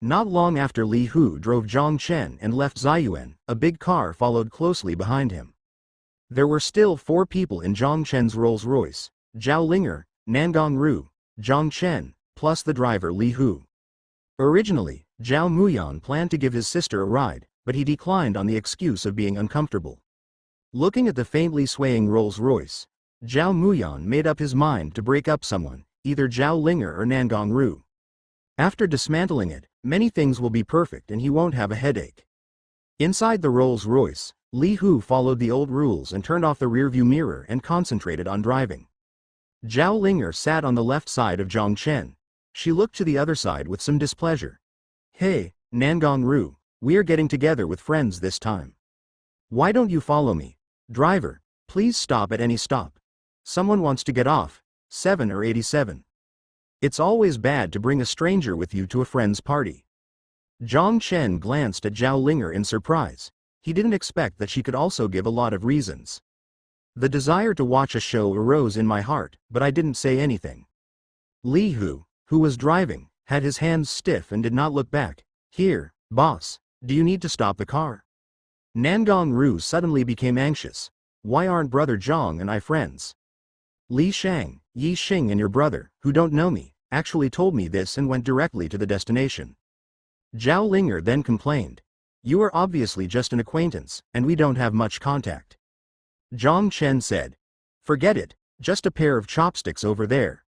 Not long after Li Hu drove Zhang Chen and left Ziyuan, a big car followed closely behind him. There were still 4 people in Zhang Chen's Rolls-Royce: Zhao Linger, Nangong Ru, Zhang Chen, plus the driver Li Hu. Originally, Zhao Muyan planned to give his sister a ride, but he declined on the excuse of being uncomfortable. Looking at the faintly swaying Rolls-Royce, Zhao Muyan made up his mind to break up someone, either Zhao Linger or Nangong Ru. After dismantling it, many things will be perfect and he won't have a headache. Inside the Rolls-Royce, Li Hu followed the old rules and turned off the rearview mirror and concentrated on driving. Zhao Linger sat on the left side of Zhang Chen. She looked to the other side with some displeasure. "Hey, Nangong Ru, we are getting together with friends this time. Why don't you follow me? Driver, please stop at any stop. Someone wants to get off, 7 or 87. It's always bad to bring a stranger with you to a friend's party." Zhang Chen glanced at Zhao Linger in surprise. He didn't expect that she could also give a lot of reasons. "The desire to watch a show arose in my heart, but I didn't say anything." Li Hu, who was driving, had his hands stiff and did not look back. "Here, boss, do you need to stop the car?" Nangong Ru suddenly became anxious. "Why aren't brother Zhang and I friends? Li Shang, Yi Xing and your brother, who don't know me, actually told me this and went directly to the destination." Zhao Linger then complained. "You are obviously just an acquaintance, and we don't have much contact." Zhang Chen said, "Forget it, just a pair of chopsticks over there.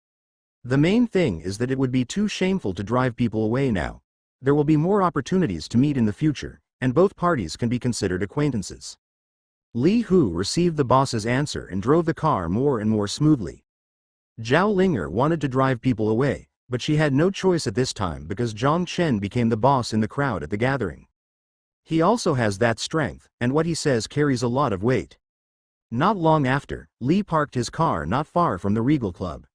The main thing is that it would be too shameful to drive people away now. There will be more opportunities to meet in the future, and both parties can be considered acquaintances." Li Hu received the boss's answer and drove the car more and more smoothly. Zhao Linger wanted to drive people away, but she had no choice at this time because Zhang Chen became the boss in the crowd at the gathering. He also has that strength, and what he says carries a lot of weight. Not long after, Li parked his car not far from the Regal Club.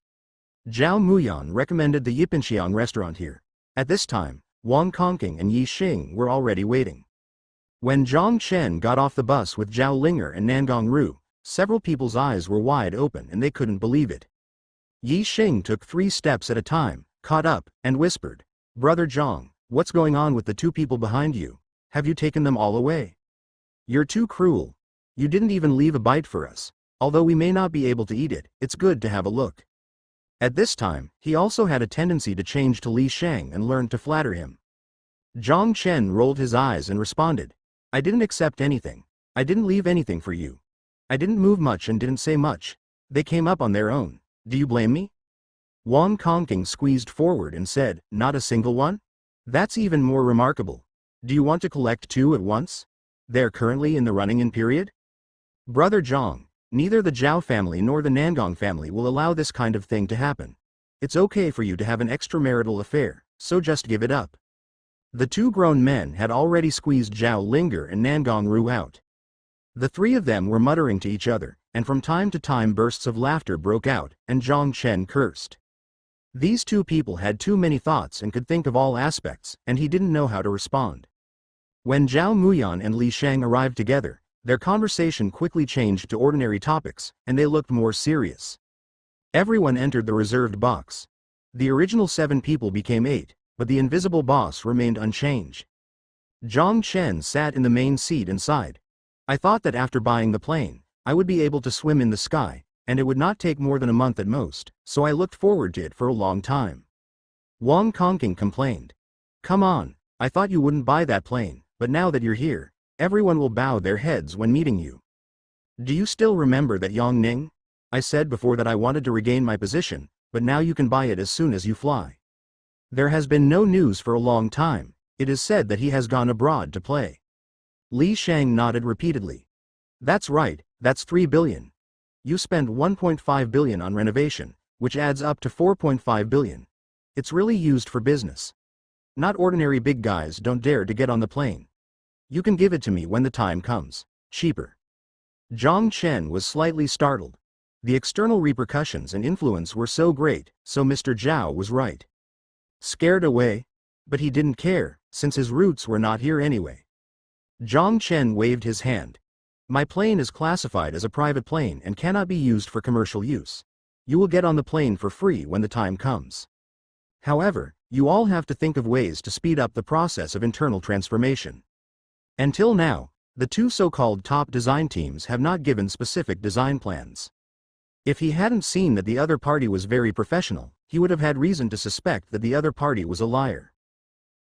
Zhao Muyan recommended the Yipanxiang restaurant here. At this time, Wang Kongking and Yi Xing were already waiting. When Zhang Chen got off the bus with Zhao Linger and Nangong Ru, several people's eyes were wide open and they couldn't believe it. Yi Xing took 3 steps at a time, caught up, and whispered, "Brother Zhang, what's going on with the 2 people behind you? Have you taken them all away? You're too cruel. You didn't even leave a bite for us. Although we may not be able to eat it, it's good to have a look." At this time, he also had a tendency to change to Li Shang and learned to flatter him. Zhang Chen rolled his eyes and responded, "I didn't accept anything. I didn't leave anything for you. I didn't move much and didn't say much. They came up on their own. Do you blame me?" Wang Kongking squeezed forward and said, "Not a single one? That's even more remarkable. Do you want to collect 2 at once? They're currently in the running-in period? Brother Zhang, neither the Zhao family nor the Nangong family will allow this kind of thing to happen. It's okay for you to have an extramarital affair, so just give it up." The 2 grown men had already squeezed Zhao Linger and Nangong Ru out. The 3 of them were muttering to each other, and from time to time bursts of laughter broke out, and Zhang Chen cursed. These 2 people had too many thoughts and could think of all aspects, and he didn't know how to respond. When Zhao Muyan and Li Shang arrived together, their conversation quickly changed to ordinary topics, and they looked more serious. Everyone entered the reserved box. The original 7 people became 8, but the invisible boss remained unchanged. Zhang Chen sat in the main seat inside. "I thought that after buying the plane, I would be able to swim in the sky, and it would not take more than a month at most, so I looked forward to it for a long time." Wang Kongking complained. "Come on, I thought you wouldn't buy that plane, but now that you're here, everyone will bow their heads when meeting you. Do you still remember that Yang Ning? I said before that I wanted to regain my position, but now you can buy it as soon as you fly. There has been no news for a long time. It is said that he has gone abroad to play." Li Shang nodded repeatedly. "That's right, that's 3 billion. You spent 1.5 billion on renovation, which adds up to 4.5 billion. It's really used for business. Not ordinary big guys don't dare to get on the plane. You can give it to me when the time comes. Cheaper." Zhang Chen was slightly startled. The external repercussions and influence were so great, so Mr. Zhao was right. Scared away? But he didn't care, since his roots were not here anyway. Zhang Chen waved his hand. "My plane is classified as a private plane and cannot be used for commercial use. You will get on the plane for free when the time comes. However, You all have to think of ways to speed up the process of internal transformation. Until now, the two so-called top design teams have not given specific design plans. If he hadn't seen that the other party was very professional, he would have had reason to suspect that the other party was a liar.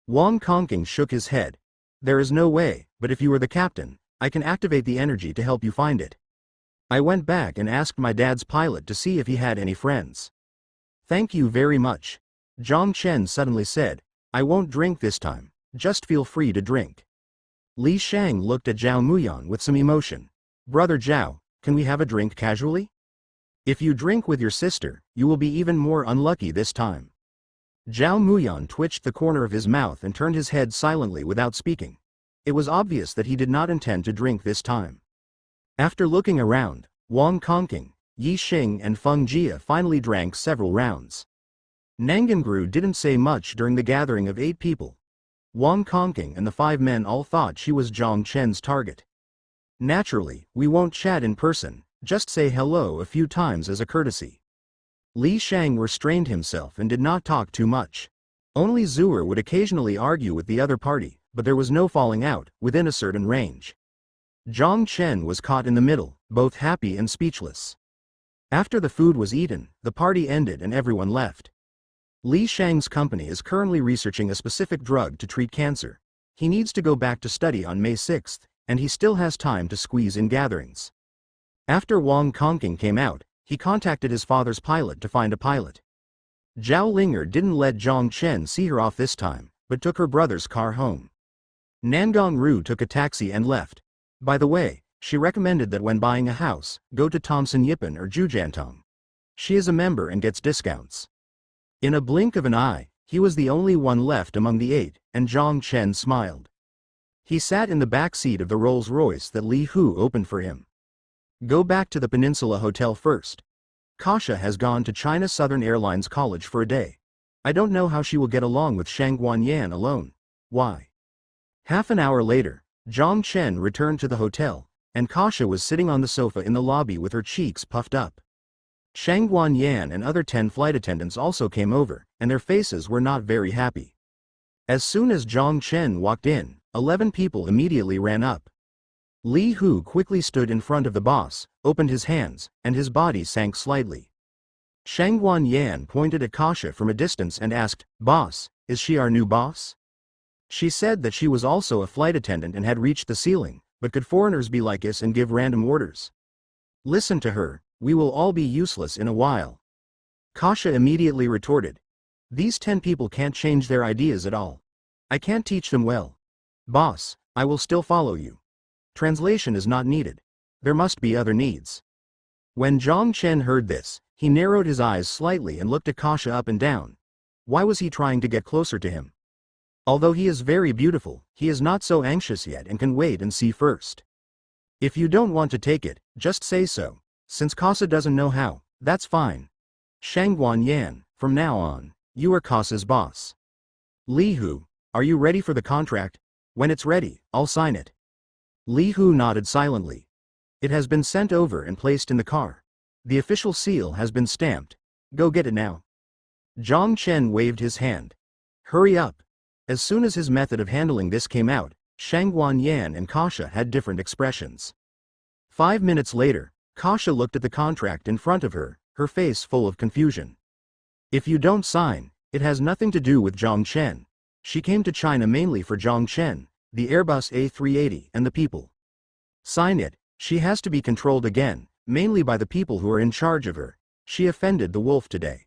Wang Kongqing shook his head. There is no way, but if you are the captain, I can activate the energy to help you find it. I went back and asked my dad's pilot to see if he had any friends. Thank you very much. Zhang Chen suddenly said, I won't drink this time, just feel free to drink. Li Shang looked at Zhao Muyan with some emotion. Brother Zhao, can we have a drink casually? If you drink with your sister, you will be even more unlucky this time. Zhao Muyan twitched the corner of his mouth and turned his head silently without speaking. It was obvious that he did not intend to drink this time. After looking around, Wang Kongqing, Yi Xing and Feng Jia finally drank several rounds. Nangangru didn't say much during the gathering of 8 people. Wang Kongqing and the 5 men all thought she was Zhang Chen's target. Naturally, we won't chat in person, just say hello a few times as a courtesy. Li Shang restrained himself and did not talk too much. Only Zhu'er would occasionally argue with the other party, but there was no falling out, within a certain range. Zhang Chen was caught in the middle, both happy and speechless. After the food was eaten, the party ended and everyone left. Li Shang's company is currently researching a specific drug to treat cancer. He needs to go back to study on May 6th, and he still has time to squeeze in gatherings. After Wang Kongqing came out, he contacted his father's pilot to find a pilot. Zhao Linger didn't let Zhang Chen see her off this time, but took her brother's car home. Nangong Ru took a taxi and left. By the way, she recommended that when buying a house, go to Thomson Yippen or Jujantong. She is a member and gets discounts. In a blink of an eye, he was the only one left among the 8, and Zhang Chen smiled. He sat in the back seat of the Rolls-Royce that Li Hu opened for him. Go back to the Peninsula Hotel first. Kasia has gone to China Southern Airlines College for a day. I don't know how she will get along with Shangguan Yan alone. Why? Half an hour later, Zhang Chen returned to the hotel, and Kasia was sitting on the sofa in the lobby with her cheeks puffed up. Shangguan Yan and other 10 flight attendants also came over, and their faces were not very happy. As soon as Zhang Chen walked in, 11 people immediately ran up. Li Hu quickly stood in front of the boss, opened his hands, and his body sank slightly. Shangguan Yan pointed at Kasia from a distance and asked, Boss, is she our new boss? She said that she was also a flight attendant and had reached the ceiling, but could foreigners be like us and give random orders? Listen to her, we will all be useless in a while. Kasia immediately retorted. These 10 people can't change their ideas at all. I can't teach them well. Boss, I will still follow you. Translation is not needed. There must be other needs. When Zhang Chen heard this, he narrowed his eyes slightly and looked at Kasia up and down. Why was he trying to get closer to him? Although he is very beautiful, he is not so anxious yet and can wait and see first. If you don't want to take it, just say so. Since Kasia doesn't know how, that's fine. Shangguan Yan, from now on, you are Kasia's boss. Li Hu, are you ready for the contract? When it's ready, I'll sign it. Li Hu nodded silently. It has been sent over and placed in the car. The official seal has been stamped. Go get it now. Zhang Chen waved his hand. Hurry up. As soon as his method of handling this came out, Shangguan Yan and Kasia had different expressions. 5 minutes later, Kasia looked at the contract in front of her, her face full of confusion. If you don't sign, it has nothing to do with Zhang Chen. She came to China mainly for Zhang Chen, the Airbus A380 and the people. Sign it, she has to be controlled again, mainly by the people who are in charge of her. She offended the wolf today.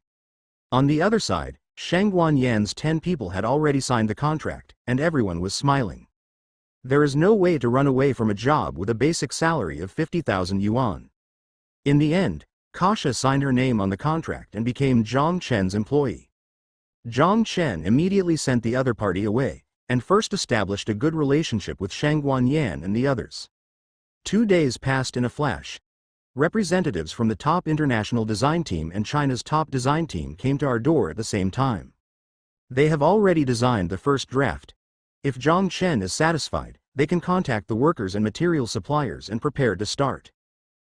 On the other side, Shangguan Yan's 10 people had already signed the contract, and everyone was smiling. There is no way to run away from a job with a basic salary of 50,000 yuan. In the end, Kasia signed her name on the contract and became Zhang Chen's employee. Zhang Chen immediately sent the other party away, and first established a good relationship with Shangguan Yan and the others. 2 days passed in a flash. Representatives from the top international design team and China's top design team came to our door at the same time. They have already designed the first draft. If Zhang Chen is satisfied, they can contact the workers and material suppliers and prepare to start.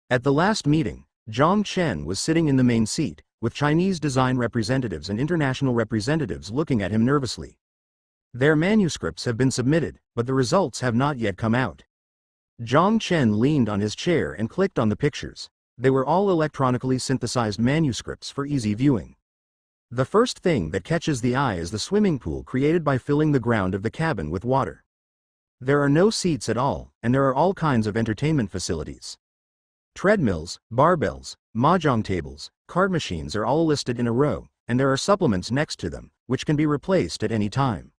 At the last meeting, Zhang Chen was sitting in the main seat, with Chinese design representatives and international representatives looking at him nervously. Their manuscripts have been submitted, but the results have not yet come out. Zhang Chen leaned on his chair and clicked on the pictures. They were all electronically synthesized manuscripts for easy viewing. The first thing that catches the eye is the swimming pool created by filling the ground of the cabin with water. There are no seats at all, and there are all kinds of entertainment facilities. Treadmills, barbells, mahjong tables, card machines are all listed in a row, and there are supplements next to them, which can be replaced at any time.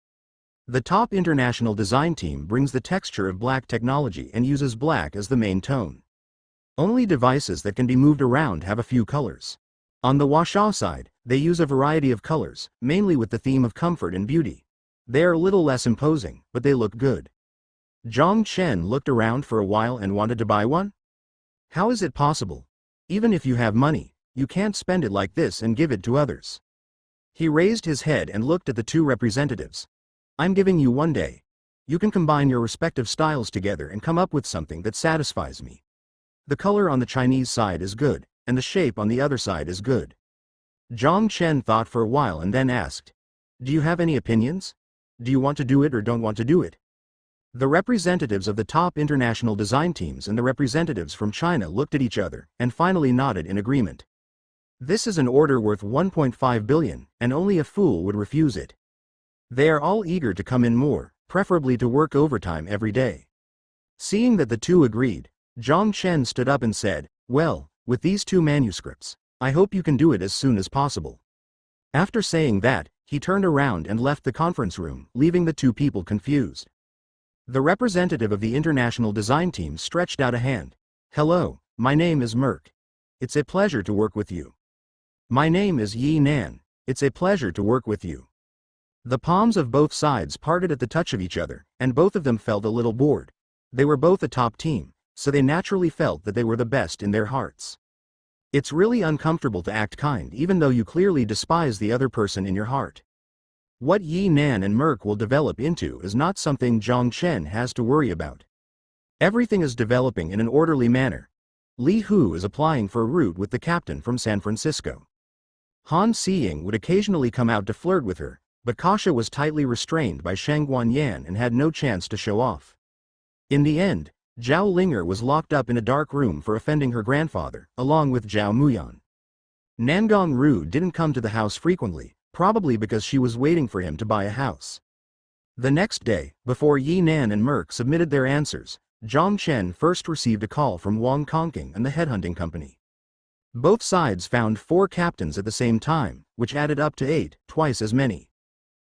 The top international design team brings the texture of black technology and uses black as the main tone. Only devices that can be moved around have a few colors. On the Washa side, they use a variety of colors, mainly with the theme of comfort and beauty. They are a little less imposing, but they look good. Zhang Chen looked around for a while and wanted to buy one? How is it possible? Even if you have money, you can't spend it like this and give it to others. He raised his head and looked at the two representatives. I'm giving you 1 day. You can combine your respective styles together and come up with something that satisfies me. The color on the Chinese side is good, and the shape on the other side is good. Zhang Chen thought for a while and then asked, do you have any opinions? Do you want to do it or don't want to do it? The representatives of the top international design teams and the representatives from China looked at each other and finally nodded in agreement. This is an order worth 1.5 billion, and only a fool would refuse it. They are all eager to come in more, preferably to work overtime every day. Seeing that the two agreed, Zhang Chen stood up and said, well, with these two manuscripts, I hope you can do it as soon as possible. After saying that, he turned around and left the conference room, leaving the two people confused. The representative of the international design team stretched out a hand. Hello, my name is Merck. It's a pleasure to work with you. My name is Yi Nan. It's a pleasure to work with you. The palms of both sides parted at the touch of each other, and both of them felt a little bored. They were both a top team, so they naturally felt that they were the best in their hearts. It's really uncomfortable to act kind even though you clearly despise the other person in your heart. What Yi Nan and Merck will develop into is not something Zhang Chen has to worry about. Everything is developing in an orderly manner. Li Hu is applying for a route with the captain from San Francisco. Han Xiying would occasionally come out to flirt with her, but Kasha was tightly restrained by Shang Guanyan and had no chance to show off. In the end, Zhao Linger was locked up in a dark room for offending her grandfather, along with Zhao Muyan. Nangong Ru didn't come to the house frequently, probably because she was waiting for him to buy a house. The next day, before Yi Nan and Merck submitted their answers, Zhang Chen first received a call from Wang Kongking and the headhunting company. Both sides found 4 captains at the same time, which added up to 8, twice as many.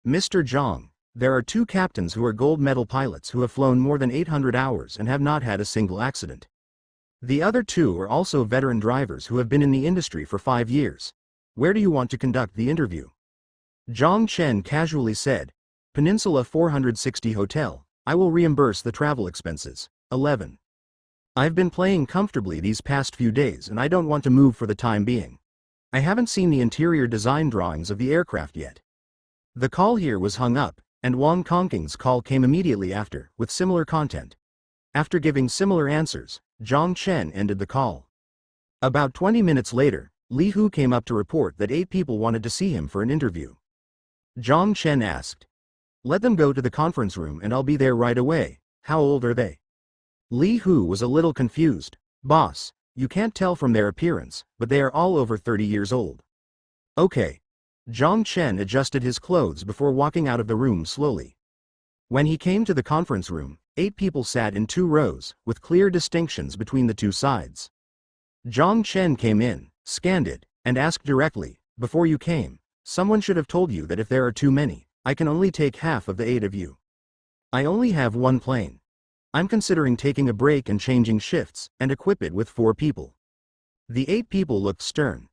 Mr. Zhang, there are 2 captains who are gold medal pilots who have flown more than 800 hours and have not had a single accident. The other 2 are also veteran drivers who have been in the industry for 5 years. Where do you want to conduct the interview? Zhang Chen casually said, Peninsula 460 Hotel, I will reimburse the travel expenses. 11. I've been playing comfortably these past few days and I don't want to move for the time being. I haven't seen the interior design drawings of the aircraft yet. The call here was hung up, and Wang Kongking's call came immediately after, with similar content. After giving similar answers, Zhang Chen ended the call. About 20 minutes later, Li Hu came up to report that 8 people wanted to see him for an interview. Zhang Chen asked, let them go to the conference room and I'll be there right away. How old are they? Li Hu was a little confused. Boss, you can't tell from their appearance, but they are all over 30 years old. Okay. Zhang Chen adjusted his clothes before walking out of the room slowly. When he came to the conference room, 8 people sat in 2 rows, with clear distinctions between the 2 sides. Zhang Chen came in, scanned it, and asked directly, before you came, someone should have told you that if there are too many, I can only take half of the 8 of you. I only have 1 plane. I'm considering taking a break and changing shifts, and equip it with 4 people. The 8 people looked stern.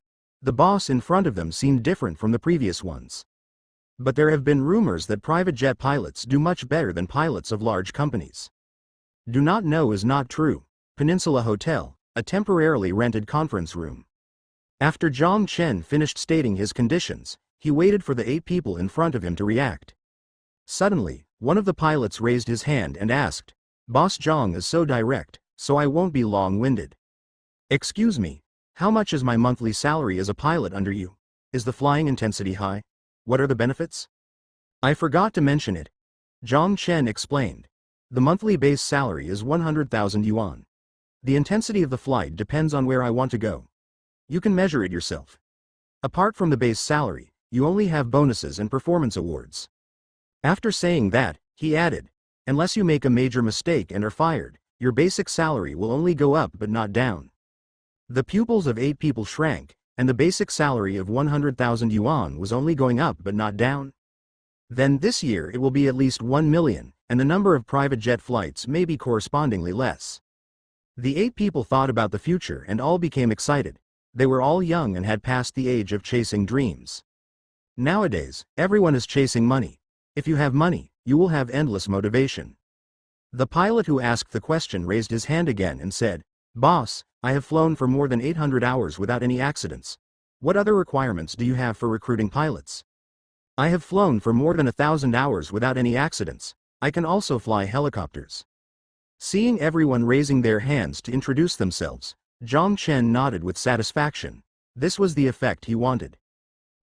The boss in front of them seemed different from the previous ones. But there have been rumors that private jet pilots do much better than pilots of large companies. Do not know is not true. Peninsula Hotel, a temporarily rented conference room. After Zhang Chen finished stating his conditions, he waited for the 8 people in front of him to react. Suddenly, one of the pilots raised his hand and asked, Boss Zhang is so direct, so I won't be long-winded. Excuse me, How much is my monthly salary as a pilot under you? Is the flying intensity high? What are the benefits? I forgot to mention it. Zhang Chen explained. The monthly base salary is 100,000 yuan. The intensity of the flight depends on where I want to go. You can measure it yourself. Apart from the base salary, you only have bonuses and performance awards. After saying that, he added, unless you make a major mistake and are fired, your basic salary will only go up but not down. The pupils of 8 people shrank, and the basic salary of 100,000 yuan was only going up but not down. Then this year it will be at least 1 million, and the number of private jet flights may be correspondingly less. The 8 people thought about the future and all became excited. They were all young and had passed the age of chasing dreams. Nowadays, everyone is chasing money. If you have money, you will have endless motivation. The pilot who asked the question raised his hand again and said, "Boss, I have flown for more than 800 hours without any accidents. What other requirements do you have for recruiting pilots?" "I have flown for more than 1,000 hours without any accidents. I can also fly helicopters." Seeing everyone raising their hands to introduce themselves, Zhang Chen nodded with satisfaction. This was the effect he wanted.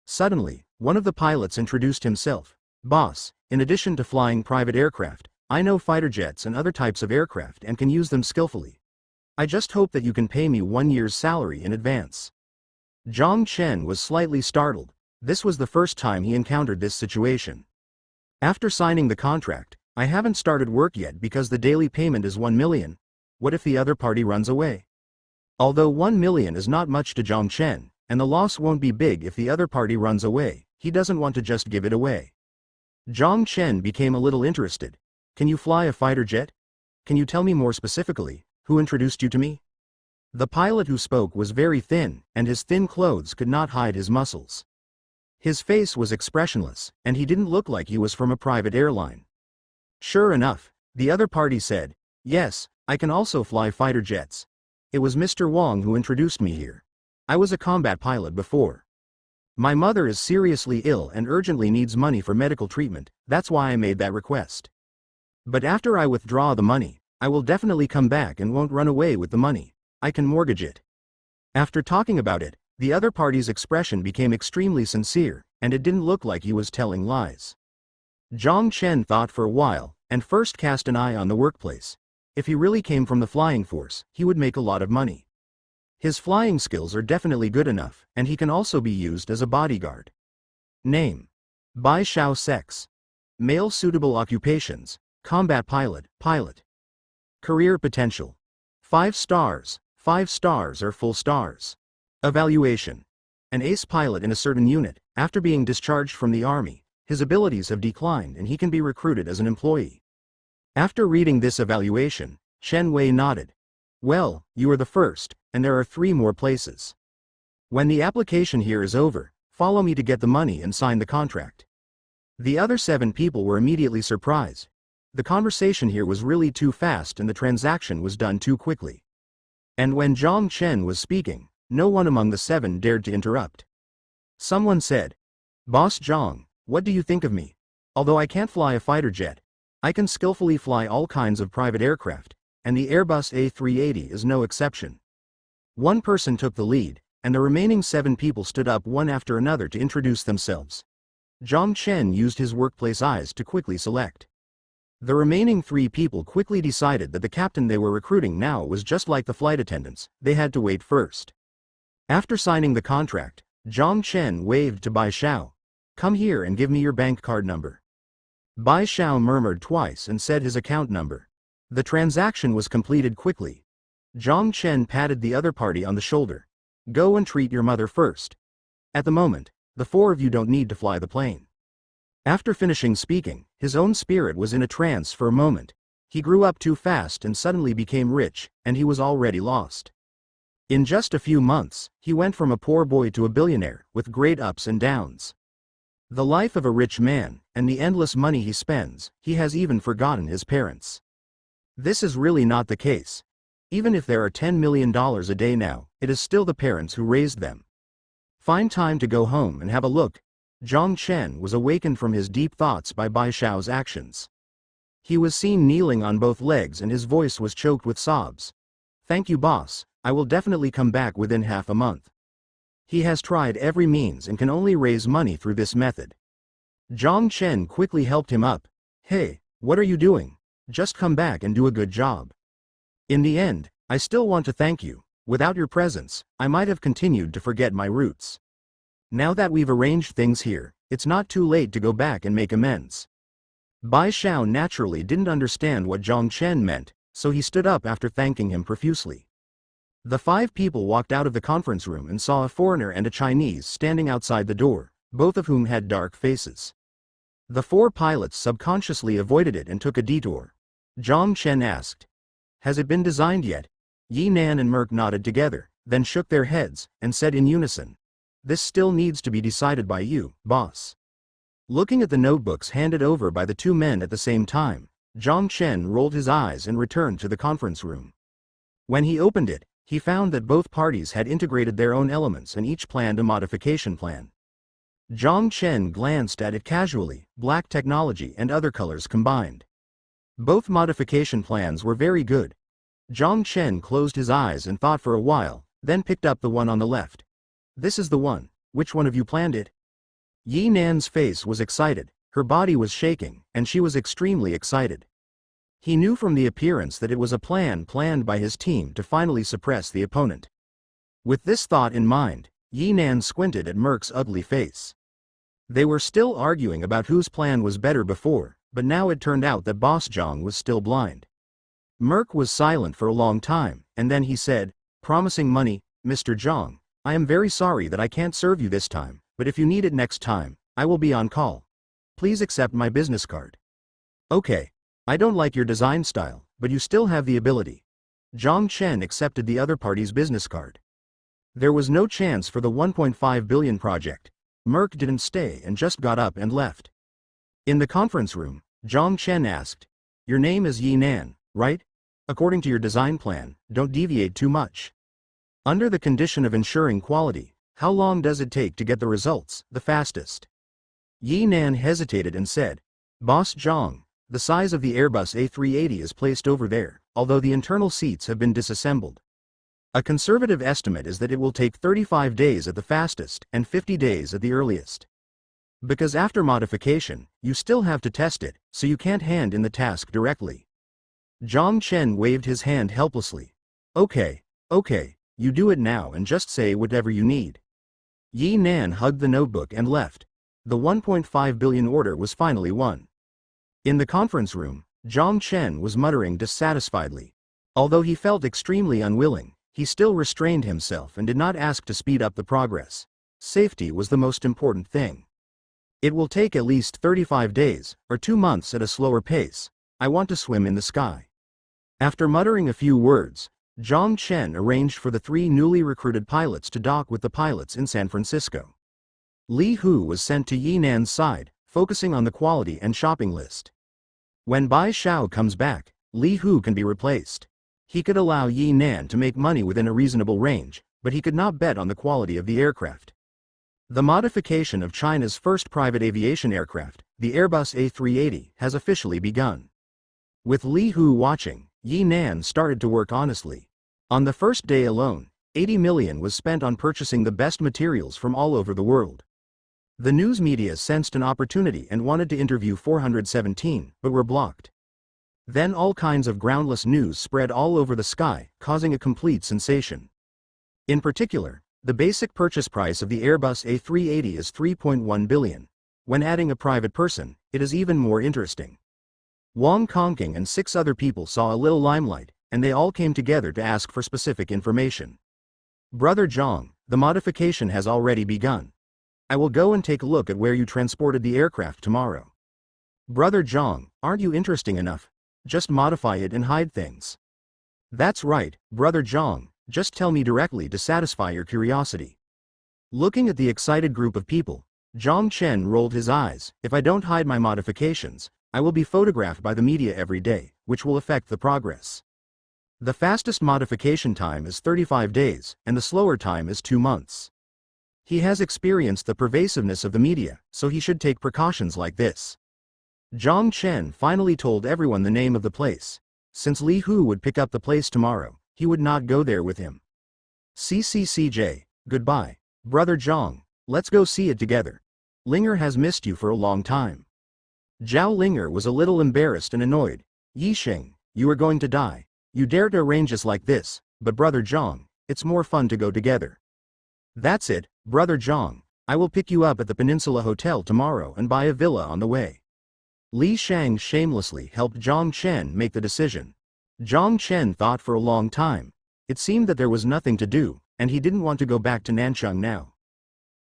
Suddenly, one of the pilots introduced himself. "Boss, in addition to flying private aircraft, I know fighter jets and other types of aircraft and can use them skillfully. I just hope that you can pay me 1 year's salary in advance." Zhang Chen was slightly startled. This was the first time he encountered this situation. After signing the contract, "I haven't started work yet because the daily payment is 1 million. What if the other party runs away?" Although 1 million is not much to Zhang Chen, and the loss won't be big if the other party runs away, he doesn't want to just give it away. Zhang Chen became a little interested. "Can you fly a fighter jet? Can you tell me more specifically, who introduced you to me?" The pilot who spoke was very thin, and his thin clothes could not hide his muscles. His face was expressionless, and he didn't look like he was from a private airline. Sure enough, the other party said, "Yes, I can also fly fighter jets. It was Mr. Wang who introduced me here. I was a combat pilot before. My mother is seriously ill and urgently needs money for medical treatment, that's why I made that request. But after I withdraw the money, I will definitely come back and won't run away with the money. I can mortgage it." After talking about it, the other party's expression became extremely sincere, and it didn't look like he was telling lies. Zhang Chen thought for a while, and first cast an eye on the workplace. If he really came from the flying force, he would make a lot of money. His flying skills are definitely good enough, and he can also be used as a bodyguard. Name: Bai Xiao. Sex: male. Suitable occupations: combat pilot, pilot. Career potential: 5 stars, 5 stars or full stars. Evaluation: an ace pilot in a certain unit. After being discharged from the army, his abilities have declined and he can be recruited as an employee. After reading this evaluation, Chen Wei nodded. "Well, you are the first, and there are 3 more places. When the application here is over, follow me to get the money and sign the contract." The other 7 people were immediately surprised. The conversation here was really too fast and the transaction was done too quickly. And when Zhang Chen was speaking, no one among the 7 dared to interrupt. Someone said, "Boss Zhang, what do you think of me? Although I can't fly a fighter jet, I can skillfully fly all kinds of private aircraft, and the Airbus A380 is no exception." One person took the lead, and the remaining 7 people stood up one after another to introduce themselves. Zhang Chen used his workplace eyes to quickly select. The remaining 3 people quickly decided that the captain they were recruiting now was just like the flight attendants, they had to wait first. After signing the contract, Zhang Chen waved to Bai Xiao. "Come here and give me your bank card number." Bai Xiao murmured twice and said his account number. The transaction was completed quickly. Zhang Chen patted the other party on the shoulder. "Go and treat your mother first. At the moment, the 4 of you don't need to fly the plane." After finishing speaking, his own spirit was in a trance for a moment. He grew up too fast and suddenly became rich, and he was already lost. In just a few months, he went from a poor boy to a billionaire, with great ups and downs. The life of a rich man, and the endless money he spends, he has even forgotten his parents. This is really not the case. Even if there are $10 million a day now, it is still the parents who raised them. Find time to go home and have a look. Zhang Chen was awakened from his deep thoughts by Bai Xiao's actions. He was seen kneeling on both legs and his voice was choked with sobs. "Thank you, boss, I will definitely come back within half a month. He has tried every means and can only raise money through this method. Zhang Chen quickly helped him up. Hey, what are you doing? Just come back and do a good job. In the end, I still want to thank you. Without your presence, I might have continued to forget my roots. Now that we've arranged things here, it's not too late to go back and make amends. Bai Xiao naturally didn't understand what Zhang Chen meant, so he stood up after thanking him profusely. The 5 people walked out of the conference room and saw a foreigner and a Chinese standing outside the door, both of whom had dark faces. The 4 pilots subconsciously avoided it and took a detour. Zhang Chen asked, "Has it been designed yet?" Yi Nan and Merc nodded together, then shook their heads, and said in unison, "This still needs to be decided by you, boss." Looking at the notebooks handed over by the 2 men at the same time, Zhang Chen rolled his eyes and returned to the conference room. When he opened it, he found that both parties had integrated their own elements and each planned a modification plan. Zhang Chen glanced at it casually, black technology and other colors combined. Both modification plans were very good. Zhang Chen closed his eyes and thought for a while, then picked up the one on the left. "This is the one. Which one of you planned it?" Yi Nan's face was excited, her body was shaking, and she was extremely excited. He knew from the appearance that it was a plan planned by his team to finally suppress the opponent. With this thought in mind, Yi Nan squinted at Merc's ugly face. They were still arguing about whose plan was better before, but now it turned out that Boss Zhang was still blind. Merc was silent for a long time, and then he said, "Promising money, Mr. Zhang, I am very sorry that I can't serve you this time, but if you need it next time, I will be on call. Please accept my business card." "Okay. I don't like your design style, but you still have the ability." Zhang Chen accepted the other party's business card. There was no chance for the 1.5 billion project. Merc didn't stay and just got up and left. In the conference room, Zhang Chen asked, "Your name is Yi Nan, right? According to your design plan, don't deviate too much. Under the condition of ensuring quality, how long does it take to get the results, the fastest?" Yi Nan hesitated and said, "Boss Zhang, the size of the Airbus A380 is placed over there, although the internal seats have been disassembled. A conservative estimate is that it will take 35 days at the fastest and 50 days at the earliest. Because after modification, you still have to test it, so you can't hand in the task directly." Zhang Chen waved his hand helplessly. Okay, you do it now and just say whatever you need." Yi Nan hugged the notebook and left. The 1.5 billion order was finally won. In the conference room, Zhang Chen was muttering dissatisfiedly. Although he felt extremely unwilling, he still restrained himself and did not ask to speed up the progress. Safety was the most important thing. "It will take at least 35 days, or 2 months at a slower pace. I want to swim in the sky." After muttering a few words, Zhang Chen arranged for the 3 newly recruited pilots to dock with the pilots in San Francisco. Li Hu was sent to Yi Nan's side, focusing on the quality and shopping list. When Bai Xiao comes back, Li Hu can be replaced. He could allow Yi Nan to make money within a reasonable range, but he could not bet on the quality of the aircraft. The modification of China's first private aviation aircraft, the Airbus A380, has officially begun. With Li Hu watching, Yi Nan started to work honestly. On the first day alone, 80 million was spent on purchasing the best materials from all over the world. The news media sensed an opportunity and wanted to interview 417, but were blocked. Then all kinds of groundless news spread all over the sky, causing a complete sensation. In particular, the basic purchase price of the Airbus A380 is 3.1 billion. When adding a private person, it is even more interesting. Wang Kongking and 6 other people saw a little limelight, and they all came together to ask for specific information. "Brother Zhang, the modification has already begun. I will go and take a look at where you transported the aircraft tomorrow." "Brother Zhang, aren't you interesting enough? Just modify it and hide things." "That's right, Brother Zhang, just tell me directly to satisfy your curiosity." Looking at the excited group of people, Zhang Chen rolled his eyes. "If I don't hide my modifications, I will be photographed by the media every day, which will affect the progress. The fastest modification time is 35 days, and the slower time is 2 months. He has experienced the pervasiveness of the media, so he should take precautions like this." Zhang Chen finally told everyone the name of the place. Since Li Hu would pick up the place tomorrow, he would not go there with him. CCCJ, goodbye. Brother Zhang, let's go see it together. Linger has missed you for a long time. Zhao Linger was a little embarrassed and annoyed. Yi Xing, you are going to die. You dare to arrange us like this, but Brother Zhang, it's more fun to go together. That's it, Brother Zhang. I will pick you up at the Peninsula Hotel tomorrow and buy a villa on the way. Li Shang shamelessly helped Zhang Chen make the decision. Zhang Chen thought for a long time. It seemed that there was nothing to do, and he didn't want to go back to Nanchang now.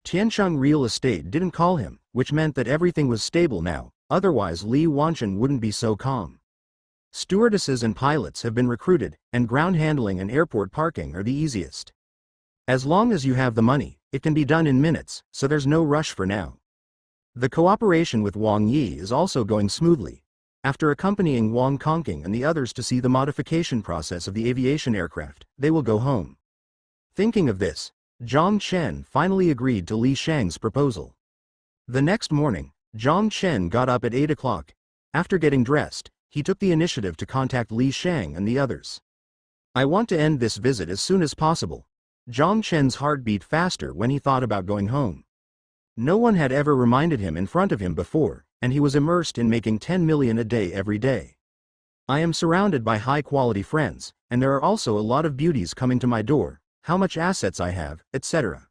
Tiancheng Real Estate didn't call him, which meant that everything was stable now, otherwise Li Wanchen wouldn't be so calm. Stewardesses and pilots have been recruited, and ground handling and airport parking are the easiest. As long as you have the money, it can be done in minutes, so there's no rush for now. The cooperation with Wang Yi is also going smoothly. After accompanying Wang Kongking and the others to see the modification process of the aviation aircraft, they will go home. Thinking of this, Zhang Chen finally agreed to Li Shang's proposal. The next morning, Zhang Chen got up at 8 o'clock. After getting dressed, he took the initiative to contact Li Shang and the others. I want to end this visit as soon as possible. Zhang Chen's heart beat faster when he thought about going home. No one had ever reminded him in front of him before, and he was immersed in making 10 million a day every day. I am surrounded by high-quality friends, and there are also a lot of beauties coming to my door, how much assets I have, etc.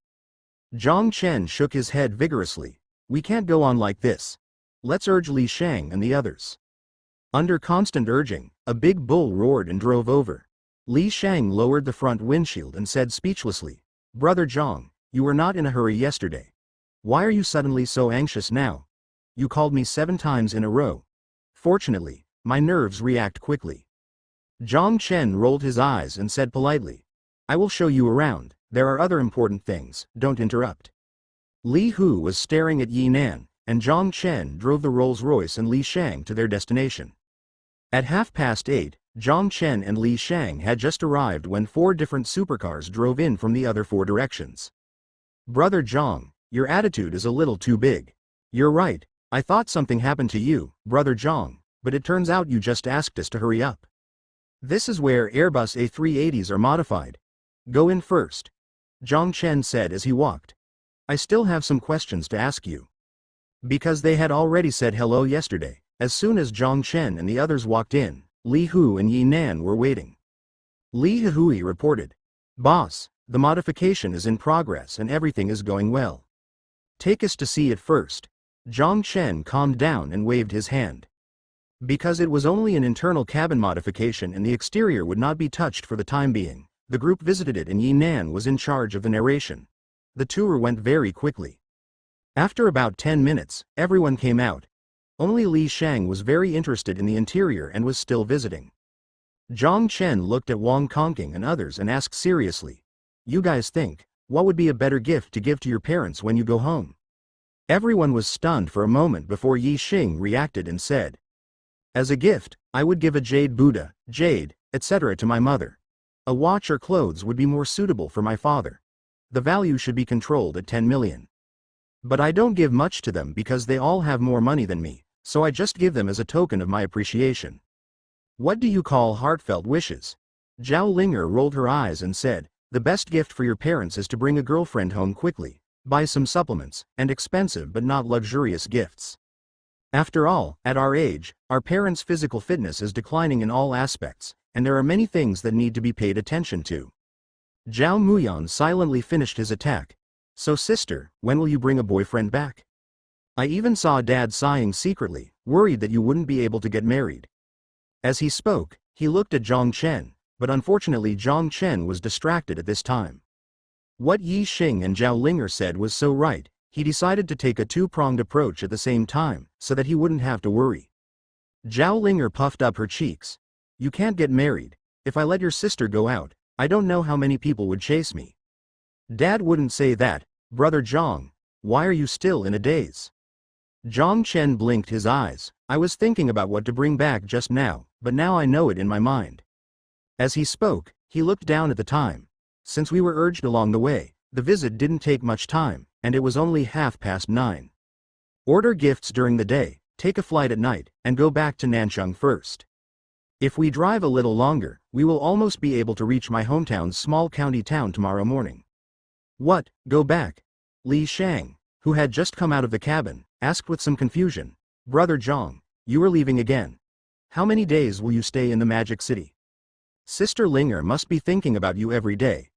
Zhang Chen shook his head vigorously. We can't go on like this. Let's urge Li Shang and the others. Under constant urging, a big bull roared and drove over. Li Shang lowered the front windshield and said speechlessly, Brother Zhang, you were not in a hurry yesterday. Why are you suddenly so anxious now? You called me 7 times in a row. Fortunately, my nerves react quickly. Zhang Chen rolled his eyes and said politely, I will show you around, there are other important things, don't interrupt. Li Hu was staring at Yi Nan, and Zhang Chen drove the Rolls-Royce and Li Shang to their destination. At 8:30, Zhang Chen and Li Shang had just arrived when 4 different supercars drove in from the other 4 directions. Brother Zhang, your attitude is a little too big. You're right, I thought something happened to you, Brother Zhang, but it turns out you just asked us to hurry up. This is where Airbus A380s are modified. Go in first. Zhang Chen said as he walked. I still have some questions to ask you. Because they had already said hello yesterday, as soon as Zhang Chen and the others walked in, Li Hu and Yi Nan were waiting. Li Hui reported. Boss, the modification is in progress and everything is going well. Take us to see it first. Zhang Chen calmed down and waved his hand. Because it was only an internal cabin modification and the exterior would not be touched for the time being, the group visited it and Yi Nan was in charge of the narration. The tour went very quickly. After about 10 minutes, everyone came out. Only Li Shang was very interested in the interior and was still visiting. Zhang Chen looked at Wang Kongking and others and asked seriously, You guys think, what would be a better gift to give to your parents when you go home? Everyone was stunned for a moment before Yi Xing reacted and said, As a gift, I would give a jade Buddha, jade, etc. to my mother. A watch or clothes would be more suitable for my father. The value should be controlled at 10 million. But I don't give much to them because they all have more money than me, so I just give them as a token of my appreciation. What do you call heartfelt wishes? Zhao Linger rolled her eyes and said, The best gift for your parents is to bring a girlfriend home quickly, buy some supplements, and expensive but not luxurious gifts. After all, at our age, our parents' physical fitness is declining in all aspects, and there are many things that need to be paid attention to. Zhao Muyan silently finished his attack. So sister, when will you bring a boyfriend back? I even saw Dad sighing secretly, worried that you wouldn't be able to get married. As he spoke, he looked at Zhang Chen, but unfortunately Zhang Chen was distracted at this time. What Yi Xing and Zhao Linger said was so right, he decided to take a 2-pronged approach at the same time, so that he wouldn't have to worry. Zhao Linger puffed up her cheeks. You can't get married. If I let your sister go out, I don't know how many people would chase me. Dad wouldn't say that, Brother Zhang. Why are you still in a daze? Zhang Chen blinked his eyes. I was thinking about what to bring back just now, but now I know it in my mind. As he spoke, he looked down at the time. Since we were urged along the way, the visit didn't take much time, and it was only 9:30. Order gifts during the day, take a flight at night, and go back to Nanchang first. If we drive a little longer, we will almost be able to reach my hometown's small county town tomorrow morning. What, go back? Li Shang, who had just come out of the cabin, asked with some confusion. Brother Zhang, you are leaving again. How many days will you stay in the Magic City? Sister Linger must be thinking about you every day.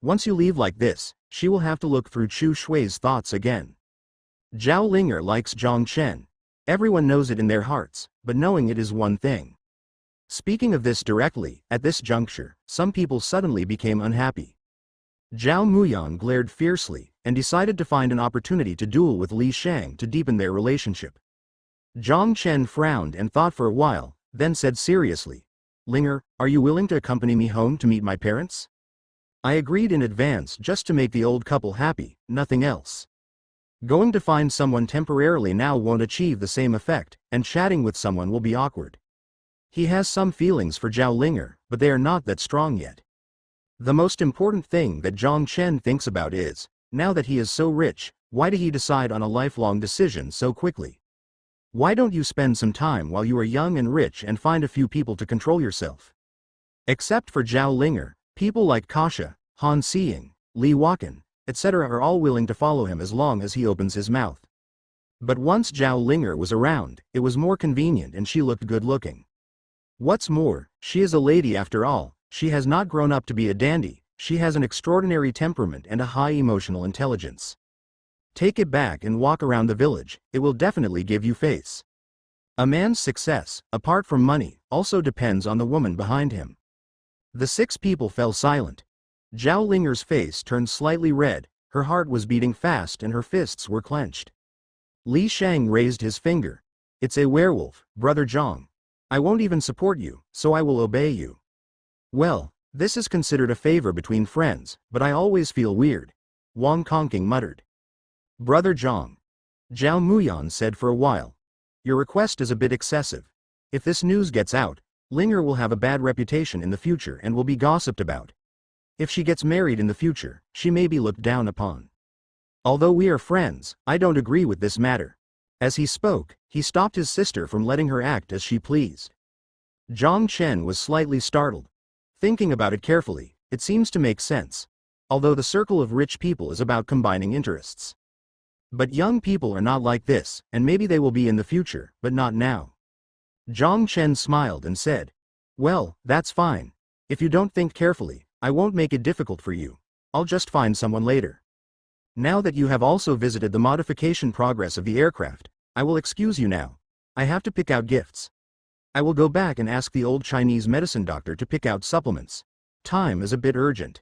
Once you leave like this, she will have to look through Chu Shui's thoughts again. Zhao Linger likes Zhang Chen. Everyone knows it in their hearts, but knowing it is one thing. Speaking of this directly, at this juncture, some people suddenly became unhappy. Zhao Muyan glared fiercely, and decided to find an opportunity to duel with Li Shang to deepen their relationship. Zhang Chen frowned and thought for a while, then said seriously, Linger, are you willing to accompany me home to meet my parents? I agreed in advance just to make the old couple happy, nothing else. Going to find someone temporarily now won't achieve the same effect, and chatting with someone will be awkward. He has some feelings for Zhao Linger, but they are not that strong yet. The most important thing that Zhang Chen thinks about is, now that he is so rich, why did he decide on a lifelong decision so quickly? Why don't you spend some time while you are young and rich and find a few people to control yourself? Except for Zhao Linger, people like Kasha, Han Xiying, Li Wakan, etc. are all willing to follow him as long as he opens his mouth. But once Zhao Linger was around, it was more convenient and she looked good looking. What's more, she is a lady after all. She has not grown up to be a dandy, she has an extraordinary temperament and a high emotional intelligence. Take it back and walk around the village, it will definitely give you face. A man's success, apart from money, also depends on the woman behind him. The 6 people fell silent. Zhao Linger's face turned slightly red, her heart was beating fast and her fists were clenched. Li Shang raised his finger. It's a werewolf, Brother Zhang. I won't even support you, so I will obey you. Well, this is considered a favor between friends, but I always feel weird. Wang Kongking muttered. Brother Zhang. Zhao Muyan said for a while. Your request is a bit excessive. If this news gets out, Linger will have a bad reputation in the future and will be gossiped about. If she gets married in the future, she may be looked down upon. Although we are friends, I don't agree with this matter. As he spoke, he stopped his sister from letting her act as she pleased. Zhang Chen was slightly startled. Thinking about it carefully, it seems to make sense. Although the circle of rich people is about combining interests. But young people are not like this, and maybe they will be in the future, but not now. Zhang Chen smiled and said, well, that's fine. If you don't think carefully, I won't make it difficult for you. I'll just find someone later. Now that you have also visited the modification progress of the aircraft, I will excuse you now. I have to pick out gifts. I will go back and ask the old Chinese medicine doctor to pick out supplements. Time is a bit urgent.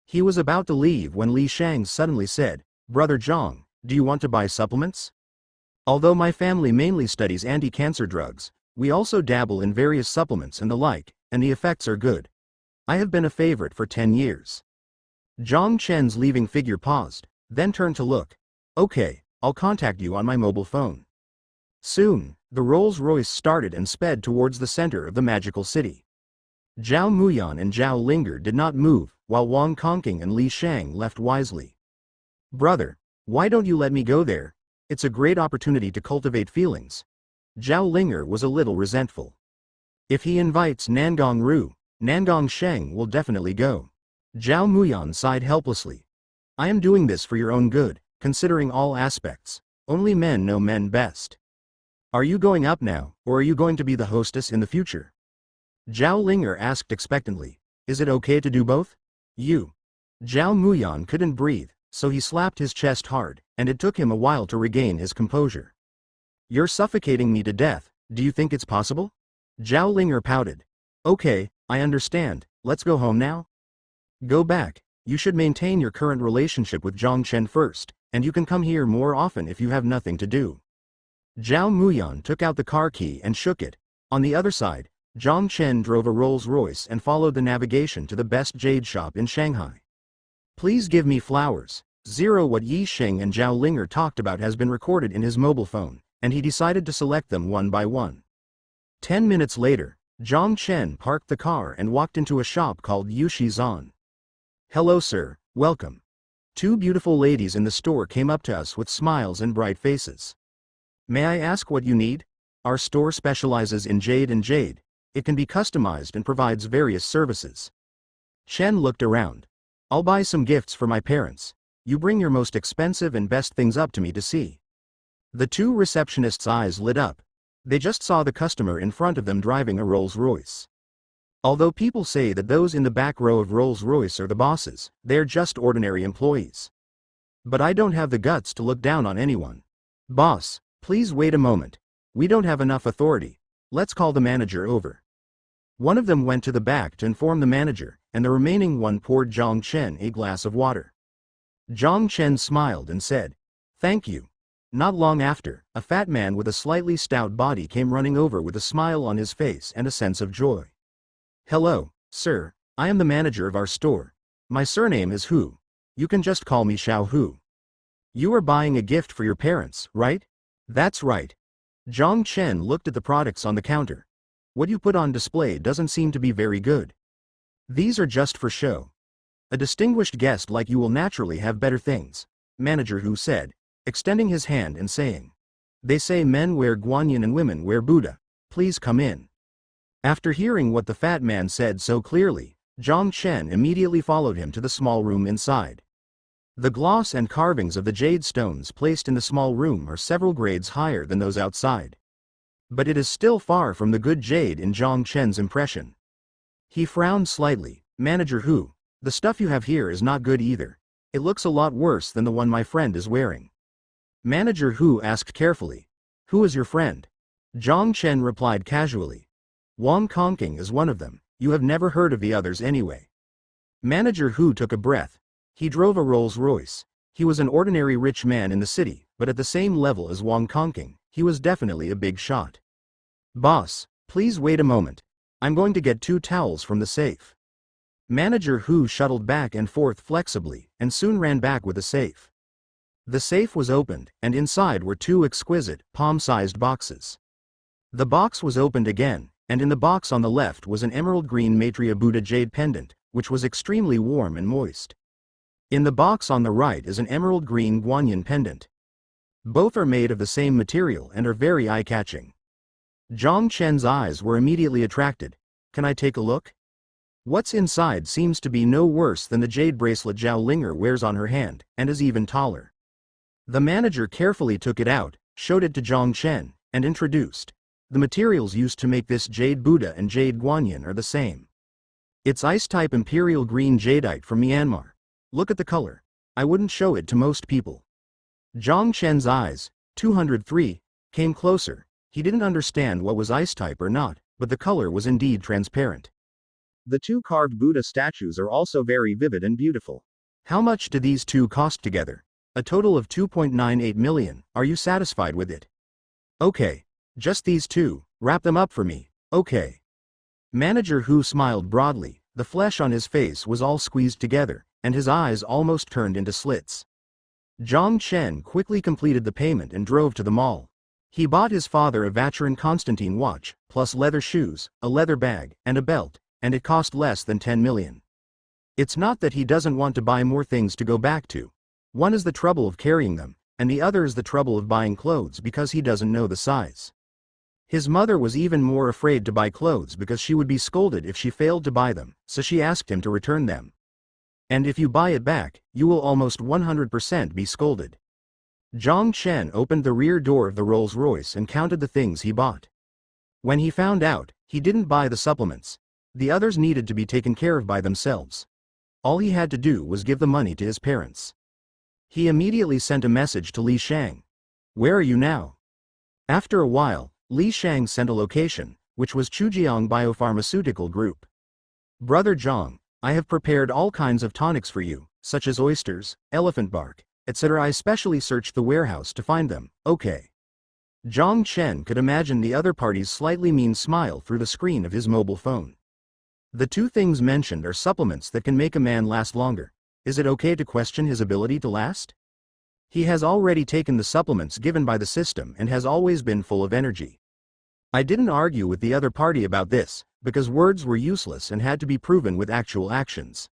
He was about to leave when Li Shang suddenly said, Brother Zhang, do you want to buy supplements? Although my family mainly studies anti-cancer drugs, we also dabble in various supplements and the like, and the effects are good. I have been a favorite for 10 years. Zhang Chen's leaving figure paused, then turned to look. Okay, I'll contact you on my mobile phone. Soon, the Rolls-Royce started and sped towards the center of the magical city. Zhao Muyan and Zhao Linger did not move, while Wang Kongking and Li Shang left wisely. Brother, why don't you let me go there? It's a great opportunity to cultivate feelings. Zhao Linger was a little resentful. If he invites Nangong Ru, Nangong Sheng will definitely go. Zhao Muyan sighed helplessly. I am doing this for your own good, considering all aspects. Only men know men best. Are you going up now, or are you going to be the hostess in the future? Zhao Linger asked expectantly. Is it okay to do both? You. Zhao Muyan couldn't breathe, so he slapped his chest hard, and it took him a while to regain his composure. You're suffocating me to death, do you think it's possible? Zhao Linger pouted. Okay, I understand, let's go home now? Go back, you should maintain your current relationship with Zhang Chen first, and you can come here more often if you have nothing to do. Zhao Muyan took out the car key and shook it. On the other side, Zhang Chen drove a Rolls-Royce and followed the navigation to the best jade shop in Shanghai. Please give me flowers. What Yi Sheng and Zhao Linger talked about has been recorded in his mobile phone, and he decided to select them one by one. 10 minutes later, Zhang Chen parked the car and walked into a shop called Yushi Zan. Hello sir, welcome. 2 beautiful ladies in the store came up to us with smiles and bright faces. May I ask what you need? Our store specializes in jade and jade. It can be customized and provides various services. Chen looked around. I'll buy some gifts for my parents. You bring your most expensive and best things up to me to see. The two receptionists' eyes lit up. They just saw the customer in front of them driving a Rolls-Royce. Although people say that those in the back row of Rolls-Royce are the bosses, they're just ordinary employees. But I don't have the guts to look down on anyone. Boss, please wait a moment. We don't have enough authority. Let's call the manager over. One of them went to the back to inform the manager, and the remaining one poured Zhang Chen a glass of water. Zhang Chen smiled and said, "Thank you." Not long after, a fat man with a slightly stout body came running over with a smile on his face and a sense of joy. "Hello, sir. I am the manager of our store. My surname is Hu. You can just call me Xiao Hu. You are buying a gift for your parents, right?" "That's right." Zhang Chen looked at the products on the counter. "What you put on display doesn't seem to be very good. These are just for show. A distinguished guest like you will naturally have better things," Manager Hu said, extending his hand and saying, "They say men wear guanyin and women wear Buddha. Please come in." After hearing what the fat man said so clearly, Zhang Chen immediately followed him to the small room inside. The gloss and carvings of the jade stones placed in the small room are several grades higher than those outside. But it is still far from the good jade in Zhang Chen's impression. He frowned slightly. "Manager Hu, the stuff you have here is not good either. It looks a lot worse than the one my friend is wearing." Manager Hu asked carefully, "Who is your friend?" Zhang Chen replied casually, "Wang Kongking is one of them. You have never heard of the others anyway." Manager Hu took a breath. He drove a Rolls-Royce. He was an ordinary rich man in the city, but at the same level as Wang Kongking, he was definitely a big shot. "Boss, please wait a moment. I'm going to get 2 towels from the safe." Manager Hu shuttled back and forth flexibly, and soon ran back with a safe. The safe was opened, and inside were 2 exquisite, palm-sized boxes. The box was opened again, and in the box on the left was an emerald green Maitreya Buddha jade pendant, which was extremely warm and moist. In the box on the right is an emerald green guanyin pendant. Both are made of the same material and are very eye-catching. Zhang Chen's eyes were immediately attracted. "Can I take a look?" What's inside seems to be no worse than the jade bracelet Zhao Linger wears on her hand, and is even taller. The manager carefully took it out, showed it to Zhang Chen, and introduced. "The materials used to make this jade Buddha and jade guanyin are the same. It's ice-type imperial green jadeite from Myanmar. Look at the color. I wouldn't show it to most people." Zhang Chen's eyes, 203, came closer. He didn't understand what was ice-type or not, but the color was indeed transparent. The 2 carved Buddha statues are also very vivid and beautiful. "How much do these 2 cost together?" "A total of 2.98 million. Are you satisfied with it?" "Okay. Just these 2. Wrap them up for me." "Okay." Manager Hu smiled broadly. The flesh on his face was all squeezed together, and his eyes almost turned into slits. Zhang Chen quickly completed the payment and drove to the mall. He bought his father a Vacheron Constantine watch, plus leather shoes, a leather bag, and a belt, and it cost less than 10 million. It's not that he doesn't want to buy more things to go back to. One is the trouble of carrying them, and the other is the trouble of buying clothes because he doesn't know the size. His mother was even more afraid to buy clothes because she would be scolded if she failed to buy them, so she asked him to return them. And if you buy it back, you will almost 100% be scolded. Zhang Chen opened the rear door of the Rolls-Royce and counted the things he bought. When he found out, he didn't buy the supplements. The others needed to be taken care of by themselves. All he had to do was give the money to his parents. He immediately sent a message to Li Shang. "Where are you now?" After a while, Li Shang sent a location, which was Chujiang Biopharmaceutical Group. "Brother Zhang, I have prepared all kinds of tonics for you, such as oysters, elephant bark, etc. I specially searched the warehouse to find them." "Okay." Zhang Chen could imagine the other party's slightly mean smile through the screen of his mobile phone. The 2 things mentioned are supplements that can make a man last longer. Is it okay to question his ability to last? He has already taken the supplements given by the system and has always been full of energy. I didn't argue with the other party about this, because words were useless and had to be proven with actual actions.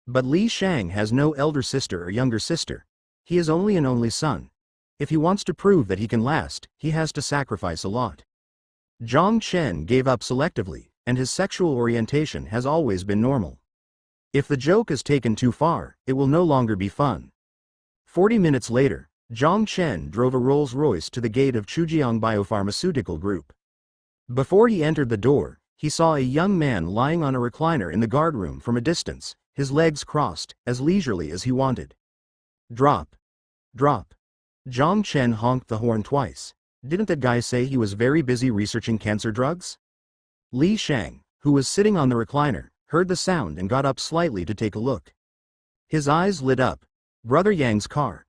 But Li Shang has no elder sister or younger sister. He is only an only son. If he wants to prove that he can last, he has to sacrifice a lot. Zhang Chen gave up selectively, and his sexual orientation has always been normal. If the joke is taken too far, it will no longer be fun. 40 minutes later, Zhang Chen drove a Rolls-Royce to the gate of Chujiang Biopharmaceutical Group. Before he entered the door, he saw a young man lying on a recliner in the guardroom from a distance, his legs crossed, as leisurely as he wanted. Drop. Drop. Zhang Chen honked the horn twice. Didn't that guy say he was very busy researching cancer drugs? Li Shang, who was sitting on the recliner, heard the sound and got up slightly to take a look. His eyes lit up. Brother Yang's car.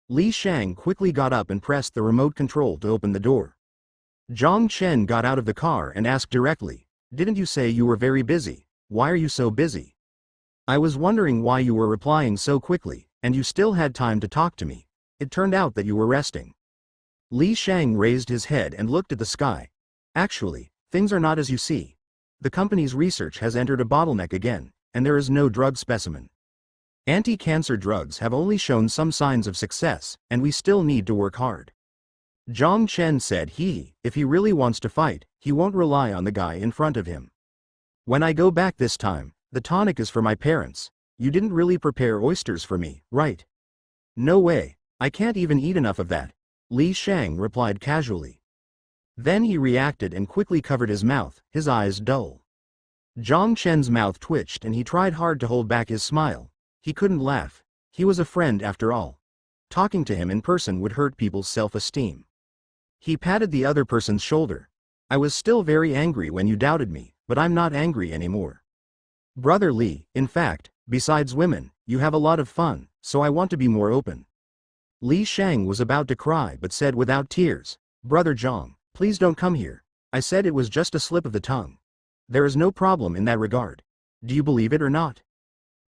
Li Shang quickly got up and pressed the remote control to open the door. Zhang Chen got out of the car and asked directly, "Didn't you say you were very busy? Why are you so busy?" "I was wondering why you were replying so quickly, and you still had time to talk to me. It turned out that you were resting." Li Shang raised his head and looked at the sky. "Actually, things are not as you see. The company's research has entered a bottleneck again, and there is no drug specimen. Anti-cancer drugs have only shown some signs of success, and we still need to work hard." Zhang Chen said if he really wants to fight, he won't rely on the guy in front of him. "When I go back this time, the tonic is for my parents. You didn't really prepare oysters for me, right?" "No way, I can't even eat enough of that," Li Shang replied casually. Then he reacted and quickly covered his mouth, his eyes dull. Zhang Chen's mouth twitched and he tried hard to hold back his smile. He couldn't laugh. He was a friend after all. Talking to him in person would hurt people's self-esteem. He patted the other person's shoulder. "I was still very angry when you doubted me, but I'm not angry anymore. Brother Li, in fact, besides women, you have a lot of fun, so I want to be more open." Li Shang was about to cry but said without tears, "Brother Zhang, please don't come here. I said it was just a slip of the tongue. There is no problem in that regard. Do you believe it or not?"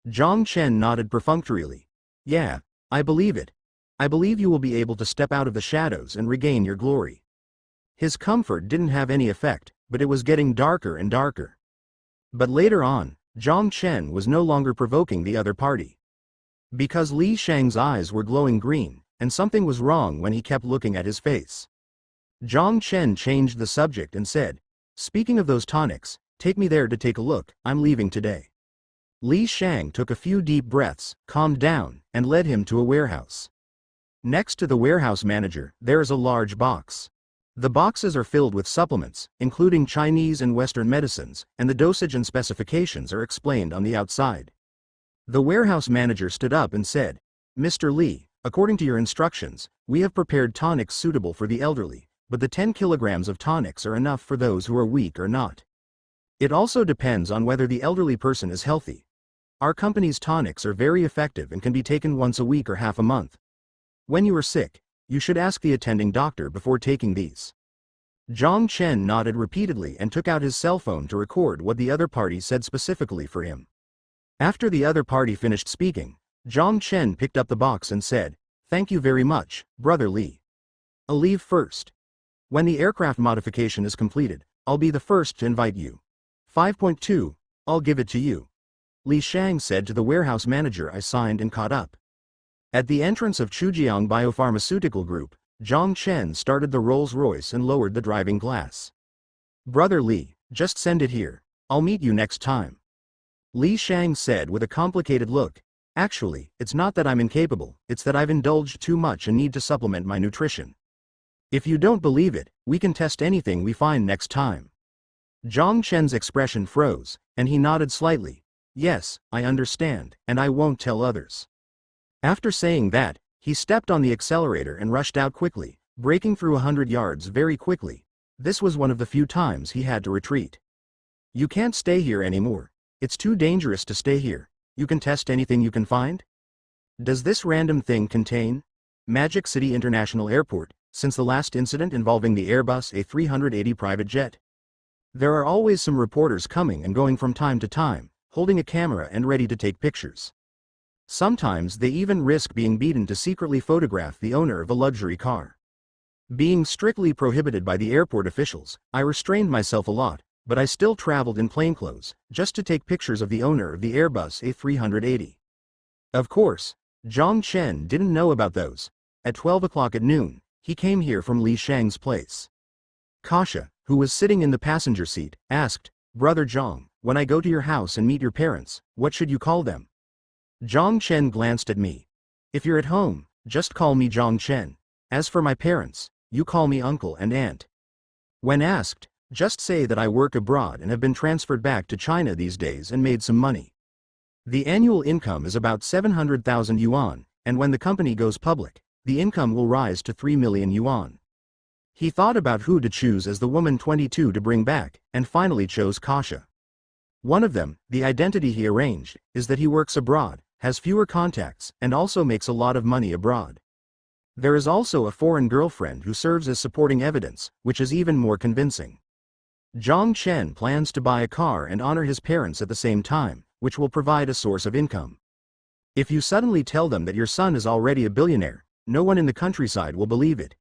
Zhang Chen nodded perfunctorily. "Yeah, I believe it. I believe you will be able to step out of the shadows and regain your glory." His comfort didn't have any effect, but it was getting darker and darker. But later on, Zhang Chen was no longer provoking the other party. Because Li Shang's eyes were glowing green, and something was wrong when he kept looking at his face. Zhang Chen changed the subject and said, "Speaking of those tonics, take me there to take a look, I'm leaving today." Li Shang took a few deep breaths, calmed down, and led him to a warehouse. Next to the warehouse manager, there is a large box. The boxes are filled with supplements, including Chinese and Western medicines, and the dosage and specifications are explained on the outside. The warehouse manager stood up and said, "Mr. Li, according to your instructions, we have prepared tonics suitable for the elderly, but the 10 kilograms of tonics are enough for those who are weak or not. It also depends on whether the elderly person is healthy. Our company's tonics are very effective and can be taken once a week or half a month. When you are sick, you should ask the attending doctor before taking these." Zhang Chen nodded repeatedly and took out his cell phone to record what the other party said specifically for him. After the other party finished speaking, Zhang Chen picked up the box and said, "Thank you very much, Brother Li. I'll leave first. When the aircraft modification is completed, I'll be the first to invite you. 5.2, I'll give it to you." Li Shang said to the warehouse manager. I signed and caught up. At the entrance of Chujiang Biopharmaceutical Group, Zhang Chen started the Rolls-Royce and lowered the driving glass. "Brother Li, just send it here. I'll meet you next time." Li Shang said with a complicated look, "Actually, it's not that I'm incapable, it's that I've indulged too much and need to supplement my nutrition. If you don't believe it, we can test anything we find next time." Zhang Chen's expression froze, and he nodded slightly. "Yes, I understand, and I won't tell others." After saying that, he stepped on the accelerator and rushed out quickly, breaking through 100 yards very quickly. This was one of the few times he had to retreat. "You can't stay here anymore. It's too dangerous to stay here. You can test anything you can find?" "Does this random thing contain Magic City International Airport, since the last incident involving the Airbus A380 private jet? There are always some reporters coming and going from time to time, holding a camera and ready to take pictures. Sometimes they even risk being beaten to secretly photograph the owner of a luxury car. Being strictly prohibited by the airport officials, I restrained myself a lot, but I still traveled in plainclothes, just to take pictures of the owner of the Airbus A380. Of course, Zhang Chen didn't know about those. At 12 o'clock at noon, he came here from Li Shang's place. Kasia, who was sitting in the passenger seat, asked, "Brother Zhang, when I go to your house and meet your parents, what should you call them?" Zhang Chen glanced at me. "If you're at home, just call me Zhang Chen. As for my parents, you call me uncle and aunt. When asked, just say that I work abroad and have been transferred back to China these days and made some money. The annual income is about 700,000 yuan, and when the company goes public, the income will rise to 3 million yuan." He thought about who to choose as the woman 22 to bring back, and finally chose Kasia. One of them, the identity he arranged, is that he works abroad, has fewer contacts, and also makes a lot of money abroad. There is also a foreign girlfriend who serves as supporting evidence, which is even more convincing. Zhang Chen plans to buy a car and honor his parents at the same time, which will provide a source of income. If you suddenly tell them that your son is already a billionaire, no one in the countryside will believe it.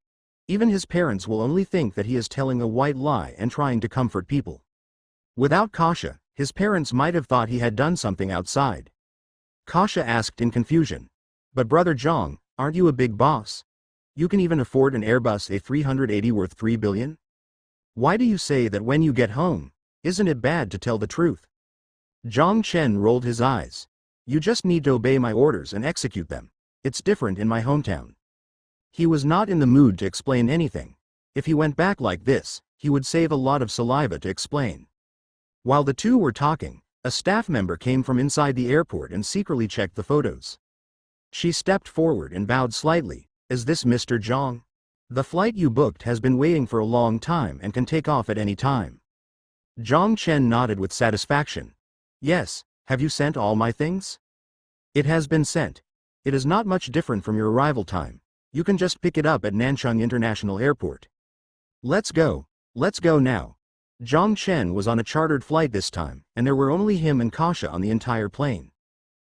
Even his parents will only think that he is telling a white lie and trying to comfort people. Without Kasia, his parents might have thought he had done something outside. Kasia asked in confusion, "But brother Zhang, aren't you a big boss? You can even afford an Airbus A380 worth 3 billion? Why do you say that when you get home? Isn't it bad to tell the truth?" Zhang Chen rolled his eyes. "You just need to obey my orders and execute them. It's different in my hometown." He was not in the mood to explain anything. If he went back like this, he would save a lot of saliva to explain. While the two were talking, a staff member came from inside the airport and secretly checked the photos. She stepped forward and bowed slightly. "Is this Mr. Zhang? The flight you booked has been waiting for a long time and can take off at any time." Zhang Chen nodded with satisfaction. "Yes, have you sent all my things?" "It has been sent. It is not much different from your arrival time. You can just pick it up at Nanchang International Airport." Let's go now." Zhang Chen was on a chartered flight this time, and there were only him and Kasia on the entire plane.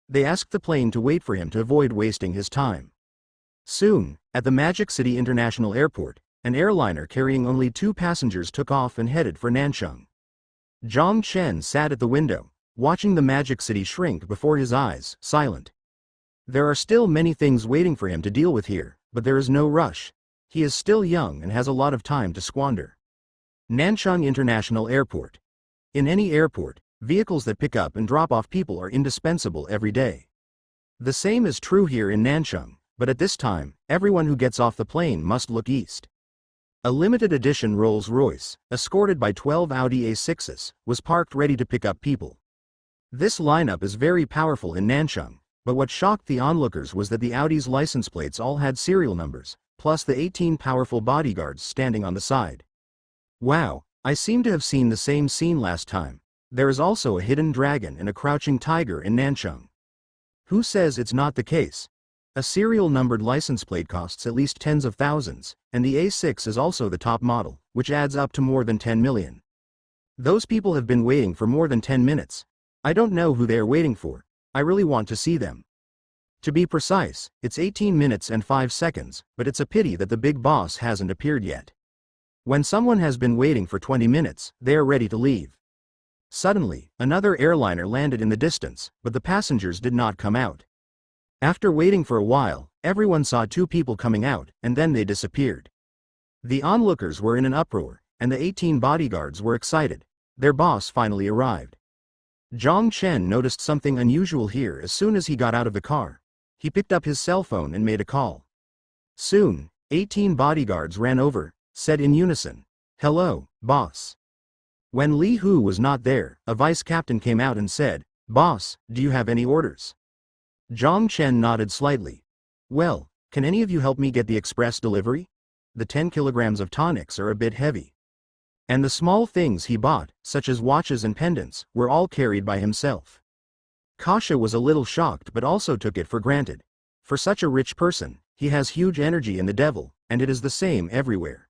They asked the plane to wait for him to avoid wasting his time. Soon, at the Magic City International Airport, an airliner carrying only 2 passengers took off and headed for Nanchang. Zhang Chen sat at the window, watching the Magic City shrink before his eyes, silent. There are still many things waiting for him to deal with here, but there is no rush. He is still young and has a lot of time to squander. Nanchang International Airport. In any airport, vehicles that pick up and drop off people are indispensable every day. The same is true here in Nanchang, but at this time, everyone who gets off the plane must look east. A limited edition Rolls-Royce, escorted by 12 Audi A6s, was parked ready to pick up people. This lineup is very powerful in Nanchang, but what shocked the onlookers was that the Audi's license plates all had serial numbers, plus the 18 powerful bodyguards standing on the side. Wow, I seem to have seen the same scene last time. There is also a hidden dragon and a crouching tiger in Nanchang. Who says it's not the case? A serial numbered license plate costs at least tens of thousands, and the A6 is also the top model, which adds up to more than 10 million. Those people have been waiting for more than 10 minutes. I don't know who they are waiting for. I really want to see them. To be precise, it's 18 minutes and 5 seconds, but it's a pity that the big boss hasn't appeared yet. When someone has been waiting for 20 minutes, they are ready to leave. Suddenly, another airliner landed in the distance, but the passengers did not come out. After waiting for a while, everyone saw 2 people coming out, and then they disappeared. The onlookers were in an uproar, and the 18 bodyguards were excited. Their boss finally arrived. Zhang Chen noticed something unusual here as soon as he got out of the car. He picked up his cell phone and made a call. Soon, 18 bodyguards ran over, said in unison, "Hello, boss." When Li Hu was not there, a vice captain came out and said, "Boss, do you have any orders?" Zhang Chen nodded slightly. "Well, can any of you help me get the express delivery? The 10 kilograms of tonics are a bit heavy." And the small things he bought, such as watches and pendants, were all carried by himself. Kasia was a little shocked but also took it for granted. For such a rich person, he has huge energy in the devil, and it is the same everywhere.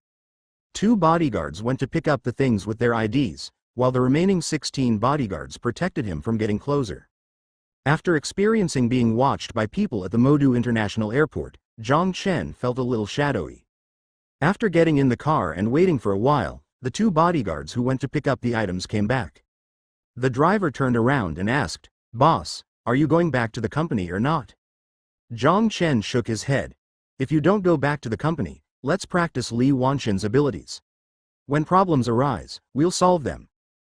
2 bodyguards went to pick up the things with their IDs, while the remaining 16 bodyguards protected him from getting closer. After experiencing being watched by people at the Modu International Airport, Zhang Chen felt a little shadowy. After getting in the car and waiting for a while, the 2 bodyguards who went to pick up the items came back. The driver turned around and asked, "Boss, are you going back to the company or not?" Zhang Chen shook his head. "If you don't go back to the company, let's practice Li Wanxin's abilities." When problems arise, we'll solve them.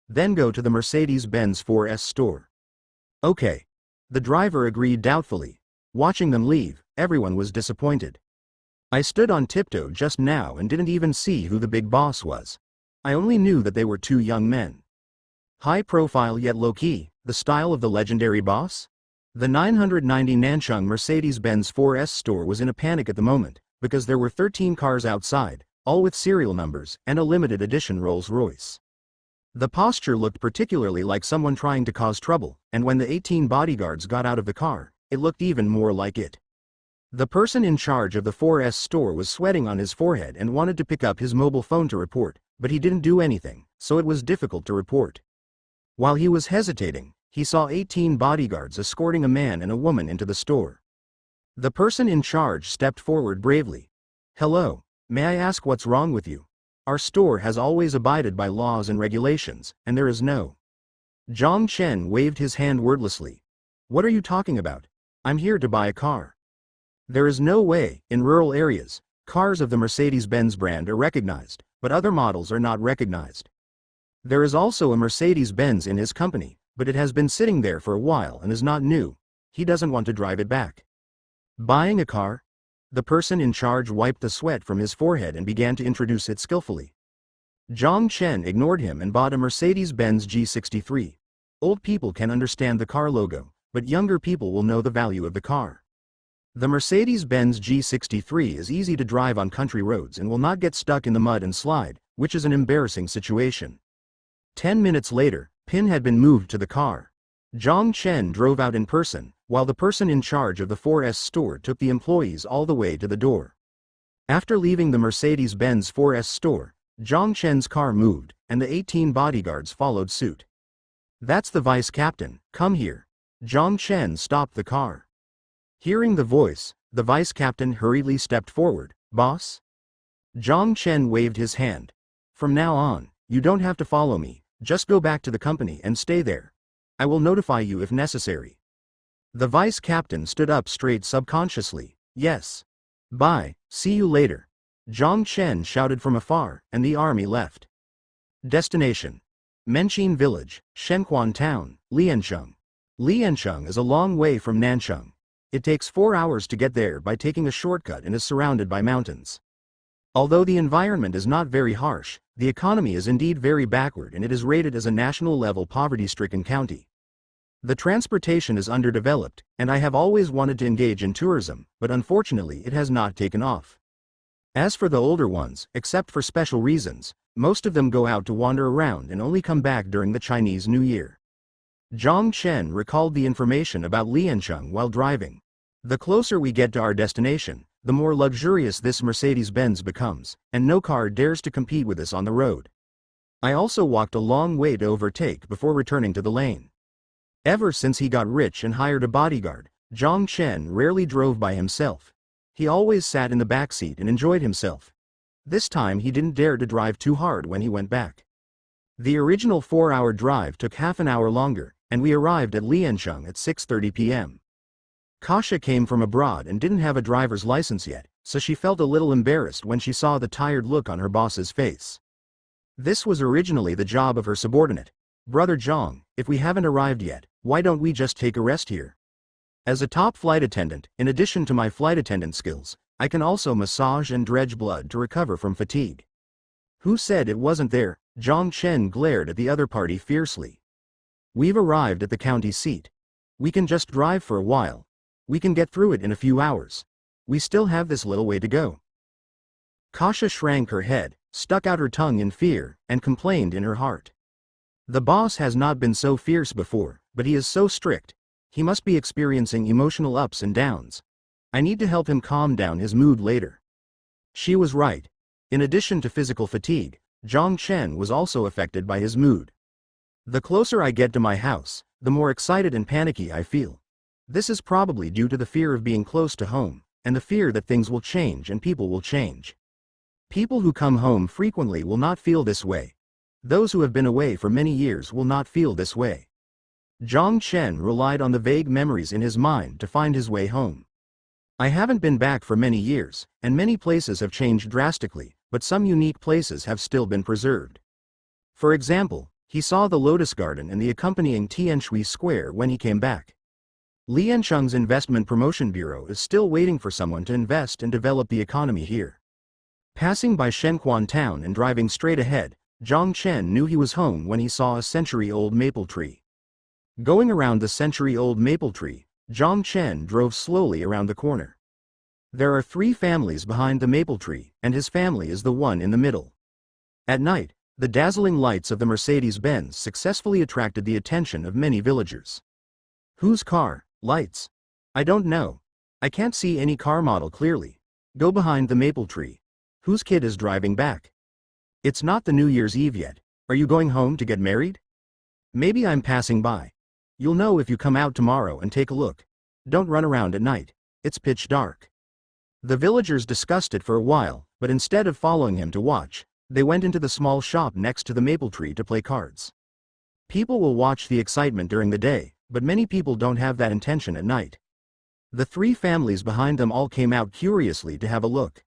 Then go to the Mercedes-Benz 4S store. Okay. The driver agreed doubtfully. Watching them leave, everyone was disappointed. I stood on tiptoe just now and didn't even see who the big boss was. I only knew that they were two young men. High profile yet low-key, the style of the legendary boss? The 990 Nanchung Mercedes-Benz 4S store was in a panic at the moment, because there were 13 cars outside, all with serial numbers, and a limited edition Rolls-Royce. The posture looked particularly like someone trying to cause trouble, and when the 18 bodyguards got out of the car, it looked even more like it. The person in charge of the 4S store was sweating on his forehead and wanted to pick up his mobile phone to report, but he didn't do anything, so it was difficult to report. While he was hesitating, he saw 18 bodyguards escorting a man and a woman into the store. The person in charge stepped forward bravely. "Hello, may I ask what's wrong with you? Our store has always abided by laws and regulations, and there is no." Zhang Chen waved his hand wordlessly. "What are you talking about? I'm here to buy a car." There is no way. In rural areas, cars of the Mercedes-Benz brand are recognized, but other models are not recognized. There is also a Mercedes-Benz in his company, but it has been sitting there for a while and is not new. He doesn't want to drive it back. Buying a car? The person in charge wiped the sweat from his forehead and began to introduce it skillfully. Zhang Chen ignored him and bought a Mercedes-Benz G63. Old people can understand the car logo, but younger people will know the value of the car. The Mercedes-Benz G63 is easy to drive on country roads and will not get stuck in the mud and slide, which is an embarrassing situation. 10 minutes later, pin had been moved to the car. Zhang Chen drove out in person, while the person in charge of the 4S store took the employees all the way to the door. After leaving the Mercedes-Benz 4S store, Zhang Chen's car moved, and the 18 bodyguards followed suit. "That's the vice captain, come here." Zhang Chen stopped the car. Hearing the voice, the vice captain hurriedly stepped forward. "Boss?" Zhang Chen waved his hand. "From now on, you don't have to follow me, just go back to the company and stay there. I will notify you if necessary." The vice captain stood up straight subconsciously. "Yes. Bye, see you later." Zhang Chen shouted from afar, and the army left. Destination: Menqin Village, Shenquan Town, Liancheng. Liancheng is a long way from Nancheng. It takes 4 hours to get there by taking a shortcut and is surrounded by mountains. Although the environment is not very harsh, the economy is indeed very backward and it is rated as a national-level poverty-stricken county. The transportation is underdeveloped, and I have always wanted to engage in tourism, but unfortunately it has not taken off. As for the older ones, except for special reasons, most of them go out to wander around and only come back during the Chinese New Year. Zhang Chen recalled the information about Liancheng while driving. The closer we get to our destination, the more luxurious this Mercedes-Benz becomes, and no car dares to compete with us on the road. I also walked a long way to overtake before returning to the lane. Ever since he got rich and hired a bodyguard, Zhang Chen rarely drove by himself. He always sat in the back seat and enjoyed himself. This time he didn't dare to drive too hard when he went back. The original 4-hour drive took half an hour longer, and we arrived at Liancheng at 6:30 p.m. Kasha came from abroad and didn't have a driver's license yet, so she felt a little embarrassed when she saw the tired look on her boss's face. This was originally the job of her subordinate. "Brother Zhang, if we haven't arrived yet, why don't we just take a rest here?" As a top flight attendant, in addition to my flight attendant skills, I can also massage and dredge blood to recover from fatigue. "Who said it wasn't there?" Zhang Chen glared at the other party fiercely. "We've arrived at the county seat. We can just drive for a while. We can get through it in a few hours. We still have this little way to go." Kasha shrank her head, stuck out her tongue in fear, and complained in her heart. The boss has not been so fierce before, but he is so strict. He must be experiencing emotional ups and downs. I need to help him calm down his mood later. She was right. In addition to physical fatigue, Zhang Chen was also affected by his mood. The closer I get to my house, the more excited and panicky I feel. This is probably due to the fear of being close to home, and the fear that things will change and people will change. People who come home frequently will not feel this way. Those who have been away for many years will not feel this way. Zhang Chen relied on the vague memories in his mind to find his way home. I haven't been back for many years, and many places have changed drastically, but some unique places have still been preserved. For example, he saw the Lotus Garden and the accompanying Tianshui Square when he came back. Liancheng's Investment Promotion Bureau is still waiting for someone to invest and develop the economy here. Passing by Shenquan Town and driving straight ahead, Zhang Chen knew he was home when he saw a century-old maple tree. Going around the century-old maple tree, Zhang Chen drove slowly around the corner. There are 3 families behind the maple tree, and his family is the one in the middle. At night, the dazzling lights of the Mercedes-Benz successfully attracted the attention of many villagers. Whose car? Lights? I don't know. I can't see any car model clearly. Go behind the maple tree. Whose kid is driving back? It's not the New Year's Eve yet. Are you going home to get married? Maybe I'm passing by. You'll know if you come out tomorrow and take a look. Don't run around at night. It's pitch dark. The villagers discussed it for a while, but instead of following him to watch, they went into the small shop next to the maple tree to play cards. People will watch the excitement during the day, but many people don't have that intention at night. The 3 families behind them all came out curiously to have a look.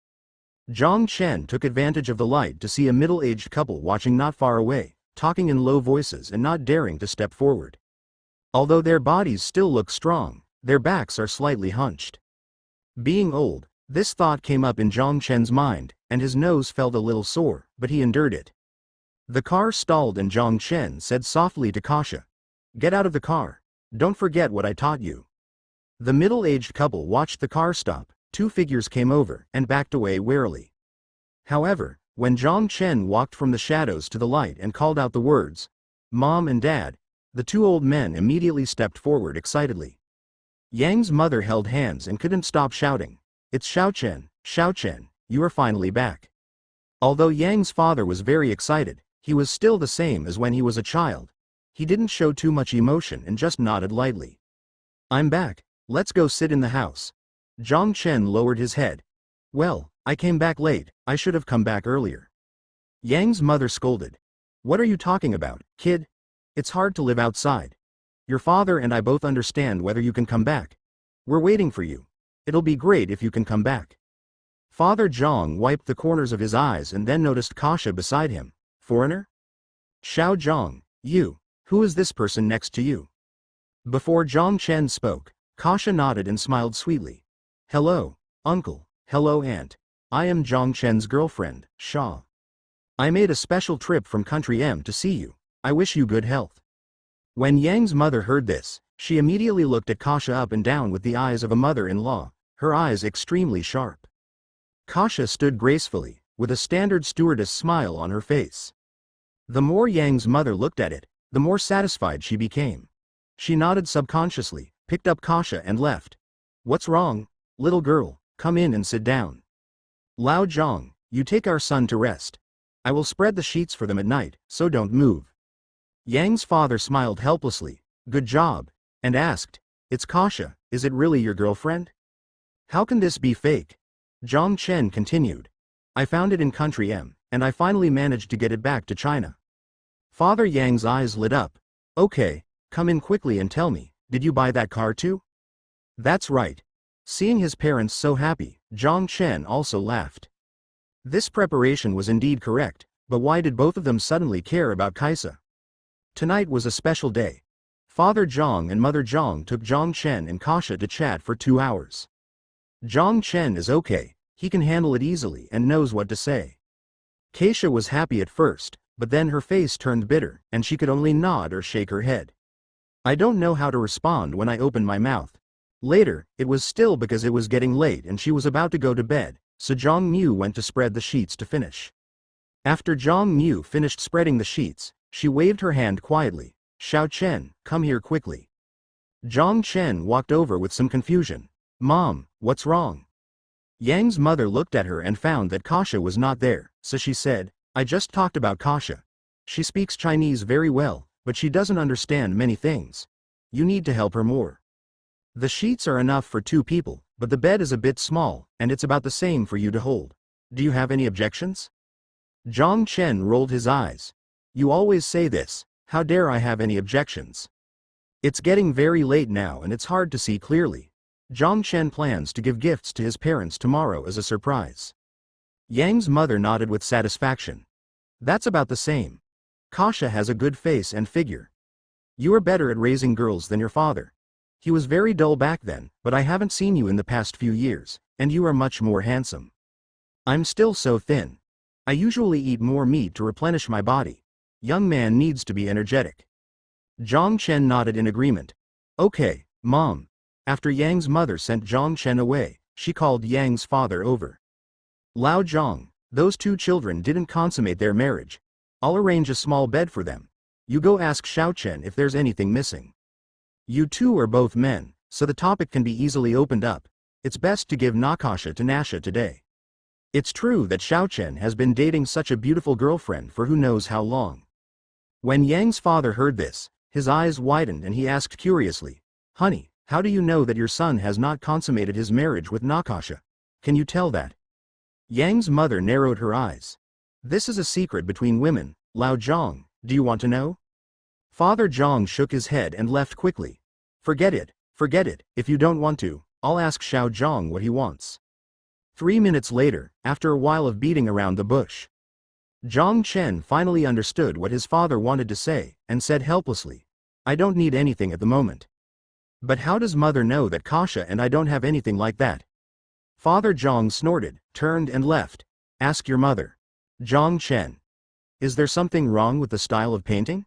Zhang Chen took advantage of the light to see a middle-aged couple watching not far away, talking in low voices and not daring to step forward. Although their bodies still look strong, their backs are slightly hunched. Being old, this thought came up in Zhang Chen's mind, and his nose felt a little sore, but he endured it. The car stalled and Zhang Chen said softly to Kasha, "Get out of the car. Don't forget what I taught you." The middle-aged couple watched the car stop, 2 figures came over and backed away warily. However, when Zhang Chen walked from the shadows to the light and called out the words, "Mom and Dad," the 2 old men immediately stepped forward excitedly. Yang's mother held hands and couldn't stop shouting, "It's Xiaochen, you are finally back." Although Yang's father was very excited, he was still the same as when he was a child. He didn't show too much emotion and just nodded lightly. "I'm back, let's go sit in the house." Zhang Chen lowered his head. "Well, I came back late, I should have come back earlier." Yang's mother scolded. "What are you talking about, kid? It's hard to live outside. Your father and I both understand whether you can come back. We're waiting for you. It'll be great if you can come back." Father Zhang wiped the corners of his eyes and then noticed Kasha beside him. "Foreigner? Xiao Zhang, you. Who is this person next to you?" Before Zhang Chen spoke, Kasha nodded and smiled sweetly. "Hello, uncle. Hello, aunt. I am Zhang Chen's girlfriend, Xia. I made a special trip from Country M to see you. I wish you good health." When Yang's mother heard this, she immediately looked at Kasha up and down with the eyes of a mother-in-law, her eyes extremely sharp. Kasha stood gracefully, with a standard stewardess smile on her face. The more Yang's mother looked at it, the more satisfied she became. She nodded subconsciously, picked up Kasha and left. "What's wrong? Little girl, come in and sit down. Lao Zhang, you take our son to rest. I will spread the sheets for them at night, so don't move." Yang's father smiled helplessly, "Good job," and asked, "It's Kasha, is it really your girlfriend? How can this be fake?" Zhang Chen continued, "I found it in Country M, and I finally managed to get it back to China." Father Yang's eyes lit up. "Okay, come in quickly and tell me, did you buy that car too?" "That's right." Seeing his parents so happy, Zhang Chen also laughed. This preparation was indeed correct, but why did both of them suddenly care about Kaisa? Tonight was a special day. Father Zhang and Mother Zhang took Zhang Chen and Kasha to chat for 2 hours. Zhang Chen is okay, he can handle it easily and knows what to say. Kasia was happy at first, but then her face turned bitter, and she could only nod or shake her head. "I don't know how to respond when I open my mouth." Later, it was still because it was getting late and she was about to go to bed, so Zhang Mu went to spread the sheets to finish. After Zhang Mu finished spreading the sheets, she waved her hand quietly, "Xiao Chen, come here quickly." Zhang Chen walked over with some confusion. "Mom, what's wrong?" Yang's mother looked at her and found that Kasha was not there, so she said, "I just talked about Kasha. She speaks Chinese very well, but she doesn't understand many things. You need to help her more. The sheets are enough for 2 people, but the bed is a bit small, and it's about the same for you to hold. Do you have any objections?" Zhang Chen rolled his eyes. "You always say this, how dare I have any objections? It's getting very late now and it's hard to see clearly." Zhang Chen plans to give gifts to his parents tomorrow as a surprise. Yang's mother nodded with satisfaction. That's about the same. Kasha has a good face and figure. You are better at raising girls than your father. He was very dull back then, but I haven't seen you in the past few years, and you are much more handsome. I'm still so thin. I usually eat more meat to replenish my body. Young man needs to be energetic. Zhang Chen nodded in agreement. Okay, Mom. After Yang's mother sent Zhang Chen away, she called Yang's father over. Lao Zhang, those two children didn't consummate their marriage. I'll arrange a small bed for them. You go ask Xiao Chen if there's anything missing. You two are both men, so the topic can be easily opened up. It's best to give Nakasha to Nasha today. It's true that Xiao Chen has been dating such a beautiful girlfriend for who knows how long. When Yang's father heard this, his eyes widened and he asked curiously, Honey, how do you know that your son has not consummated his marriage with Nakasha? Can you tell that? Yang's mother narrowed her eyes. This is a secret between women, Lao Zhang, do you want to know? Father Zhang shook his head and left quickly. Forget it, if you don't want to, I'll ask Xiao Zhang what he wants. 3 minutes later, after a while of beating around the bush, Zhang Chen finally understood what his father wanted to say, and said helplessly, I don't need anything at the moment. But how does mother know that Kasha and I don't have anything like that? Father Zhang snorted, turned and left. Ask your mother. Zhang Chen. Is there something wrong with the style of painting?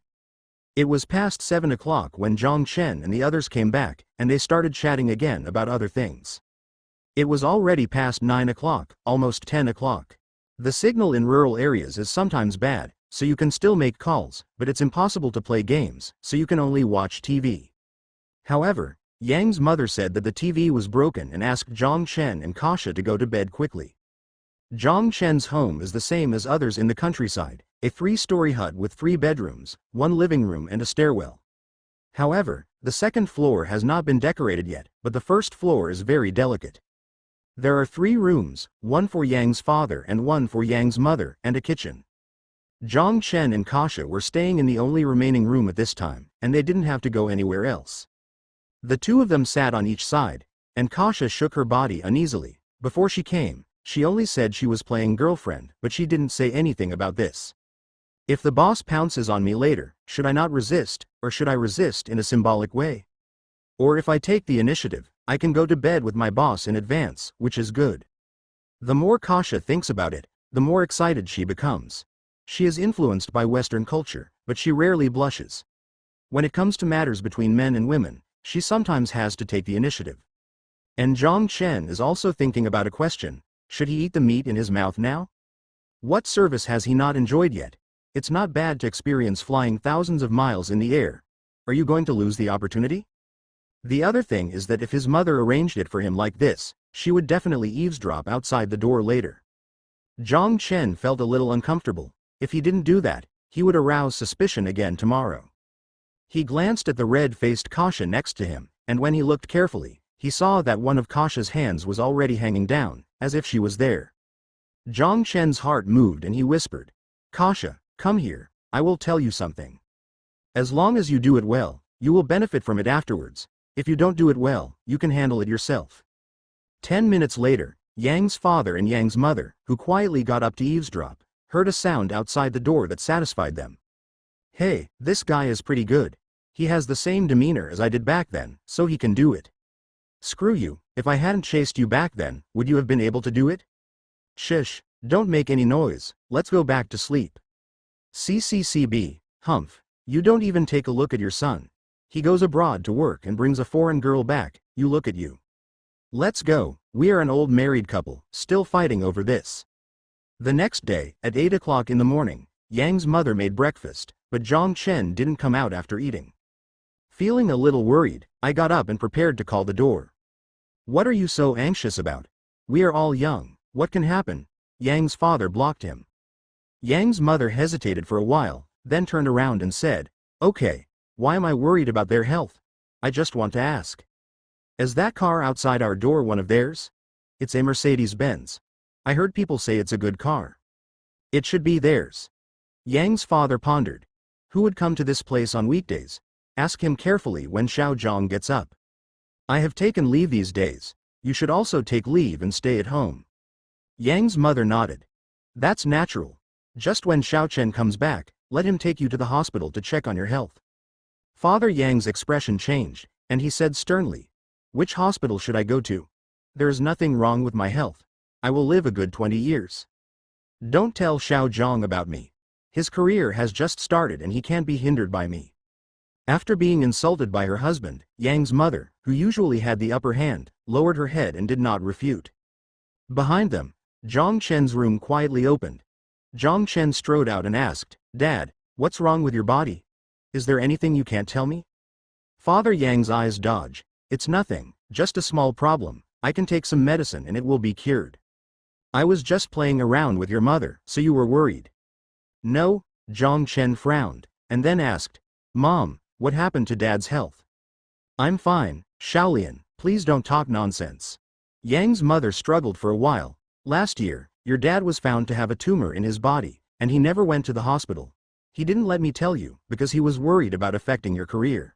It was past 7 o'clock when Zhang Chen and the others came back, and they started chatting again about other things. It was already past 9 o'clock, almost 10 o'clock. The signal in rural areas is sometimes bad, so you can still make calls, but it's impossible to play games, so you can only watch TV. However, Yang's mother said that the TV was broken and asked Zhang Chen and Kasha to go to bed quickly. Zhang Chen's home is the same as others in the countryside, a 3-story hut with 3 bedrooms, 1 living room and a stairwell. However, the second floor has not been decorated yet, but the first floor is very delicate. There are 3 rooms, 1 for Yang's father and 1 for Yang's mother, and a kitchen. Zhang Chen and Kasha were staying in the only remaining room at this time, and they didn't have to go anywhere else. The two of them sat on each side, and Kasha shook her body uneasily. Before she came, she only said she was playing girlfriend, but she didn't say anything about this. If the boss pounces on me later, should I not resist, or should I resist in a symbolic way? Or if I take the initiative, I can go to bed with my boss in advance, which is good. The more Kasha thinks about it, the more excited she becomes. She is influenced by Western culture, but she rarely blushes. When it comes to matters between men and women, she sometimes has to take the initiative. And Zhang Chen is also thinking about a question. Should he eat the meat in his mouth now? What service has he not enjoyed yet? It's not bad to experience flying thousands of miles in the air. Are you going to lose the opportunity? The other thing is that if his mother arranged it for him like this, she would definitely eavesdrop outside the door later. Zhang Chen felt a little uncomfortable. If he didn't do that, he would arouse suspicion again tomorrow. He glanced at the red-faced Kasha next to him, and when he looked carefully, he saw that one of Kasha's hands was already hanging down, as if she was there. Zhang Chen's heart moved and he whispered, Kasha, come here, I will tell you something. As long as you do it well, you will benefit from it afterwards. If you don't do it well, you can handle it yourself. 10 minutes later, Yang's father and Yang's mother, who quietly got up to eavesdrop, heard a sound outside the door that satisfied them. Hey, this guy is pretty good. He has the same demeanor as I did back then, so he can do it. Screw you, if I hadn't chased you back then, would you have been able to do it? Shish, don't make any noise, let's go back to sleep. CCCB, humph, you don't even take a look at your son. He goes abroad to work and brings a foreign girl back, you look at you. Let's go, we are an old married couple, still fighting over this. The next day, at 8 o'clock in the morning, Yang's mother made breakfast, but Zhang Chen didn't come out after eating. Feeling a little worried, I got up and prepared to call the door. What are you so anxious about? We are all young, what can happen? Yang's father blocked him. Yang's mother hesitated for a while, then turned around and said, Okay, why am I worried about their health? I just want to ask. Is that car outside our door one of theirs? It's a Mercedes-Benz. I heard people say it's a good car. It should be theirs. Yang's father pondered. Who would come to this place on weekdays? Ask him carefully when Xiao Zhang gets up. I have taken leave these days. You should also take leave and stay at home. Yang's mother nodded. That's natural. Just when Xiao Chen comes back, let him take you to the hospital to check on your health. Father Yang's expression changed, and he said sternly, "Which hospital should I go to? There is nothing wrong with my health. I will live a good 20 years. Don't tell Xiao Zhang about me. His career has just started and he can't be hindered by me." After being insulted by her husband, Yang's mother, who usually had the upper hand, lowered her head and did not refute. Behind them, Zhang Chen's room quietly opened. Zhang Chen strode out and asked, "Dad, what's wrong with your body? Is there anything you can't tell me?" Father Yang's eyes dodged. "It's nothing, just a small problem. I can take some medicine and it will be cured." "I was just playing around with your mother, so you were worried." "No," Zhang Chen frowned, and then asked, "Mom, what happened to Dad's health?" "I'm fine, Shaolian, please don't talk nonsense." Yang's mother struggled for a while. "Last year, your dad was found to have a tumor in his body, and he never went to the hospital. He didn't let me tell you, because he was worried about affecting your career."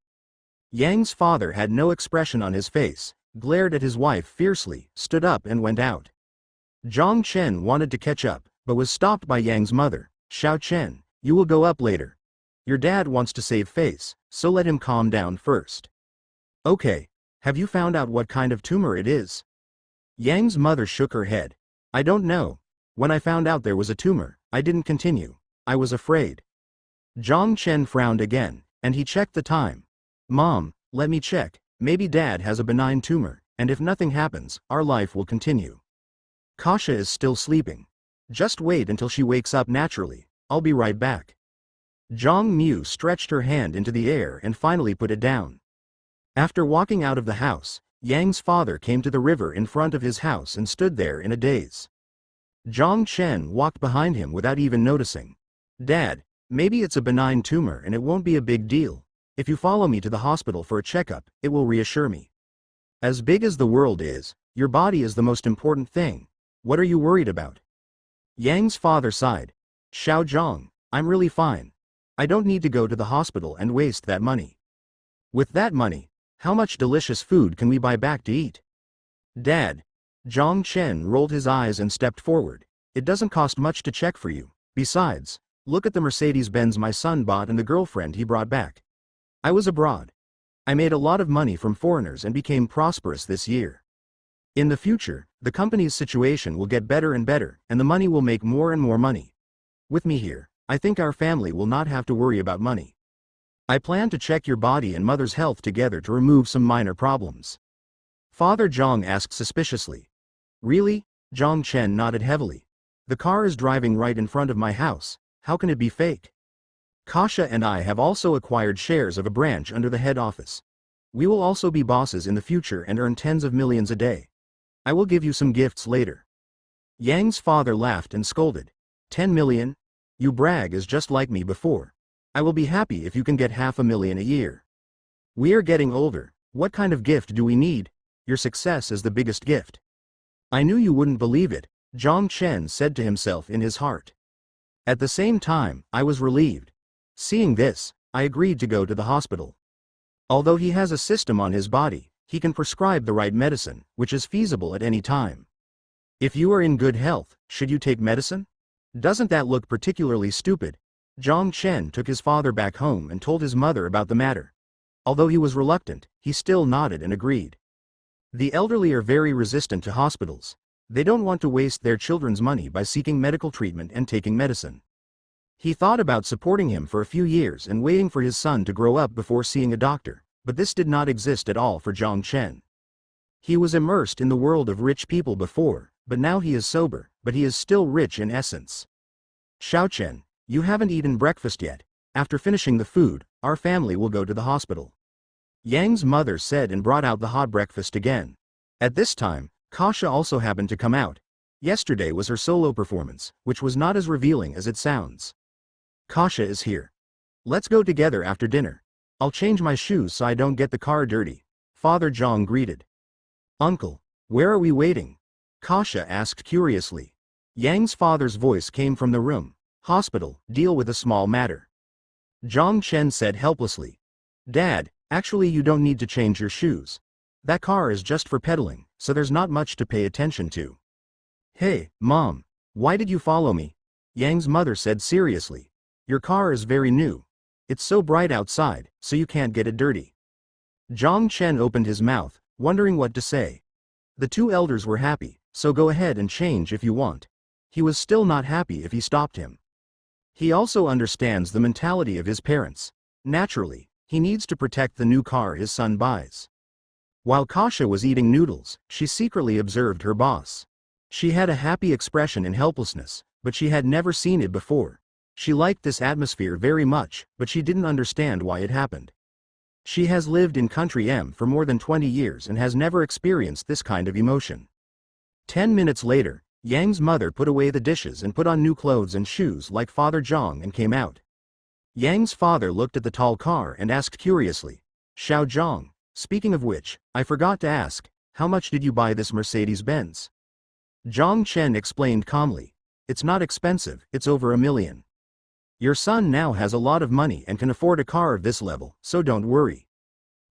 Yang's father had no expression on his face, glared at his wife fiercely, stood up and went out. Zhang Chen wanted to catch up, but was stopped by Yang's mother. "Xiao Chen, you will go up later. Your dad wants to save face, so let him calm down first." "Okay, have you found out what kind of tumor it is?" Yang's mother shook her head. "I don't know. When I found out there was a tumor, I didn't continue. I was afraid." Zhang Chen frowned again, and he checked the time. "Mom, let me check. Maybe Dad has a benign tumor, and if nothing happens, our life will continue. Kasha is still sleeping. Just wait until she wakes up naturally. I'll be right back." Zhang Mu stretched her hand into the air and finally put it down. After walking out of the house, Yang's father came to the river in front of his house and stood there in a daze. Zhang Chen walked behind him without even noticing. "Dad, maybe it's a benign tumor and it won't be a big deal. If you follow me to the hospital for a checkup, it will reassure me. As big as the world is, your body is the most important thing. What are you worried about?" Yang's father sighed. "Xiao Zhang, I'm really fine. I don't need to go to the hospital and waste that money. With that money, how much delicious food can we buy back to eat?" "Dad." Zhang Chen rolled his eyes and stepped forward. "It doesn't cost much to check for you. Besides, look at the Mercedes-Benz my son bought and the girlfriend he brought back. I was abroad. I made a lot of money from foreigners and became prosperous this year. In the future, the company's situation will get better and better, and the money will make more and more money. With me here, I think our family will not have to worry about money. I plan to check your body and mother's health together to remove some minor problems." Father Zhang asked suspiciously. "Really?" Zhang Chen nodded heavily. "The car is driving right in front of my house. How can it be fake? Kasha and I have also acquired shares of a branch under the head office. We will also be bosses in the future and earn tens of millions a day. I will give you some gifts later." Yang's father laughed and scolded. 10 million? You brag is just like me before. I will be happy if you can get 500,000 a year. We are getting older. What kind of gift do we need? Your success is the biggest gift." "I knew you wouldn't believe it," Zhang Chen said to himself in his heart. At the same time, I was relieved. Seeing this, I agreed to go to the hospital. Although he has a system on his body, he can prescribe the right medicine, which is feasible at any time. If you are in good health, should you take medicine? Doesn't that look particularly stupid? Zhang Chen took his father back home and told his mother about the matter. Although he was reluctant, he still nodded and agreed. The elderly are very resistant to hospitals. They don't want to waste their children's money by seeking medical treatment and taking medicine. He thought about supporting him for a few years and waiting for his son to grow up before seeing a doctor, but this did not exist at all for Zhang Chen. He was immersed in the world of rich people before, but now he is sober, but he is still rich in essence. "Xiao Chen, you haven't eaten breakfast yet. After finishing the food, our family will go to the hospital." Yang's mother said and brought out the hot breakfast again. At this time, Kasha also happened to come out. Yesterday was her solo performance, which was not as revealing as it sounds. "Kasha is here. Let's go together after dinner. I'll change my shoes so I don't get the car dirty," Father Zhang greeted. "Uncle, where are we waiting?" Kasha asked curiously. Yang's father's voice came from the room. "Hospital, deal with a small matter." Zhang Chen said helplessly. "Dad, actually you don't need to change your shoes. That car is just for pedaling, so there's not much to pay attention to." "Hey, Mom. Why did you follow me? Yang's mother said seriously. Your car is very new. It's so bright outside, so you can't get it dirty. Zhang Chen opened his mouth, wondering what to say. The two elders were happy, so go ahead and change if you want. He was still not happy if he stopped him. He also understands the mentality of his parents. Naturally, he needs to protect the new car his son buys. While Kasha was eating noodles, she secretly observed her boss. She had a happy expression in helplessness, but she had never seen it before. She liked this atmosphere very much, but she didn't understand why it happened. She has lived in Country M for more than 20 years and has never experienced this kind of emotion. 10 minutes later, Yang's mother put away the dishes and put on new clothes and shoes like Father Zhang and came out. Yang's father looked at the tall car and asked curiously, Xiao Zhang, speaking of which, I forgot to ask, how much did you buy this Mercedes-Benz? Zhang Chen explained calmly. It's not expensive, it's over $1 million. Your son now has a lot of money and can afford a car of this level, so don't worry.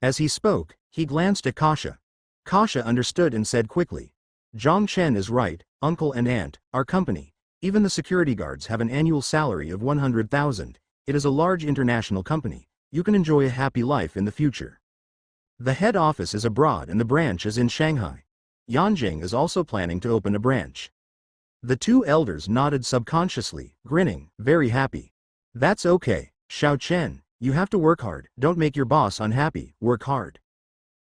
As he spoke, he glanced at Kasha. Kasha understood and said quickly, Zhang Chen is right, uncle and aunt, our company, even the security guards have an annual salary of 100,000. It is a large international company. You can enjoy a happy life in the future. The head office is abroad and the branch is in Shanghai. Yanjing is also planning to open a branch. The two elders nodded subconsciously, grinning, very happy. That's okay, Xiao Chen, you have to work hard, don't make your boss unhappy, work hard.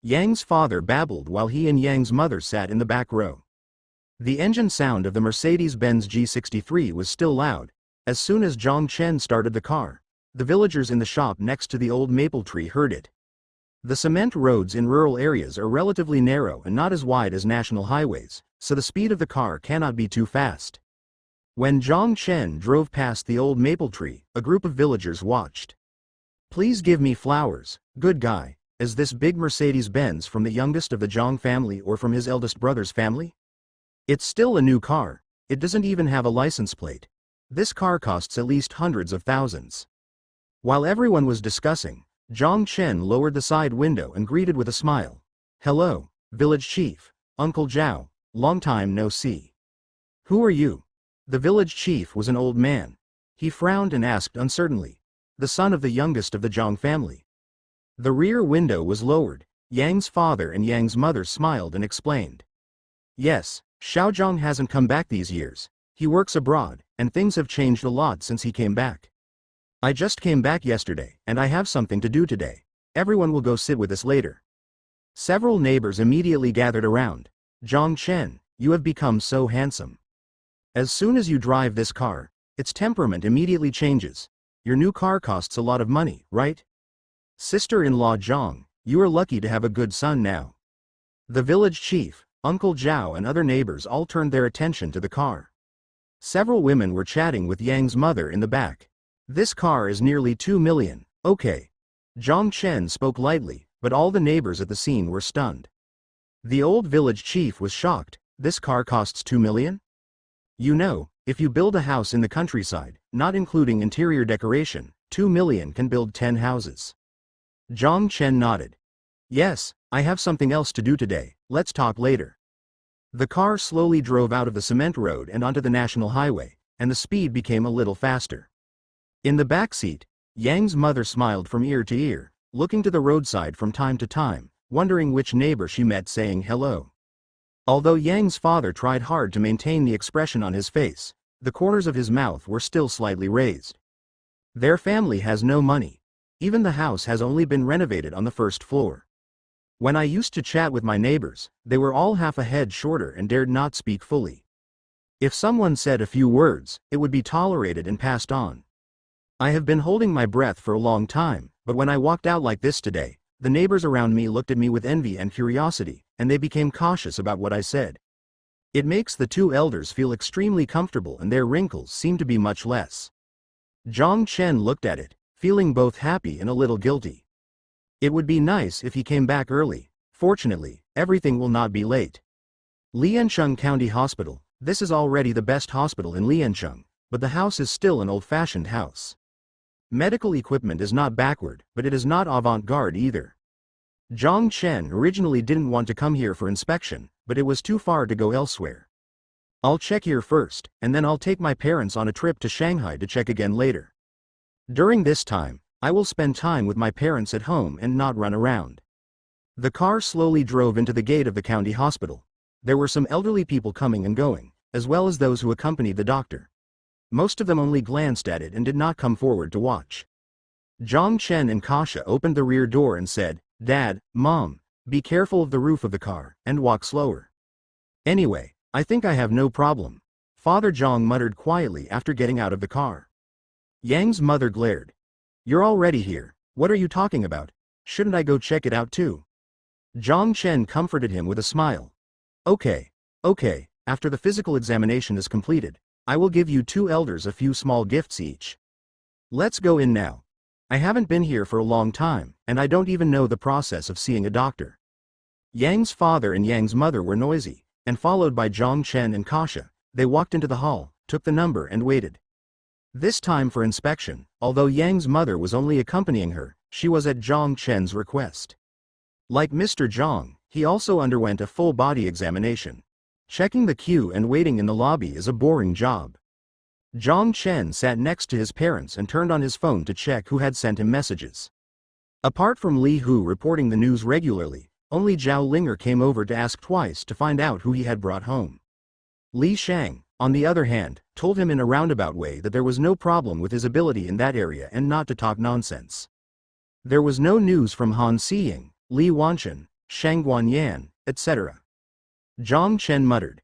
Yang's father babbled while he and Yang's mother sat in the back row. The engine sound of the Mercedes-Benz G63 was still loud. As soon as Zhang Chen started the car, the villagers in the shop next to the old maple tree heard it. The cement roads in rural areas are relatively narrow and not as wide as national highways, so the speed of the car cannot be too fast. When Zhang Chen drove past the old maple tree, a group of villagers watched. Please give me flowers, good guy. Is this big Mercedes-Benz from the youngest of the Zhang family or from his eldest brother's family? It's still a new car. It doesn't even have a license plate. This car costs at least hundreds of thousands. While everyone was discussing, Zhang Chen lowered the side window and greeted with a smile. Hello, village chief, Uncle Zhao, long time no see. Who are you? The village chief was an old man. He frowned and asked uncertainly. The son of the youngest of the Zhang family. The rear window was lowered. Yang's father and Yang's mother smiled and explained. Yes, Xiaozhang hasn't come back these years. He works abroad, and things have changed a lot since he came back. I just came back yesterday, and I have something to do today. Everyone will go sit with us later. Several neighbors immediately gathered around. Zhang Chen, you have become so handsome. As soon as you drive this car, its temperament immediately changes. Your new car costs a lot of money, right? Sister-in-law Zhang, you are lucky to have a good son now. The village chief, Uncle Zhao and other neighbors all turned their attention to the car. Several women were chatting with Yang's mother in the back. This car is nearly 2 million, okay. Zhang Chen spoke lightly, but all the neighbors at the scene were stunned. The old village chief was shocked. This car costs 2 million? You know, if you build a house in the countryside, not including interior decoration, 2 million can build 10 houses. Zhang Chen nodded. Yes, I have something else to do today, let's talk later. The car slowly drove out of the cement road and onto the national highway, and the speed became a little faster. In the back seat, Yang's mother smiled from ear to ear, looking to the roadside from time to time, wondering which neighbor she met saying hello. Although Yang's father tried hard to maintain the expression on his face, the corners of his mouth were still slightly raised. Their family has no money. Even the house has only been renovated on the first floor. When I used to chat with my neighbors, they were all half a head shorter and dared not speak fully. If someone said a few words, it would be tolerated and passed on. I have been holding my breath for a long time, but when I walked out like this today, the neighbors around me looked at me with envy and curiosity, and they became cautious about what I said. It makes the two elders feel extremely comfortable and their wrinkles seem to be much less. Zhang Chen looked at it, feeling both happy and a little guilty. It would be nice if he came back early. Fortunately, everything will not be late. Liancheng County Hospital. This is already the best hospital in Liancheng, but the house is still an old-fashioned house. Medical equipment is not backward, but it is not avant-garde either. Zhang Chen originally didn't want to come here for inspection, but it was too far to go elsewhere. I'll check here first, and then I'll take my parents on a trip to Shanghai to check again later. During this time, I will spend time with my parents at home and not run around. The car slowly drove into the gate of the county hospital. There were some elderly people coming and going, as well as those who accompanied the doctor. Most of them only glanced at it and did not come forward to watch. Zhang Chen and Kasha opened the rear door and said, "Dad, Mom, be careful of the roof of the car, and walk slower." "Anyway, I think I have no problem," Father Zhang muttered quietly after getting out of the car. Yang's mother glared. "You're already here, what are you talking about? Shouldn't I go check it out too?" Zhang Chen comforted him with a smile. Okay, after the physical examination is completed, I will give you two elders a few small gifts each. Let's go in now. I haven't been here for a long time, and I don't even know the process of seeing a doctor." Yang's father and Yang's mother were noisy, and followed by Zhang Chen and Kasha, they walked into the hall, took the number and waited. This time for inspection, although Yang's mother was only accompanying her, she was at Zhang Chen's request. Like Mr. Zhang, he also underwent a full body examination. Checking the queue and waiting in the lobby is a boring job. Zhang Chen sat next to his parents and turned on his phone to check who had sent him messages. Apart from Li Hu reporting the news regularly, only Zhao Linger came over to ask twice to find out who he had brought home. Li Shang, on the other hand, told him in a roundabout way that there was no problem with his ability in that area and not to talk nonsense. There was no news from Han Xiying, Li Wanchen, Shang Guanyan, etc. Zhang Chen muttered.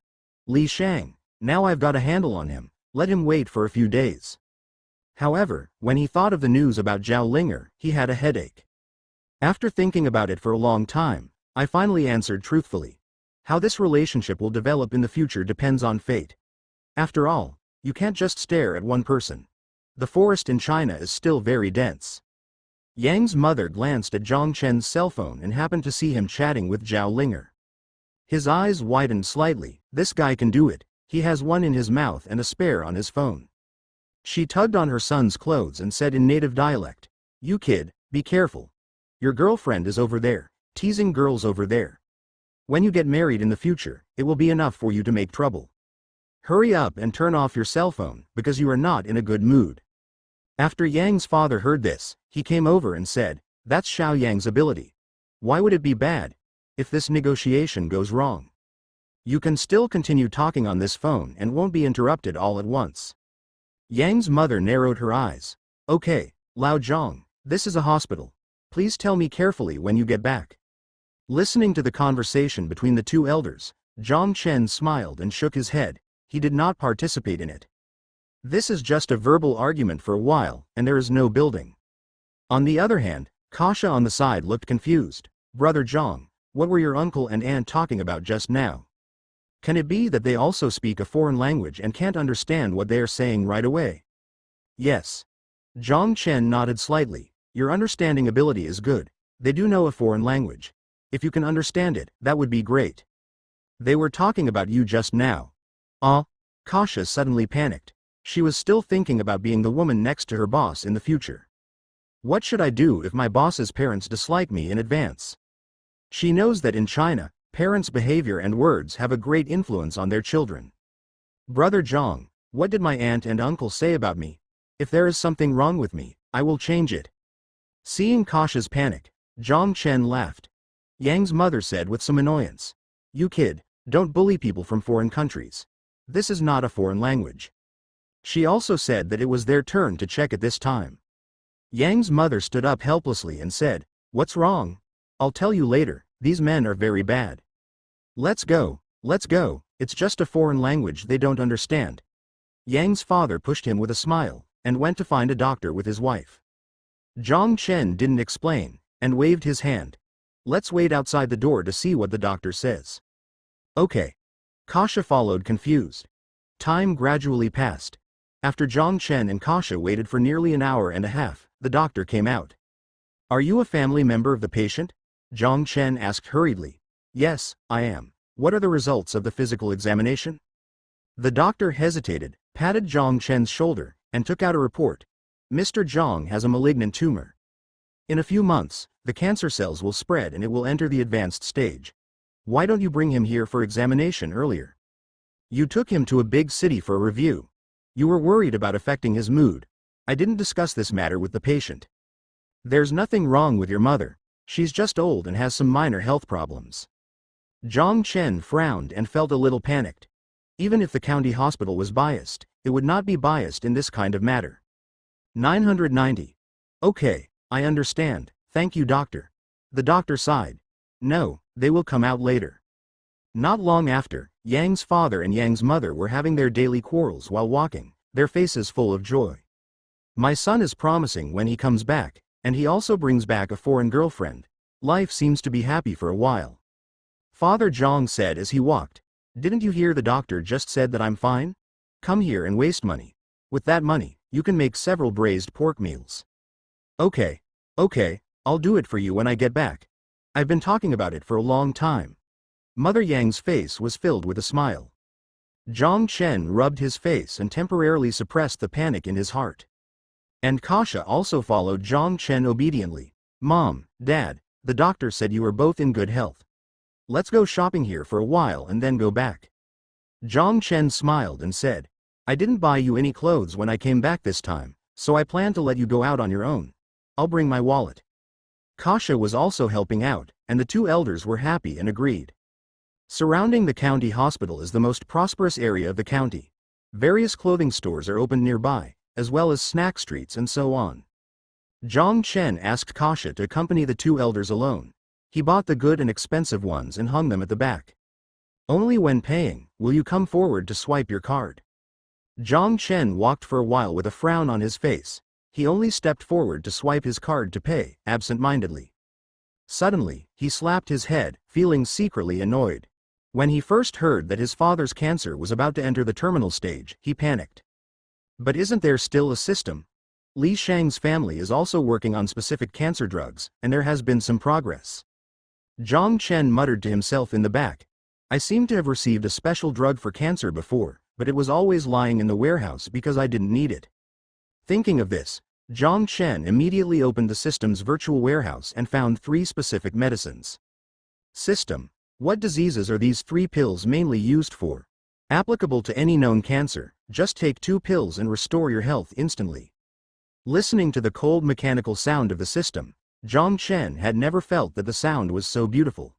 "Li Shang, now I've got a handle on him, let him wait for a few days." However, when he thought of the news about Zhao Linger, he had a headache. After thinking about it for a long time, I finally answered truthfully. How this relationship will develop in the future depends on fate. After all, you can't just stare at one person. The forest in China is still very dense. Yang's mother glanced at Zhang Chen's cell phone and happened to see him chatting with Zhao Linger. His eyes widened slightly. This guy can do it, he has one in his mouth and a spare on his phone. She tugged on her son's clothes and said in native dialect, "You kid, be careful. Your girlfriend is over there, teasing girls over there. When you get married in the future, it will be enough for you to make trouble. Hurry up and turn off your cell phone, because you are not in a good mood." After Yang's father heard this, he came over and said, "That's Xiao Yang's ability. Why would it be bad, if this negotiation goes wrong? You can still continue talking on this phone and won't be interrupted all at once." Yang's mother narrowed her eyes. "Okay, Lao Zhang, this is a hospital. Please tell me carefully when you get back." Listening to the conversation between the two elders, Zhang Chen smiled and shook his head. He did not participate in it. This is just a verbal argument for a while, and there is no building. On the other hand, Kasha on the side looked confused. "Brother Zhang, what were your uncle and aunt talking about just now? Can it be that they also speak a foreign language and can't understand what they are saying right away?" "Yes." Zhang Chen nodded slightly. "Your understanding ability is good. They do know a foreign language. If you can understand it, that would be great. They were talking about you just now." Kasha suddenly panicked. She was still thinking about being the woman next to her boss in the future. What should I do if my boss's parents dislike me in advance? She knows that in China, parents' behavior and words have a great influence on their children. "Brother Zhang, what did my aunt and uncle say about me? If there is something wrong with me, I will change it." Seeing Kasha's panic, Zhang Chen laughed. Yang's mother said with some annoyance, "You kid, don't bully people from foreign countries. This is not a foreign language." She also said that it was their turn to check at this time. Yang's mother stood up helplessly and said, "What's wrong? I'll tell you later, these men are very bad. Let's go, it's just a foreign language they don't understand." Yang's father pushed him with a smile, and went to find a doctor with his wife. Zhang Chen didn't explain, and waved his hand. "Let's wait outside the door to see what the doctor says." "Okay." Kasha followed confused. Time gradually passed. After Zhang Chen and Kasha waited for nearly an hour and a half, the doctor came out. "Are you a family member of the patient?" Zhang Chen asked hurriedly. "Yes, I am. What are the results of the physical examination?" The doctor hesitated, patted Zhang Chen's shoulder, and took out a report. "Mr. Zhang has a malignant tumor. In a few months, the cancer cells will spread and it will enter the advanced stage. Why don't you bring him here for examination earlier?" You took him to a big city for a review. You were worried about affecting his mood. I didn't discuss this matter with the patient. There's nothing wrong with your mother. She's just old and has some minor health problems. Zhang Chen frowned and felt a little panicked. Even if the county hospital was biased, it would not be biased in this kind of matter. 990. Okay, I understand, thank you doctor. The doctor sighed. No, they will come out later. Not long after, Yang's father and Yang's mother were having their daily quarrels while walking, their faces full of joy. My son is promising when he comes back, and he also brings back a foreign girlfriend. Life seems to be happy for a while. Father Zhang said as he walked. Didn't you hear the doctor just said that I'm fine? Come here and waste money. With that money, you can make several braised pork meals. Okay, I'll do it for you when I get back. I've been talking about it for a long time. Mother Yang's face was filled with a smile. Zhang Chen rubbed his face and temporarily suppressed the panic in his heart. And Kasha also followed Zhang Chen obediently. Mom, Dad, the doctor said you are both in good health. Let's go shopping here for a while and then go back. Zhang Chen smiled and said, I didn't buy you any clothes when I came back this time, so I plan to let you go out on your own. I'll bring my wallet. Kasha was also helping out, and the two elders were happy and agreed. Surrounding the county hospital is the most prosperous area of the county. Various clothing stores are opened nearby, as well as snack streets and so on. Zhang Chen asked Kasha to accompany the two elders alone. He bought the good and expensive ones and hung them at the back. Only when paying, will you come forward to swipe your card. Zhang Chen walked for a while with a frown on his face. He only stepped forward to swipe his card to pay, absent-mindedly. Suddenly, he slapped his head, feeling secretly annoyed. When he first heard that his father's cancer was about to enter the terminal stage, he panicked. But isn't there still a system? Li Shang's family is also working on specific cancer drugs, and there has been some progress. Zhang Chen muttered to himself in the back. I seem to have received a special drug for cancer before, but it was always lying in the warehouse because I didn't need it. Thinking of this, Zhang Chen immediately opened the system's virtual warehouse and found 3 specific medicines. System. What diseases are these 3 pills mainly used for? Applicable to any known cancer, just take 2 pills and restore your health instantly. Listening to the cold mechanical sound of the system, Zhang Chen had never felt that the sound was so beautiful.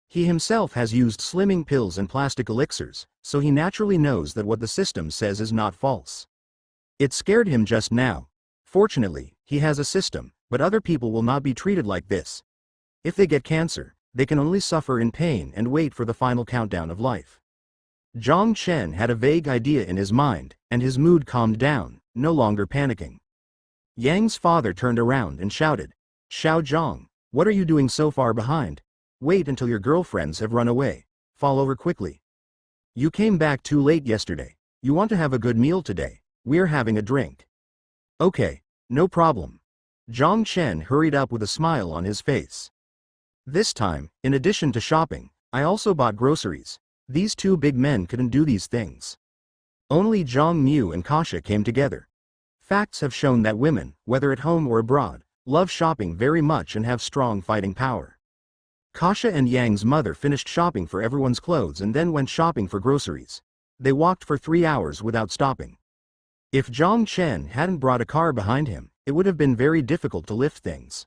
He himself has used slimming pills and plastic elixirs, so he naturally knows that what the system says is not false. It scared him just now. Fortunately, he has a system, but other people will not be treated like this. If they get cancer, they can only suffer in pain and wait for the final countdown of life. Zhang Chen had a vague idea in his mind, and his mood calmed down, no longer panicking. Yang's father turned around and shouted, Xiao Zhang, what are you doing so far behind? Wait until your girlfriends have run away. Fall over quickly. You came back too late yesterday. You want to have a good meal today. We're having a drink. Okay, no problem. Zhang Chen hurried up with a smile on his face. This time, in addition to shopping, I also bought groceries. These 2 big men couldn't do these things. Only Zhang Mu and Kasha came together. Facts have shown that women, whether at home or abroad, love shopping very much and have strong fighting power. Kasha and Yang's mother finished shopping for everyone's clothes and then went shopping for groceries. They walked for 3 hours without stopping. If Zhang Chen hadn't brought a car behind him, it would have been very difficult to lift things.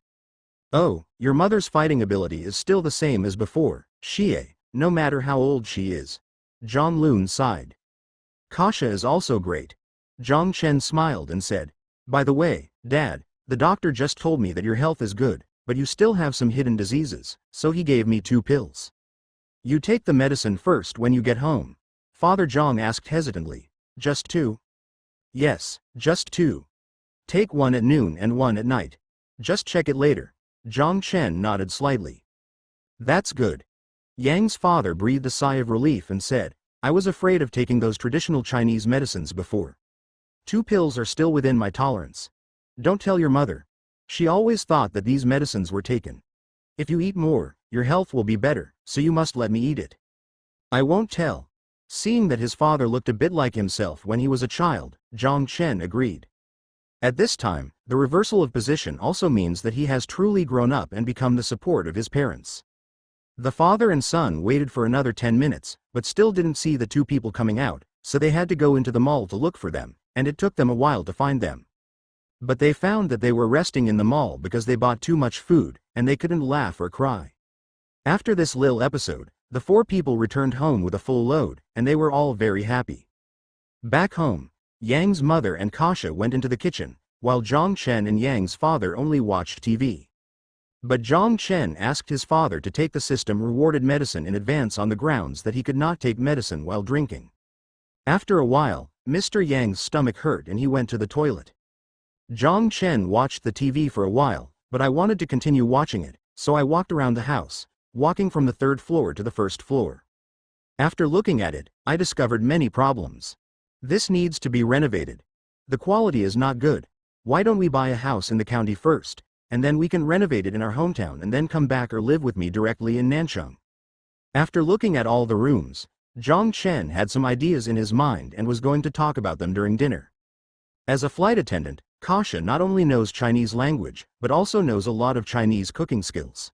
Oh, your mother's fighting ability is still the same as before, Xie, no matter how old she is. Zhang Lun sighed. Kasha is also great. Zhang Chen smiled and said, By the way, Dad, the doctor just told me that your health is good, but you still have some hidden diseases, so he gave me 2 pills. You take the medicine first when you get home. Father Zhang asked hesitantly. Just 2? Yes, just 2. Take one at noon and one at night. Just check it later. Zhang Chen nodded slightly. That's good. Yang's father breathed a sigh of relief and said, I was afraid of taking those traditional Chinese medicines before. 2 pills are still within my tolerance. Don't tell your mother. She always thought that these medicines were taken. If you eat more, your health will be better, so you must let me eat it. I won't tell. Seeing that his father looked a bit like himself when he was a child, Zhang Chen agreed. At this time, the reversal of position also means that he has truly grown up and become the support of his parents. The father and son waited for another 10 minutes, but still didn't see the two people coming out, so they had to go into the mall to look for them, and it took them a while to find them. But they found that they were resting in the mall because they bought too much food, and they couldn't laugh or cry. After this little episode, the four people returned home with a full load, and they were all very happy. Back home, Yang's mother and Kasha went into the kitchen, while Zhang Chen and Yang's father only watched TV. But Zhang Chen asked his father to take the system rewarded medicine in advance on the grounds that he could not take medicine while drinking. After a while, Mr. Yang's stomach hurt and he went to the toilet. Zhang Chen watched the TV for a while, but I wanted to continue watching it, so I walked around the house, walking from the third floor to the first floor. After looking at it, I discovered many problems. This needs to be renovated. The quality is not good. Why don't we buy a house in the county first, and then we can renovate it in our hometown and then come back or live with me directly in Nanchang? After looking at all the rooms, Zhang Chen had some ideas in his mind and was going to talk about them during dinner. As a flight attendant, Kasha not only knows Chinese language, but also knows a lot of Chinese cooking skills.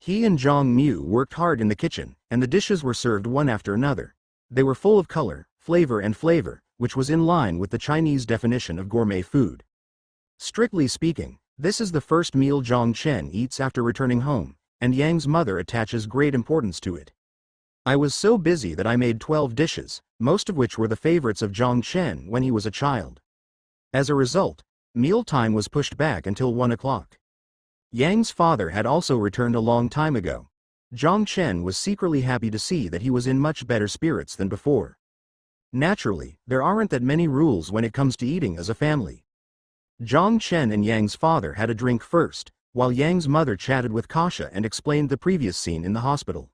He and Zhang Mu worked hard in the kitchen, and the dishes were served one after another. They were full of color, flavor, which was in line with the Chinese definition of gourmet food. Strictly speaking, this is the first meal Zhang Chen eats after returning home, and Yang's mother attaches great importance to it. I was so busy that I made 12 dishes, most of which were the favorites of Zhang Chen when he was a child. As a result, mealtime was pushed back until 1 o'clock. Yang's father had also returned a long time ago. Zhang Chen was secretly happy to see that he was in much better spirits than before. Naturally, there aren't that many rules when it comes to eating as a family. Zhang Chen and Yang's father had a drink first, while Yang's mother chatted with Kasha and explained the previous scene in the hospital.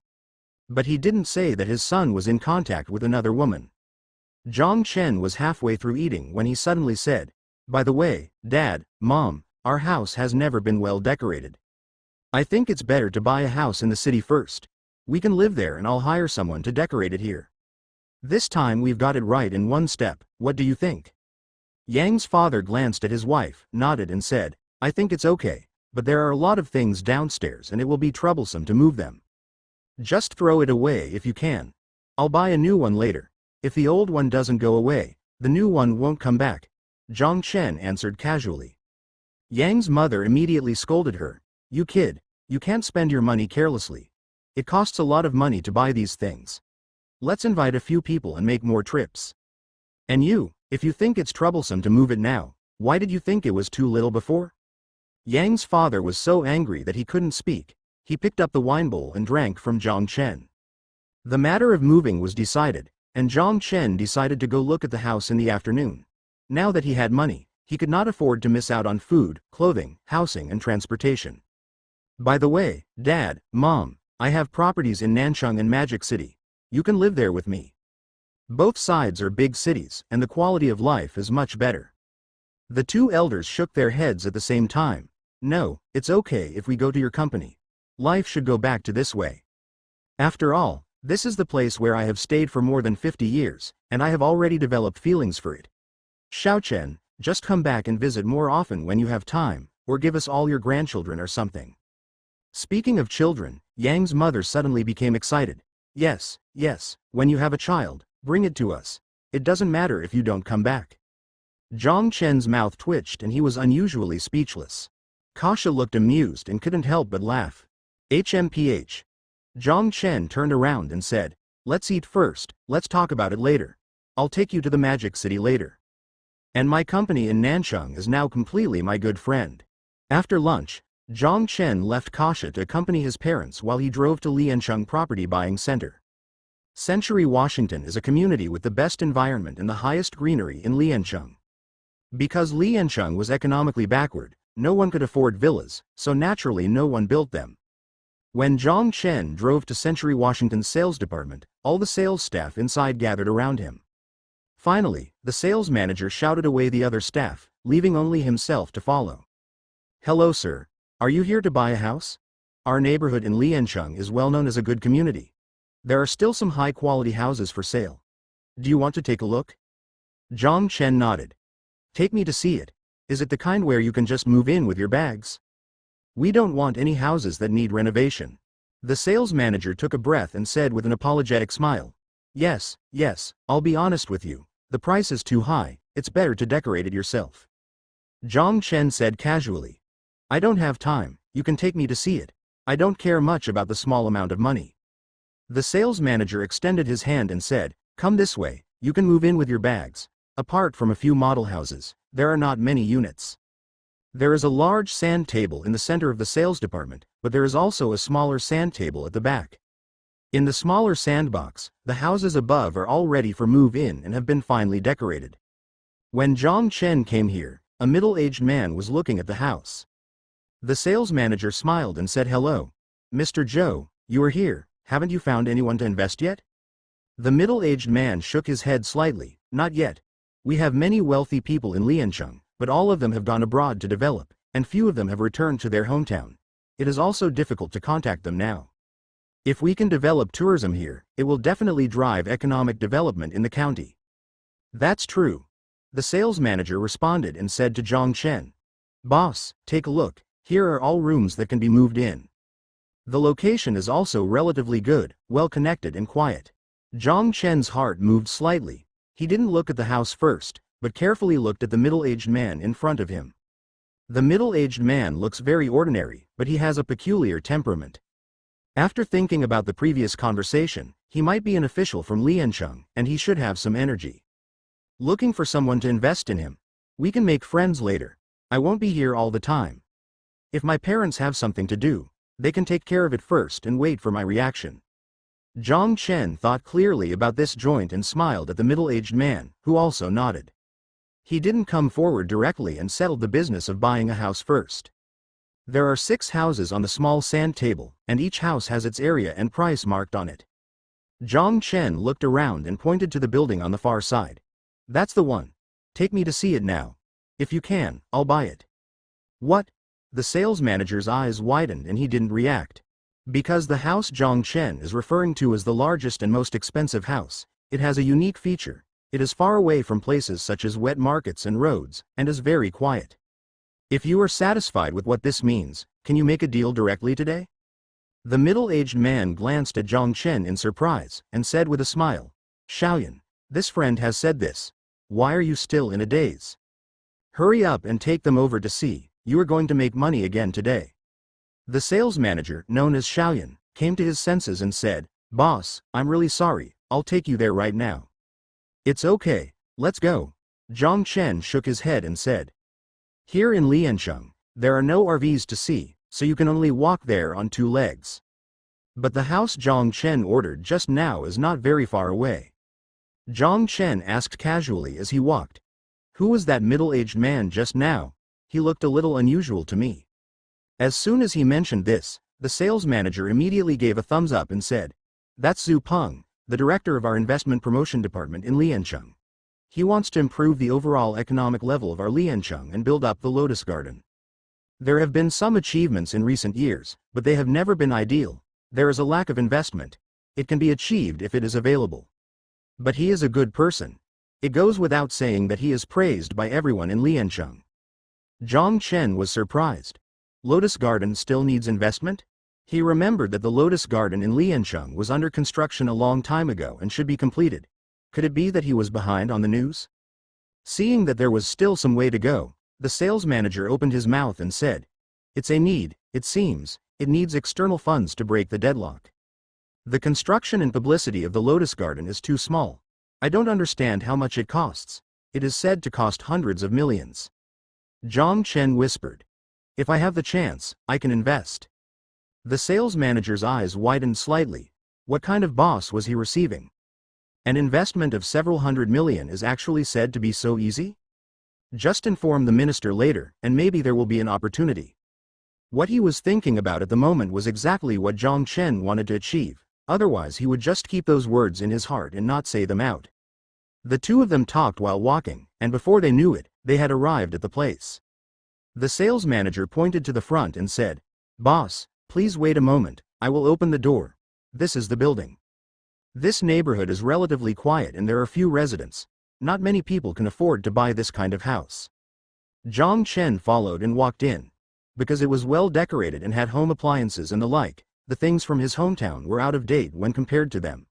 But he didn't say that his son was in contact with another woman. Zhang Chen was halfway through eating when he suddenly said, "By the way, Dad, Mom, our house has never been well decorated. I think it's better to buy a house in the city first. We can live there and I'll hire someone to decorate it here. This time we've got it right in one step, what do you think?" Yang's father glanced at his wife, nodded and said, "I think it's okay, but there are a lot of things downstairs and it will be troublesome to move them. Just throw it away if you can. I'll buy a new one later. If the old one doesn't go away, the new one won't come back," Zhang Chen answered casually. Yang's mother immediately scolded her, "You kid, you can't spend your money carelessly. It costs a lot of money to buy these things. Let's invite a few people and make more trips. And you, if you think it's troublesome to move it now, why did you think it was too little before?" Yang's father was so angry that he couldn't speak. He picked up the wine bowl and drank from Zhang Chen. The matter of moving was decided, and Zhang Chen decided to go look at the house in the afternoon. Now that he had money, he could not afford to miss out on food, clothing, housing and transportation. "By the way, Dad, Mom, I have properties in Nanchang and Magic City. You can live there with me. Both sides are big cities, and the quality of life is much better." The two elders shook their heads at the same time. "No, it's okay if we go to your company. Life should go back to this way. After all, this is the place where I have stayed for more than 50 years, and I have already developed feelings for it. Xiaochen, just come back and visit more often when you have time, or give us all your grandchildren or something." Speaking of children, Yang's mother suddenly became excited. Yes, when you have a child, bring it to us. It doesn't matter if you don't come back." Zhang Chen's mouth twitched and he was unusually speechless. Kasha looked amused and couldn't help but laugh. HMPH. Zhang Chen turned around and said, "Let's eat first, let's talk about it later. I'll take you to the Magic City later. And my company in Nanchang is now completely my good friend." After lunch, Zhang Chen left Kasha to accompany his parents while he drove to Liancheng Property Buying Center. Century, Washington is a community with the best environment and the highest greenery in Liancheng. Because Liancheng was economically backward, no one could afford villas, so naturally no one built them. When Zhang Chen drove to Century, Washington's sales department, all the sales staff inside gathered around him. Finally, the sales manager shouted away the other staff, leaving only himself to follow. "Hello sir, are you here to buy a house? Our neighborhood in Liancheng is well known as a good community. There are still some high-quality houses for sale. Do you want to take a look?" Zhang Chen nodded. "Take me to see it. Is it the kind where you can just move in with your bags? We don't want any houses that need renovation. The sales manager took a breath and said with an apologetic smile. Yes, I'll be honest with you. The price is too high, it's better to decorate it yourself. Zhang Chen said casually. I don't have time, you can take me to see it. I don't care much about the small amount of money. The sales manager extended his hand and said, come this way, you can move in with your bags. Apart from a few model houses, there are not many units. There is a large sand table in the center of the sales department, but there is also a smaller sand table at the back. In the smaller sandbox, the houses above are all ready for move-in and have been finely decorated. When Zhang Chen came here, a middle-aged man was looking at the house. The sales manager smiled and said hello. Mr. Zhou, you are here, haven't you found anyone to invest yet? The middle-aged man shook his head slightly, not yet. We have many wealthy people in Liancheng, but all of them have gone abroad to develop, and few of them have returned to their hometown. It is also difficult to contact them now. If we can develop tourism here, it will definitely drive economic development in the county. That's true. The sales manager responded and said to Zhang Chen. Boss, take a look, here are all rooms that can be moved in. The location is also relatively good, well connected and quiet. Zhang Chen's heart moved slightly. He didn't look at the house first, but carefully looked at the middle-aged man in front of him. The middle-aged man looks very ordinary, but he has a peculiar temperament. After thinking about the previous conversation, he might be an official from Liancheng, and he should have some energy. Looking for someone to invest in him. We can make friends later. I won't be here all the time. If my parents have something to do, they can take care of it first and wait for my reaction. Zhang Chen thought clearly about this joint and smiled at the middle-aged man, who also nodded. He didn't come forward directly and settled the business of buying a house first. There are 6 houses on the small sand table, and each house has its area and price marked on it. Zhang Chen looked around and pointed to the building on the far side. That's the one. Take me to see it now. If you can, I'll buy it. What? The sales manager's eyes widened and he didn't react. Because the house Zhang Chen is referring to as the largest and most expensive house, it has a unique feature. It is far away from places such as wet markets and roads, and is very quiet. If you are satisfied with what this means, can you make a deal directly today? The middle-aged man glanced at Zhang Chen in surprise, and said with a smile, Xiaoyan, this friend has said this. Why are you still in a daze? Hurry up and take them over to see, you are going to make money again today. The sales manager, known as Xiaoyan, came to his senses and said, Boss, I'm really sorry, I'll take you there right now. It's okay, let's go. Zhang Chen shook his head and said. Here in Liancheng, there are no RVs to see, so you can only walk there on 2 legs. But the house Zhang Chen ordered just now is not very far away. Zhang Chen asked casually as he walked. Who was that middle-aged man just now? He looked a little unusual to me. As soon as he mentioned this, the sales manager immediately gave a thumbs up and said, That's Zhu Peng, the director of our investment promotion department in Liancheng. He wants to improve the overall economic level of our Liancheng and build up the Lotus Garden. There have been some achievements in recent years, but they have never been ideal. There is a lack of investment. It can be achieved if it is available. But he is a good person. It goes without saying that he is praised by everyone in Liancheng. Zhang Chen was surprised. Lotus Garden still needs investment? He remembered that the Lotus Garden in Liancheng was under construction a long time ago and should be completed. Could it be that he was behind on the news? Seeing that there was still some way to go, the sales manager opened his mouth and said, It's a need, it seems, it needs external funds to break the deadlock. The construction and publicity of the Lotus Garden is too small. I don't understand how much it costs. It is said to cost hundreds of millions. Zhang Chen whispered. If I have the chance, I can invest. The sales manager's eyes widened slightly. What kind of boss was he receiving? An investment of several hundred million is actually said to be so easy? Just inform the minister later, and maybe there will be an opportunity. What he was thinking about at the moment was exactly what Zhang Chen wanted to achieve, otherwise he would just keep those words in his heart and not say them out. The two of them talked while walking, and before they knew it, they had arrived at the place. The sales manager pointed to the front and said, Boss, please wait a moment, I will open the door. This is the building. This neighborhood is relatively quiet and there are few residents. Not many people can afford to buy this kind of house. Zhang Chen followed and walked in. Because it was well decorated and had home appliances and the like, the things from his hometown were out of date when compared to them.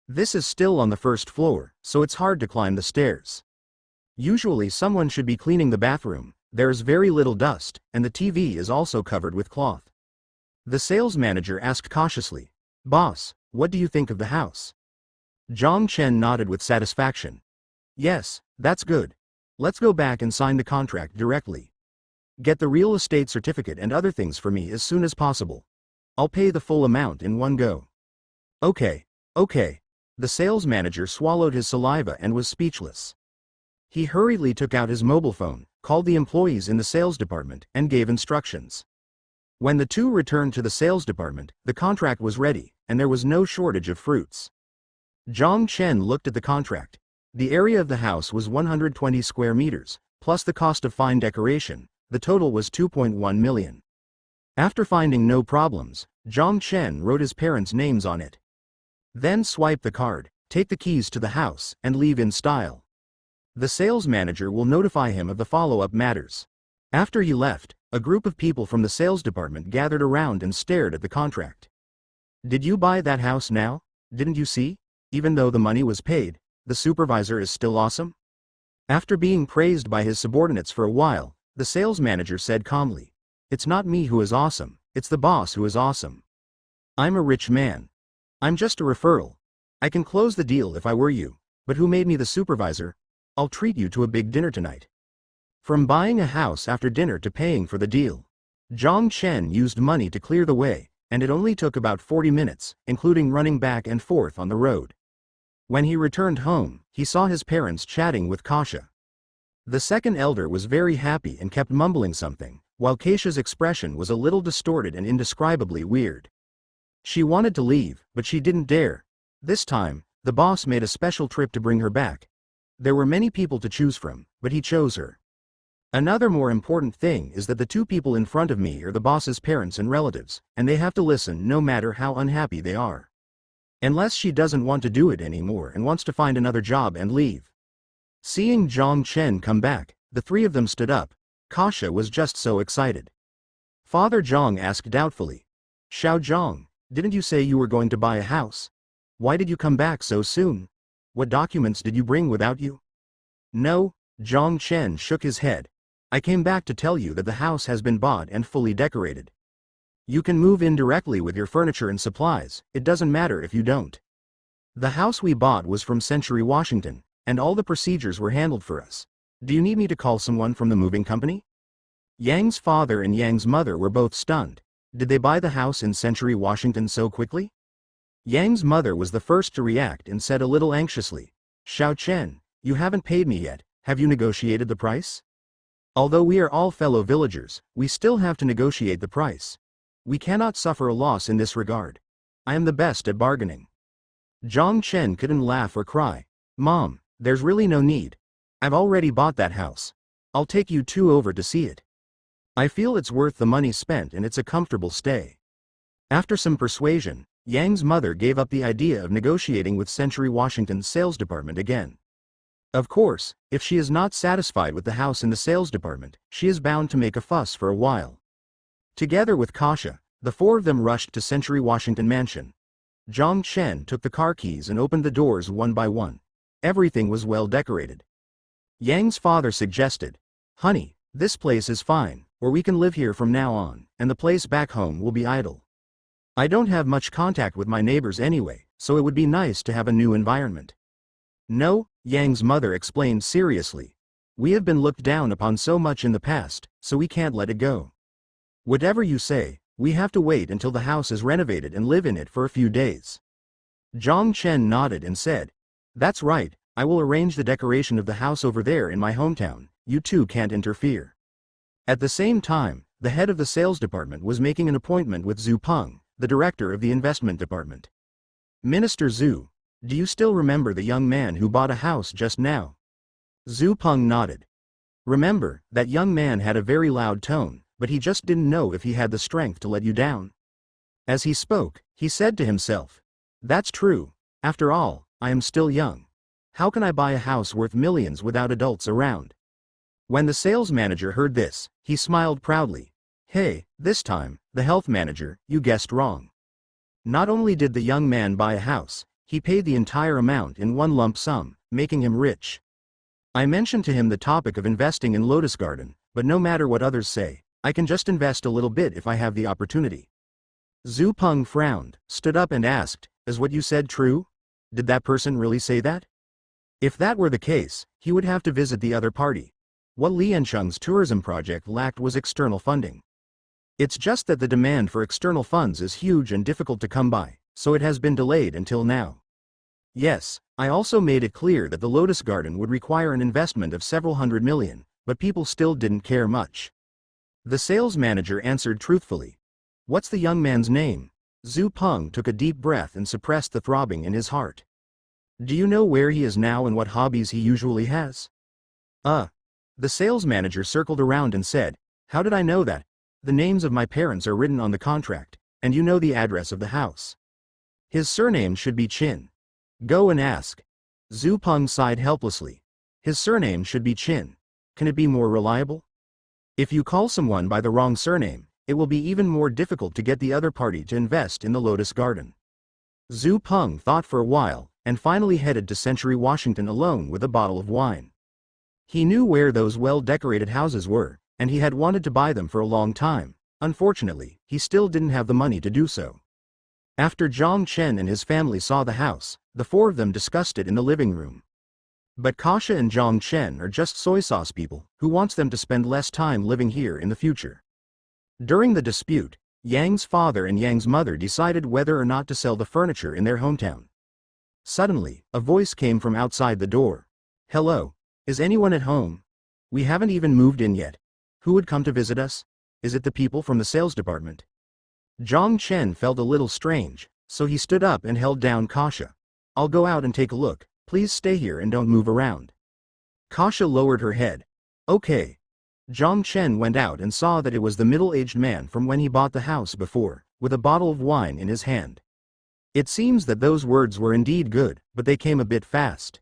This is still on the first floor, so it's hard to climb the stairs. Usually someone should be cleaning the bathroom, there's very little dust, and the TV is also covered with cloth. The sales manager asked cautiously, "Boss, what do you think of the house?" Zhang Chen nodded with satisfaction. "Yes, that's good. Let's go back and sign the contract directly. Get the real estate certificate and other things for me as soon as possible. I'll pay the full amount in one go." Okay. The sales manager swallowed his saliva and was speechless. He hurriedly took out his mobile phone, called the employees in the sales department, and gave instructions. When the two returned to the sales department, the contract was ready, and there was no shortage of fruits. Zhang Chen looked at the contract. The area of the house was 120 square meters, plus the cost of fine decoration. The total was 2.1 million. After finding no problems, Zhang Chen wrote his parents' names on it. Then swipe the card, take the keys to the house, and leave in style. The sales manager will notify him of the follow-up matters. After he left, a group of people from the sales department gathered around and stared at the contract. "Did you buy that house now? Didn't you see? Even though the money was paid, the supervisor is still awesome?" After being praised by his subordinates for a while, the sales manager said calmly, "It's not me who is awesome, it's the boss who is awesome. I'm a rich man. I'm just a referral. I can close the deal if I were you, but who made me the supervisor? I'll treat you to a big dinner tonight." From buying a house after dinner to paying for the deal, Zhang Chen used money to clear the way, and it only took about 40 minutes, including running back and forth on the road. When he returned home, he saw his parents chatting with Kasha. The second elder was very happy and kept mumbling something, while Kasha's expression was a little distorted and indescribably weird. She wanted to leave, but she didn't dare. This time, the boss made a special trip to bring her back. There were many people to choose from, but he chose her. Another more important thing is that the two people in front of me are the boss's parents and relatives, and they have to listen no matter how unhappy they are. Unless she doesn't want to do it anymore and wants to find another job and leave. Seeing Zhang Chen come back, the three of them stood up. Kasha was just so excited. Father Zhang asked doubtfully, "Xiao Zhang, didn't you say you were going to buy a house? Why did you come back so soon? What documents did you bring without you?" "No," Zhang Chen shook his head. "I came back to tell you that the house has been bought and fully decorated. You can move in directly with your furniture and supplies, it doesn't matter if you don't. The house we bought was from Century, Washington, and all the procedures were handled for us. Do you need me to call someone from the moving company?" Yang's father and Yang's mother were both stunned. Did they buy the house in Century, Washington so quickly? Yang's mother was the first to react and said a little anxiously, "Xiao Chen, you haven't paid me yet, have you negotiated the price? Although we are all fellow villagers, we still have to negotiate the price. We cannot suffer a loss in this regard. I am the best at bargaining." Zhang Chen couldn't laugh or cry. "Mom, there's really no need. I've already bought that house. I'll take you two over to see it. I feel it's worth the money spent and it's a comfortable stay." After some persuasion, Yang's mother gave up the idea of negotiating with Century Washington's sales department again. Of course, if she is not satisfied with the house in the sales department, she is bound to make a fuss for a while. Together with Kasha, the four of them rushed to Century Washington Mansion. Zhang Chen took the car keys and opened the doors one by one. Everything was well decorated. Yang's father suggested, "Honey, this place is fine, or we can live here from now on, and the place back home will be idle. I don't have much contact with my neighbors anyway, so it would be nice to have a new environment." "No," Yang's mother explained seriously. "We have been looked down upon so much in the past, so we can't let it go. Whatever you say, we have to wait until the house is renovated and live in it for a few days." Zhang Chen nodded and said, "That's right, I will arrange the decoration of the house over there in my hometown, you two can't interfere." At the same time, the head of the sales department was making an appointment with Zhu Peng, the director of the investment department. "Minister Zhu, do you still remember the young man who bought a house just now?" Zhu Peng nodded. "Remember, that young man had a very loud tone, but he just didn't know if he had the strength to let you down." As he spoke, he said to himself, "That's true. After all, I am still young. How can I buy a house worth millions without adults around?" When the sales manager heard this, he smiled proudly. "Hey, this time, the health manager, you guessed wrong. Not only did the young man buy a house, he paid the entire amount in one lump sum, making him rich. I mentioned to him the topic of investing in Lotus Garden, but no matter what others say, I can just invest a little bit if I have the opportunity. Zhu Peng frowned, stood up and asked, "Is what you said true? Did that person really say that?" If that were the case, he would have to visit the other party. What Liancheng's tourism project lacked was external funding. It's just that the demand for external funds is huge and difficult to come by, so it has been delayed until now. Yes, I also made it clear that the Lotus Garden would require an investment of several hundred million, but people still didn't care much. The sales manager answered truthfully. What's the young man's name? Zhu Peng took a deep breath and suppressed the throbbing in his heart. Do you know where he is now and what hobbies he usually has? The sales manager circled around and said, how did I know that? The names of my parents are written on the contract, and you know the address of the house. His surname should be Qin. Go and ask. Zhu Peng sighed helplessly. His surname should be Qin. Can it be more reliable? If you call someone by the wrong surname, it will be even more difficult to get the other party to invest in the Lotus Garden. Zhu Peng thought for a while, and finally headed to Century Washington alone with a bottle of wine. He knew where those well-decorated houses were, and he had wanted to buy them for a long time. Unfortunately, he still didn't have the money to do so. After Zhang Chen and his family saw the house, the four of them discussed it in the living room. But Kasia and Zhang Chen are just soy sauce people, who wants them to spend less time living here in the future. During the dispute, Yang's father and Yang's mother decided whether or not to sell the furniture in their hometown. Suddenly, a voice came from outside the door. Hello, is anyone at home? We haven't even moved in yet. Who would come to visit us? Is it the people from the sales department? Zhang Chen felt a little strange, so he stood up and held down Kasia. I'll go out and take a look, please stay here and don't move around. Kasia lowered her head. Okay. Zhang Chen went out and saw that it was the middle-aged man from when he bought the house before, with a bottle of wine in his hand. It seems that those words were indeed good, but they came a bit fast.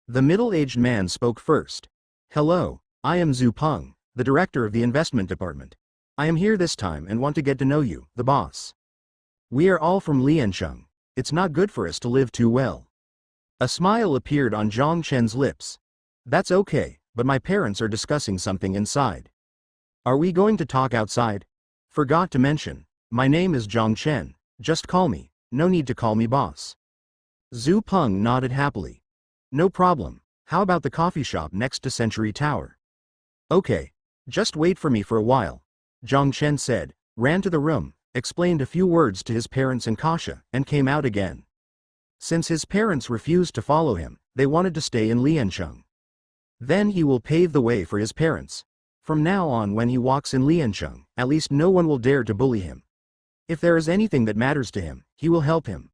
The middle-aged man spoke first. Hello, I am Zhu Peng, the director of the investment department. I am here this time and want to get to know you, the boss. We are all from Liancheng. It's not good for us to live too well. A smile appeared on Zhang Chen's lips. That's okay, but my parents are discussing something inside. Are we going to talk outside? Forgot to mention, my name is Zhang Chen, just call me, no need to call me boss. Zhu Peng nodded happily. No problem, how about the coffee shop next to Century Tower? Okay, just wait for me for a while, Zhang Chen said, ran to the room, explained a few words to his parents and Kasia, and came out again. Since his parents refused to follow him, they wanted to stay in Liancheng. Then he will pave the way for his parents. From now on, when he walks in Liancheng, at least no one will dare to bully him. If there is anything that matters to him, he will help him.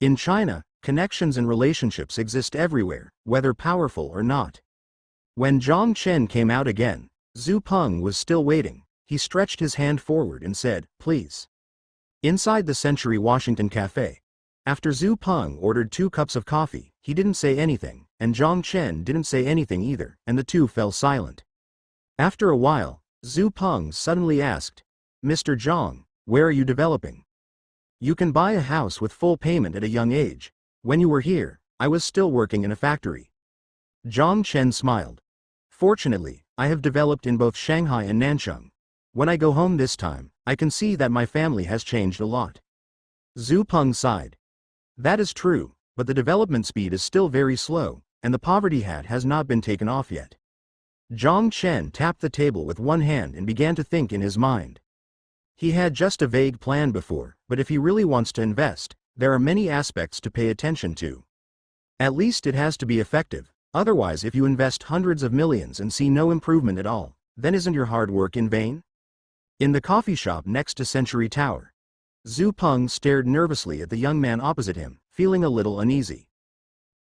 In China, connections and relationships exist everywhere, whether powerful or not. When Zhang Chen came out again, Zhu Peng was still waiting. He stretched his hand forward and said, please. Inside the Century Washington Cafe. After Zhu Peng ordered 2 cups of coffee, he didn't say anything, and Zhang Chen didn't say anything either, and the two fell silent. After a while, Zhu Peng suddenly asked, Mr. Zhang, where are you developing? You can buy a house with full payment at a young age. When you were here, I was still working in a factory. Zhang Chen smiled. Fortunately, I have developed in both Shanghai and Nanchang. When I go home this time, I can see that my family has changed a lot. Zhu Peng sighed. That is true, but the development speed is still very slow, and the poverty hat has not been taken off yet. Zhang Chen tapped the table with one hand and began to think in his mind. He had just a vague plan before, but if he really wants to invest, there are many aspects to pay attention to. At least it has to be effective, otherwise if you invest hundreds of millions and see no improvement at all, then isn't your hard work in vain? In the coffee shop next to Century Tower, Zhu Peng stared nervously at the young man opposite him, feeling a little uneasy.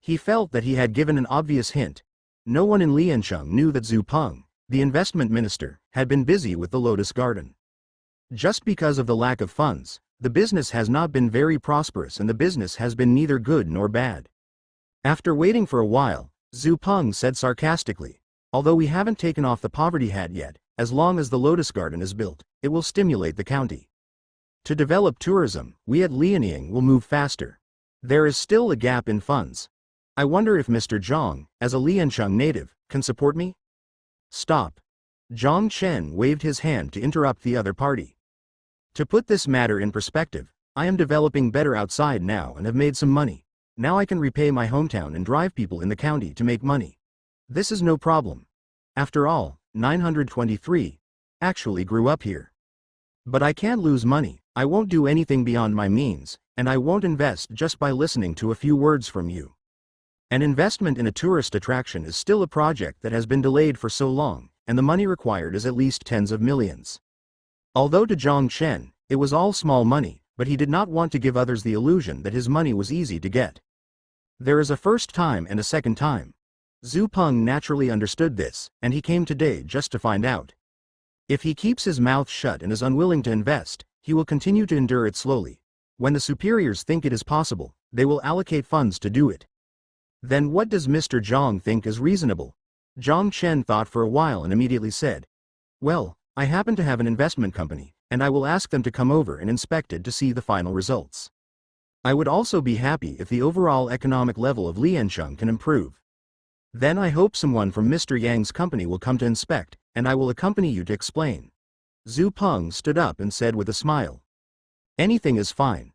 He felt that he had given an obvious hint. No one in Liancheng knew that Zhu Peng, the investment minister, had been busy with the Lotus Garden. Just because of the lack of funds, the business has not been very prosperous and the business has been neither good nor bad. After waiting for a while, Zhu Peng said sarcastically, although we haven't taken off the poverty hat yet, as long as the Lotus Garden is built, it will stimulate the county. To develop tourism, we at Liaoning will move faster. There is still a gap in funds. I wonder if Mr. Zhang, as a Liancheng native, can support me? Stop. Zhang Chen waved his hand to interrupt the other party. To put this matter in perspective, I am developing better outside now and have made some money. Now I can repay my hometown and drive people in the county to make money. This is no problem. After all, 923 actually grew up here. But I can't lose money. I won't do anything beyond my means, and I won't invest just by listening to a few words from you. An investment in a tourist attraction is still a project that has been delayed for so long, and the money required is at least tens of millions. Although to Zhang Chen, it was all small money, but he did not want to give others the illusion that his money was easy to get. There is a first time and a second time. Zhu Peng naturally understood this, and he came today just to find out. If he keeps his mouth shut and is unwilling to invest, he will continue to endure it slowly. When the superiors think it is possible, they will allocate funds to do it. Then what does Mr. Zhang think is reasonable? Zhang Chen thought for a while and immediately said, "Well, I happen to have an investment company, and I will ask them to come over and inspect it to see the final results. I would also be happy if the overall economic level of Liancheng can improve. Then I hope someone from Mr. Yang's company will come to inspect, and I will accompany you to explain." Zhu Peng stood up and said with a smile, "Anything is fine."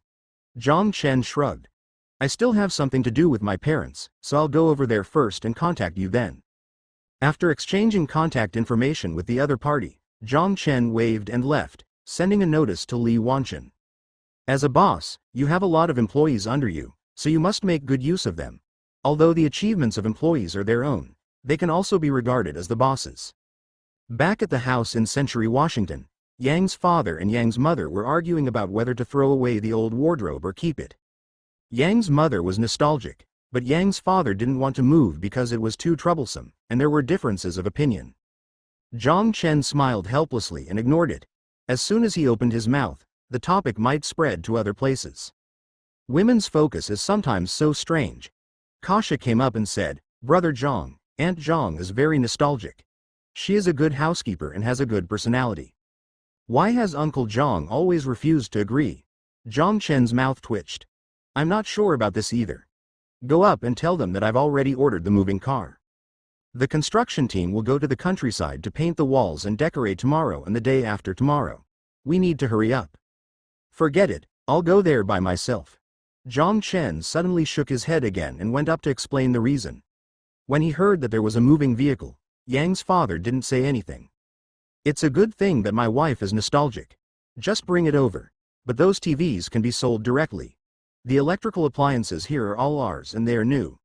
Zhang Chen shrugged. "I still have something to do with my parents, so I'll go over there first and contact you then." After exchanging contact information with the other party, Zhang Chen waved and left, sending a notice to Li Wanchen. As a boss, you have a lot of employees under you, so you must make good use of them. Although the achievements of employees are their own, they can also be regarded as the boss's. Back at the house in Century, Washington, Yang's father and Yang's mother were arguing about whether to throw away the old wardrobe or keep it. Yang's mother was nostalgic, but Yang's father didn't want to move because it was too troublesome, and there were differences of opinion. Zhang Chen smiled helplessly and ignored it. As soon as he opened his mouth, the topic might spread to other places. Women's focus is sometimes so strange. Kasha came up and said, "Brother Zhang, Aunt Zhang is very nostalgic. She is a good housekeeper and has a good personality. Why has Uncle Zhang always refused to agree?" Zhang Chen's mouth twitched. "I'm not sure about this either. Go up and tell them that I've already ordered the moving car. The construction team will go to the countryside to paint the walls and decorate tomorrow and the day after tomorrow. We need to hurry up." "Forget it, I'll go there by myself." Zhang Chen suddenly shook his head again and went up to explain the reason. When he heard that there was a moving vehicle, Yang's father didn't say anything. "It's a good thing that my wife is nostalgic. Just bring it over. But those TVs can be sold directly. The electrical appliances here are all ours and they are new."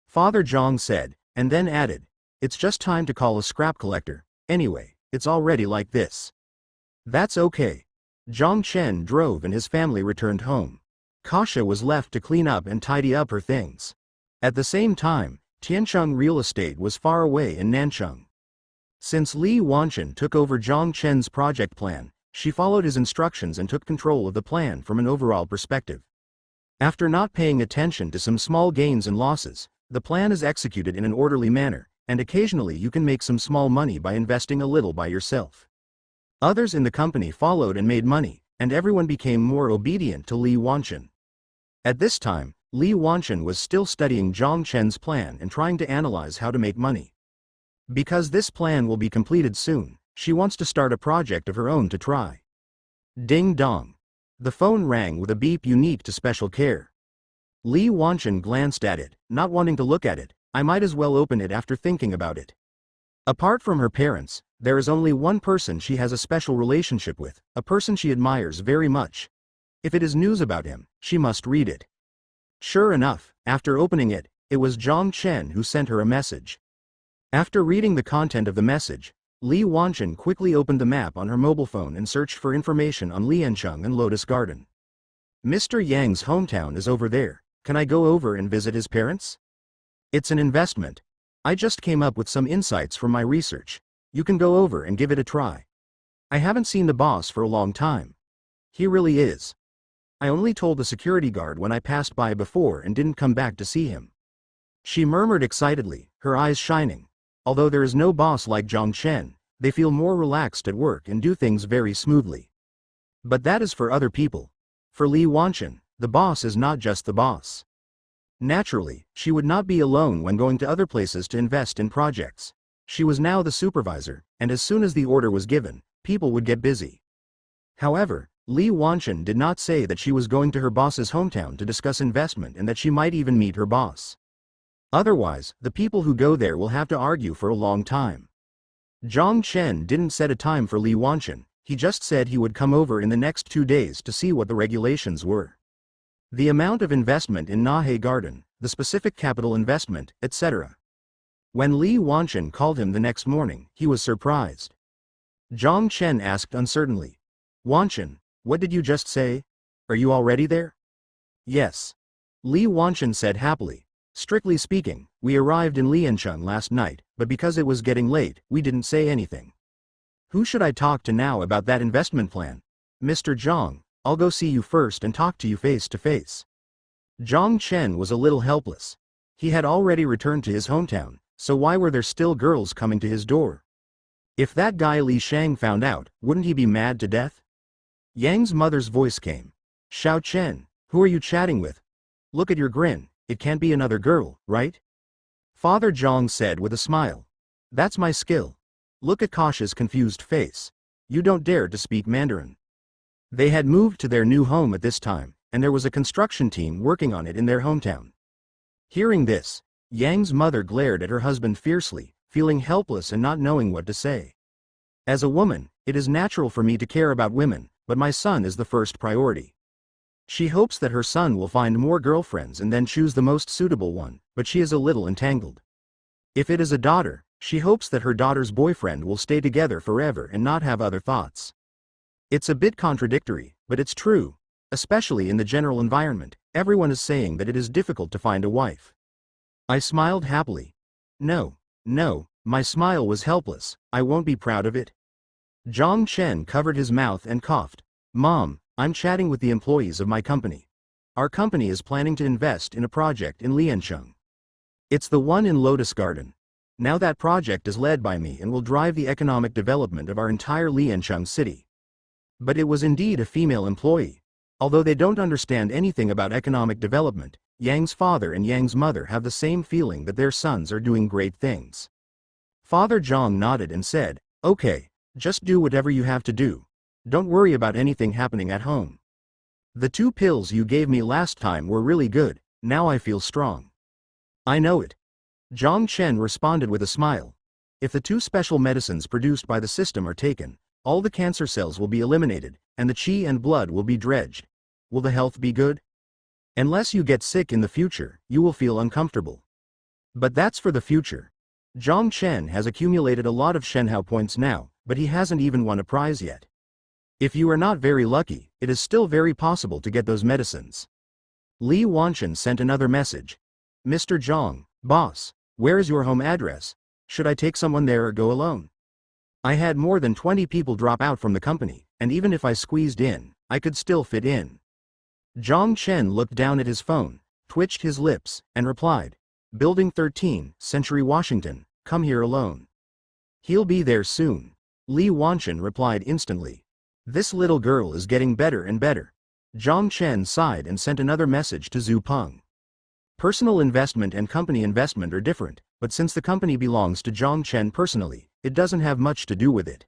Father Zhang said, and then added, "It's just time to call a scrap collector. Anyway, it's already like this." "That's okay." Zhang Chen drove and his family returned home. Kasha was left to clean up and tidy up her things. At the same time, Tiancheng Real Estate was far away in Nancheng. Since Li Wanchen took over Zhang Chen's project plan, she followed his instructions and took control of the plan from an overall perspective. After not paying attention to some small gains and losses, the plan is executed in an orderly manner, and occasionally you can make some small money by investing a little by yourself. Others in the company followed and made money, and everyone became more obedient to Li Wanchen. At this time, Li Wanchen was still studying Zhang Chen's plan and trying to analyze how to make money. Because this plan will be completed soon, she wants to start a project of her own to try. Ding dong. The phone rang with a beep unique to special care. Li Wanchen glanced at it, not wanting to look at it. "I might as well open it after thinking about it." Apart from her parents, there is only one person she has a special relationship with, a person she admires very much. If it is news about him, she must read it. Sure enough, after opening it, it was Zhang Chen who sent her a message. After reading the content of the message, Li Wanchen quickly opened the map on her mobile phone and searched for information on Liancheng and Lotus Garden. "Mr. Yang's hometown is over there. Can I go over and visit his parents? It's an investment. I just came up with some insights from my research. You can go over and give it a try. I haven't seen the boss for a long time. He really is. I only told the security guard when I passed by before and didn't come back to see him." She murmured excitedly, her eyes shining. Although there is no boss like Zhang Chen, they feel more relaxed at work and do things very smoothly. But that is for other people. For Li Wanchen, the boss is not just the boss. Naturally, she would not be alone when going to other places to invest in projects. She was now the supervisor, and as soon as the order was given, people would get busy. However, Li Wanchen did not say that she was going to her boss's hometown to discuss investment and that she might even meet her boss. Otherwise, the people who go there will have to argue for a long time. Zhang Chen didn't set a time for Li Wanchen, he just said he would come over in the next 2 days to see what the regulations were. The amount of investment in Nahe Garden, the specific capital investment, etc. When Li Wanchen called him the next morning, he was surprised. Zhang Chen asked uncertainly, "Wanchen, what did you just say? Are you already there?" "Yes." Li Wanchen said happily. "Strictly speaking, we arrived in Liancheng last night, but because it was getting late, we didn't say anything." "Who should I talk to now about that investment plan?" "Mr. Zhang, I'll go see you first and talk to you face to face." Zhang Chen was a little helpless. He had already returned to his hometown, so why were there still girls coming to his door? If that guy Li Shang found out, wouldn't he be mad to death? Yang's mother's voice came. "Xiao Chen, who are you chatting with? Look at your grin, it can't be another girl, right?" Father Zhang said with a smile. "That's my skill." Look at Kausha's confused face. "You don't dare to speak Mandarin." They had moved to their new home at this time, and there was a construction team working on it in their hometown. Hearing this, Yang's mother glared at her husband fiercely, feeling helpless and not knowing what to say. "As a woman, it is natural for me to care about women, but my son is the first priority." She hopes that her son will find more girlfriends and then choose the most suitable one, but she is a little entangled. If it is a daughter, she hopes that her daughter's boyfriend will stay together forever and not have other thoughts. It's a bit contradictory, but it's true. Especially in the general environment, everyone is saying that it is difficult to find a wife. I smiled happily. No, my smile was helpless, I won't be proud of it. Zhang Chen covered his mouth and coughed. "Mom, I'm chatting with the employees of my company. Our company is planning to invest in a project in Liancheng. It's the one in Lotus Garden. Now that project is led by me and will drive the economic development of our entire Liancheng city." But it was indeed a female employee. Although they don't understand anything about economic development, Yang's father and Yang's mother have the same feeling that their sons are doing great things. Father Zhang nodded and said, "Okay, just do whatever you have to do. Don't worry about anything happening at home. The 2 pills you gave me last time were really good, now I feel strong." "I know it." Zhang Chen responded with a smile. "If the 2 special medicines produced by the system are taken, all the cancer cells will be eliminated, and the qi and blood will be dredged. Will the health be good? Unless you get sick in the future, you will feel uncomfortable. But that's for the future. Zhang Chen has accumulated a lot of Shenhao points now, but he hasn't even won a prize yet. If you are not very lucky, it is still very possible to get those medicines." Li Wanchen sent another message. "Mr. Zhang, boss, where is your home address? Should I take someone there or go alone? I had more than 20 people drop out from the company, and even if I squeezed in, I could still fit in." Zhang Chen looked down at his phone, twitched his lips, and replied, "Building 13, Century Washington, come here alone." "He'll be there soon." Li Wanchen replied instantly. "This little girl is getting better and better." Zhang Chen sighed and sent another message to Zhu Peng. Personal investment and company investment are different, but since the company belongs to Zhang Chen personally, it doesn't have much to do with it.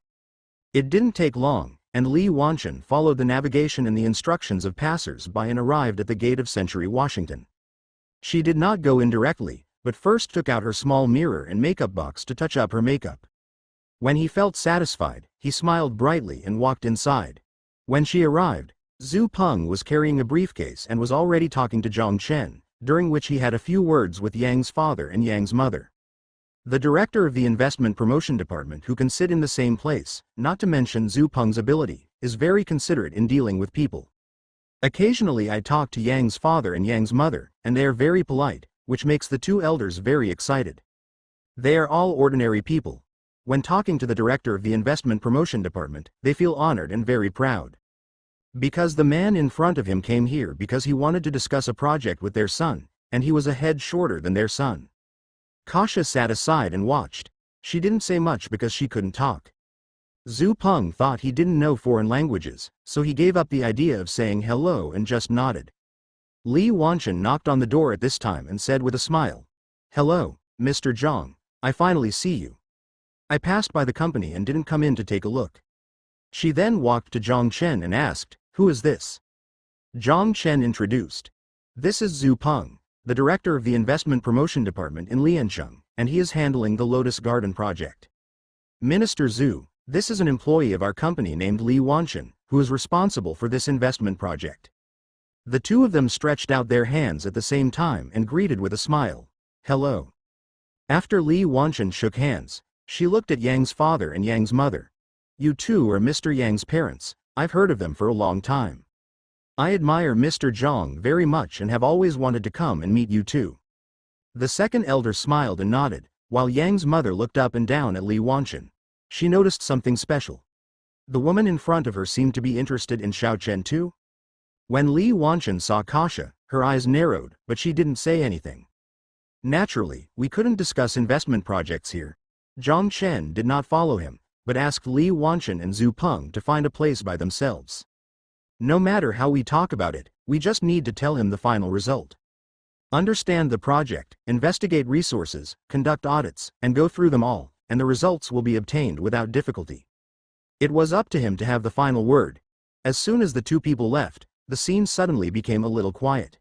It didn't take long, and Li Wanchen followed the navigation and the instructions of passers-by and arrived at the gate of Century Washington. She did not go in directly, but first took out her small mirror and makeup box to touch up her makeup. When he felt satisfied, he smiled brightly and walked inside. When she arrived, Zhu Peng was carrying a briefcase and was already talking to Zhang Chen, during which he had a few words with Yang's father and Yang's mother. The director of the investment promotion department, who can sit in the same place, not to mention Zhu Peng's ability, is very considerate in dealing with people. Occasionally I talk to Yang's father and Yang's mother, and they are very polite, which makes the 2 elders very excited. They are all ordinary people. When talking to the director of the investment promotion department, they feel honored and very proud. Because the man in front of him came here because he wanted to discuss a project with their son, and he was a head shorter than their son. Kausha sat aside and watched. She didn't say much because she couldn't talk. Zhu Peng thought he didn't know foreign languages, so he gave up the idea of saying hello and just nodded. Li Wanchen knocked on the door at this time and said with a smile, "Hello, Mr. Zhang, I finally see you. I passed by the company and didn't come in to take a look." She then walked to Zhang Chen and asked, "Who is this?" Zhang Chen introduced. "This is Zhu Peng, the director of the investment promotion department in Liancheng, and he is handling the Lotus Garden project. Minister Zhu, this is an employee of our company named Li Wanchen, who is responsible for this investment project." The two of them stretched out their hands at the same time and greeted with a smile. "Hello." After Li Wanchen shook hands, she looked at Yang's father and Yang's mother. "You two are Mr. Yang's parents. I've heard of them for a long time. I admire Mr. Zhang very much and have always wanted to come and meet you too." The second elder smiled and nodded, while Yang's mother looked up and down at Li Wanchen. She noticed something special. The woman in front of her seemed to be interested in Xiao Chen too. When Li Wanchen saw Kasha, her eyes narrowed, but she didn't say anything. Naturally, we couldn't discuss investment projects here. Zhang Chen did not follow him, but asked Li Wanchen and Zhu Peng to find a place by themselves. "No matter how we talk about it, we just need to tell him the final result. Understand the project, investigate resources, conduct audits, and go through them all, and the results will be obtained without difficulty." It was up to him to have the final word. As soon as the two people left, the scene suddenly became a little quiet.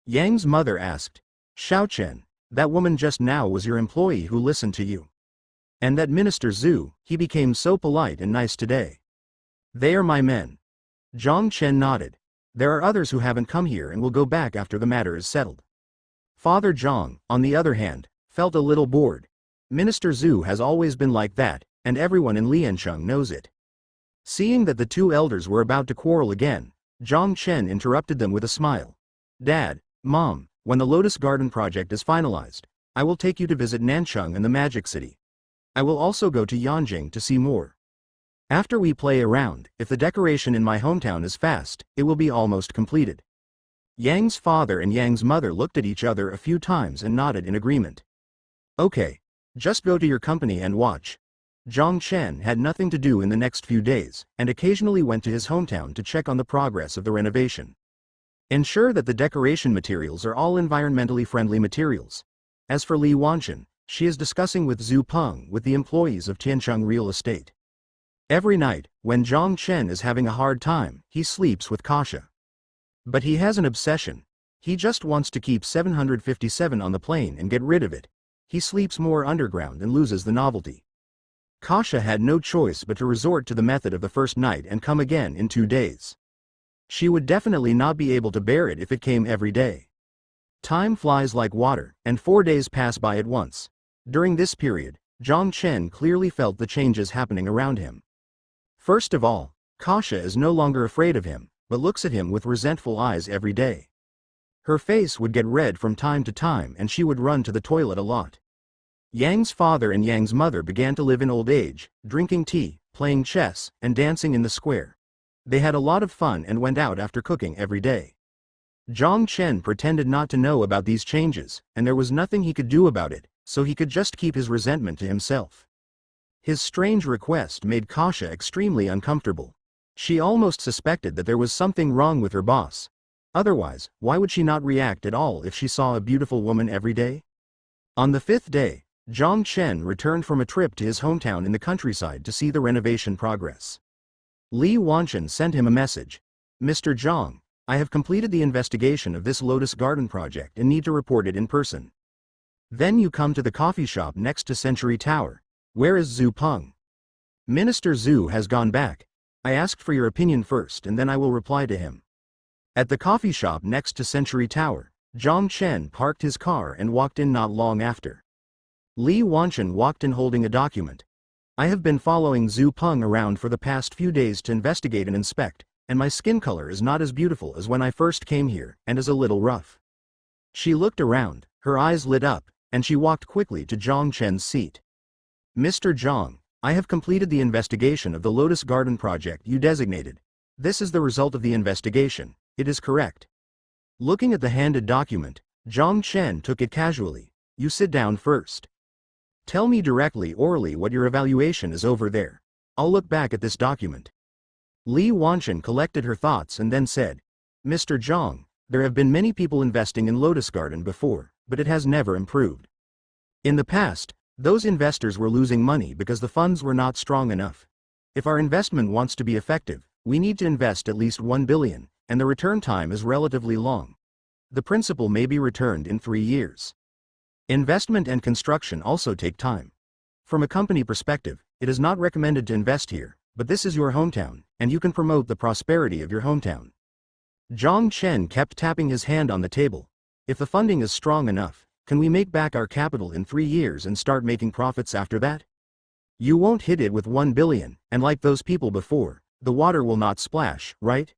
Yang's mother asked, "Xiao Chen, that woman just now was your employee who listened to you. And that Minister Zhu, he became so polite and nice today." "They are my men." Zhang Chen nodded. "There are others who haven't come here and will go back after the matter is settled." Father Zhang, on the other hand, felt a little bored. Minister Zhu has always been like that, and everyone in Liancheng knows it. Seeing that the two elders were about to quarrel again, Zhang Chen interrupted them with a smile. "Dad, Mom, when the Lotus Garden project is finalized, I will take you to visit Nancheng and the Magic City. I will also go to Yanjing to see more. After we play around, if the decoration in my hometown is fast, it will be almost completed." Yang's father and Yang's mother looked at each other a few times and nodded in agreement. "Okay. Just go to your company and watch." Zhang Chen had nothing to do in the next few days, and occasionally went to his hometown to check on the progress of the renovation. Ensure that the decoration materials are all environmentally friendly materials. As for Li Wanchen, she is discussing with Zhu Peng with the employees of Tiancheng Real Estate. Every night, when Zhang Chen is having a hard time, he sleeps with Kasha. But he has an obsession. He just wants to keep 757 on the plane and get rid of it. He sleeps more underground and loses the novelty. Kasha had no choice but to resort to the method of the first night and come again in 2 days. She would definitely not be able to bear it if it came every day. Time flies like water, and 4 days pass by at once. During this period, Zhang Chen clearly felt the changes happening around him. First of all, Kasha is no longer afraid of him, but looks at him with resentful eyes every day. Her face would get red from time to time and she would run to the toilet a lot. Yang's father and Yang's mother began to live in old age, drinking tea, playing chess, and dancing in the square. They had a lot of fun and went out after cooking every day. Zhang Chen pretended not to know about these changes, and there was nothing he could do about it, so he could just keep his resentment to himself. His strange request made Kasha extremely uncomfortable. She almost suspected that there was something wrong with her boss. Otherwise, why would she not react at all if she saw a beautiful woman every day? On the 5th day, Zhang Chen returned from a trip to his hometown in the countryside to see the renovation progress. Li Wanchen sent him a message. "Mr. Zhang, I have completed the investigation of this Lotus Garden project and need to report it in person. Then you come to the coffee shop next to Century Tower. Where is Zhu Peng?" "Minister Zhu has gone back. I asked for your opinion first and then I will reply to him." At the coffee shop next to Century Tower, Zhang Chen parked his car and walked in not long after. Li Wanchen walked in holding a document. "I have been following Zhu Peng around for the past few days to investigate and inspect, and my skin color is not as beautiful as when I first came here and is a little rough." She looked around, her eyes lit up, and she walked quickly to Zhang Chen's seat. "Mr. Zhang, I have completed the investigation of the Lotus Garden project you designated. This is the result of the investigation. It is correct." Looking at the handed document, Zhang Chen took it casually. "You sit down first. Tell me directly orally what your evaluation is over there." I'll look back at this document. Li Wanchen collected her thoughts and then said, Mr. Zhang, there have been many people investing in Lotus Garden before, but it has never improved. In the past, those investors were losing money because the funds were not strong enough. If our investment wants to be effective, we need to invest at least 1 billion, and the return time is relatively long. The principal may be returned in 3 years. Investment and construction also take time. From a company perspective, it is not recommended to invest here, but this is your hometown, and you can promote the prosperity of your hometown. Zhang Chen kept tapping his hand on the table. If the funding is strong enough, can we make back our capital in 3 years and start making profits after that? You won't hit it with 1 billion, and like those people before, the water will not splash, right?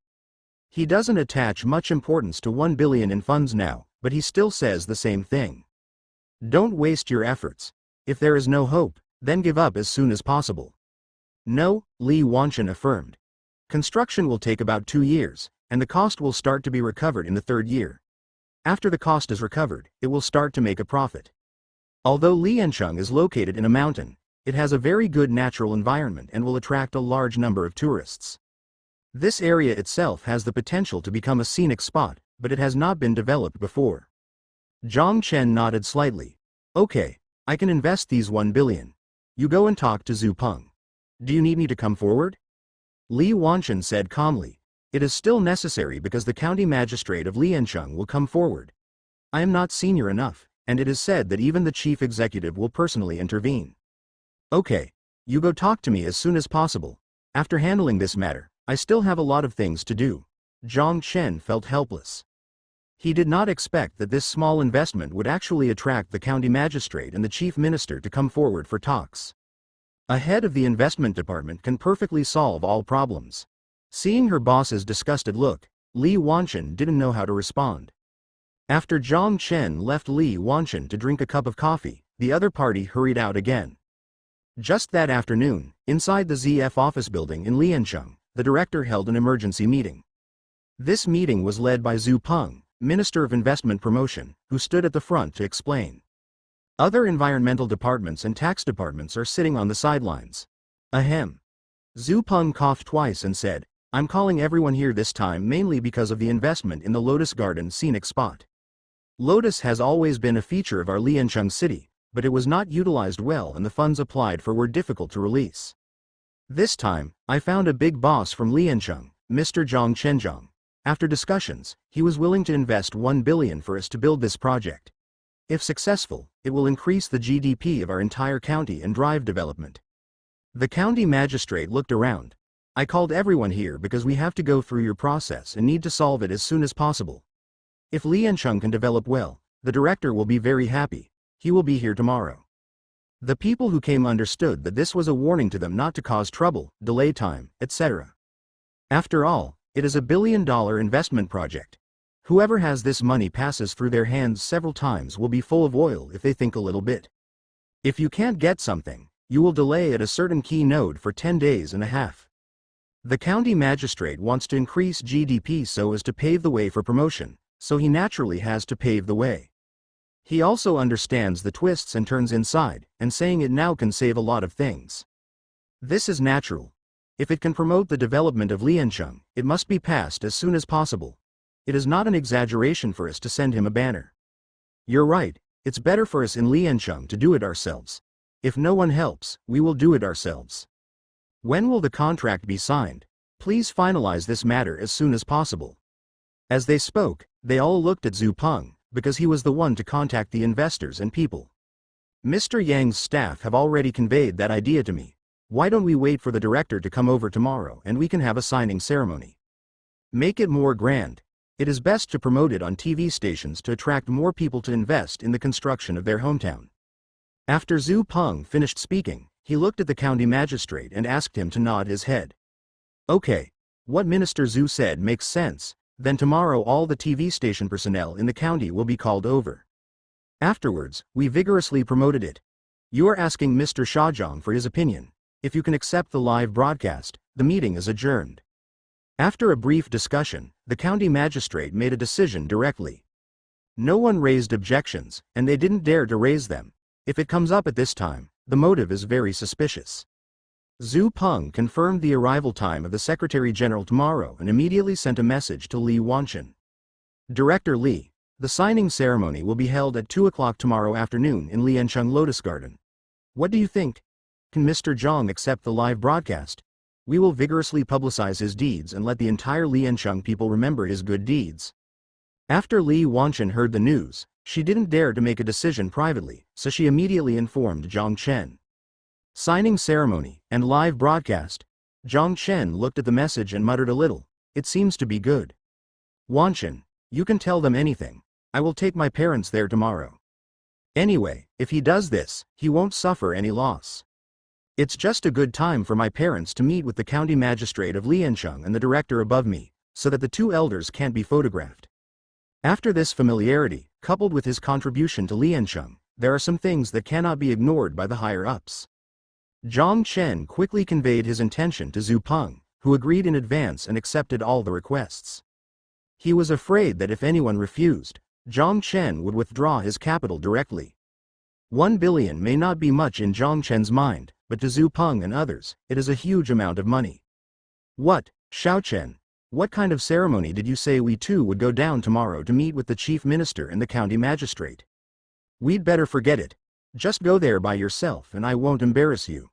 He doesn't attach much importance to 1 billion in funds now, but he still says the same thing. Don't waste your efforts. If there is no hope, then give up as soon as possible. No, Li Wanchen affirmed. Construction will take about 2 years, and the cost will start to be recovered in the 3rd year. After the cost is recovered, it will start to make a profit. Although Liancheng is located in a mountain, it has a very good natural environment and will attract a large number of tourists. This area itself has the potential to become a scenic spot, but it has not been developed before. Zhang Chen nodded slightly. Okay, I can invest these 1 billion. You go and talk to Zhu Peng. Do you need me to come forward? Li Wanchen said calmly. It is still necessary because the county magistrate of Liancheng will come forward. I am not senior enough, and it is said that even the chief executive will personally intervene. Okay, you go talk to me as soon as possible. After handling this matter, I still have a lot of things to do. Zhang Chen felt helpless. He did not expect that this small investment would actually attract the county magistrate and the chief minister to come forward for talks. A head of the investment department can perfectly solve all problems. Seeing her boss's disgusted look, Li Wanchen didn't know how to respond. After Zhang Chen left Li Wanchen to drink a cup of coffee, the other party hurried out again. Just that afternoon, inside the ZF office building in Liancheng, the director held an emergency meeting. This meeting was led by Zhu Peng, Minister of Investment Promotion, who stood at the front to explain. Other environmental departments and tax departments are sitting on the sidelines. Ahem. Zhu Peng coughed twice and said, I'm calling everyone here this time mainly because of the investment in the Lotus Garden scenic spot. Lotus has always been a feature of our Liancheng city, but it was not utilized well and the funds applied for were difficult to release. This time, I found a big boss from Liancheng, Mr. Zhang Chenjiang. After discussions, he was willing to invest 1 billion for us to build this project. If successful, it will increase the GDP of our entire county and drive development. The county magistrate looked around. I called everyone here because we have to go through your process and need to solve it as soon as possible. If Liancheng can develop well, the director will be very happy. He will be here tomorrow. The people who came understood that this was a warning to them not to cause trouble, delay time, etc. After all, it is a billion-dollar investment project. Whoever has this money passes through their hands several times will be full of oil if they think a little bit. If you can't get something, you will delay at a certain key node for 10 days and a half. The county magistrate wants to increase GDP so as to pave the way for promotion, so he naturally has to pave the way. He also understands the twists and turns inside, and saying it now can save a lot of things. This is natural. If it can promote the development of Liancheng, it must be passed as soon as possible. It is not an exaggeration for us to send him a banner. You're right, it's better for us in Liancheng to do it ourselves. If no one helps, we will do it ourselves. When will the contract be signed? Please finalize this matter as soon as possible. As they spoke, they all looked at Zhu Peng, because he was the one to contact the investors and people. Mr. Yang's staff have already conveyed that idea to me. Why don't we wait for the director to come over tomorrow and we can have a signing ceremony? Make it more grand. It is best to promote it on TV stations to attract more people to invest in the construction of their hometown. After Zhu Peng finished speaking, he looked at the county magistrate and asked him to nod his head. Okay, what Minister Zhu said makes sense. Then tomorrow all the TV station personnel in the county will be called over. Afterwards, we vigorously promoted it. You are asking Mr. Shahjiang for his opinion. If you can accept the live broadcast, the meeting is adjourned. After a brief discussion, the county magistrate made a decision directly. No one raised objections, and they didn't dare to raise them. If it comes up at this time, the motive is very suspicious. Zhu Peng confirmed the arrival time of the Secretary General tomorrow and immediately sent a message to Li Wanchen. Director Li, the signing ceremony will be held at 2 o'clock tomorrow afternoon in Liancheng Lotus Garden. What do you think? Can Mr. Zhang accept the live broadcast? We will vigorously publicize his deeds and let the entire Liancheng people remember his good deeds. After Li Wanchen heard the news, she didn't dare to make a decision privately, so she immediately informed Zhang Chen. Signing ceremony and live broadcast. Zhang Chen looked at the message and muttered a little. It seems to be good. Wanchen, you can tell them anything. I will take my parents there tomorrow. Anyway, if he does this, he won't suffer any loss. It's just a good time for my parents to meet with the county magistrate of Liancheng and the director above me, so that the two elders can't be photographed. After this familiarity, coupled with his contribution to Liancheng, there are some things that cannot be ignored by the higher-ups. Zhang Chen quickly conveyed his intention to Zhu Peng, who agreed in advance and accepted all the requests. He was afraid that if anyone refused, Zhang Chen would withdraw his capital directly. 1 billion may not be much in Zhang Chen's mind, but to Zhu Peng and others, it is a huge amount of money. What, Xiao Chen? What kind of ceremony did you say we too would go down tomorrow to meet with the chief minister and the county magistrate? We'd better forget it. Just go there by yourself and I won't embarrass you.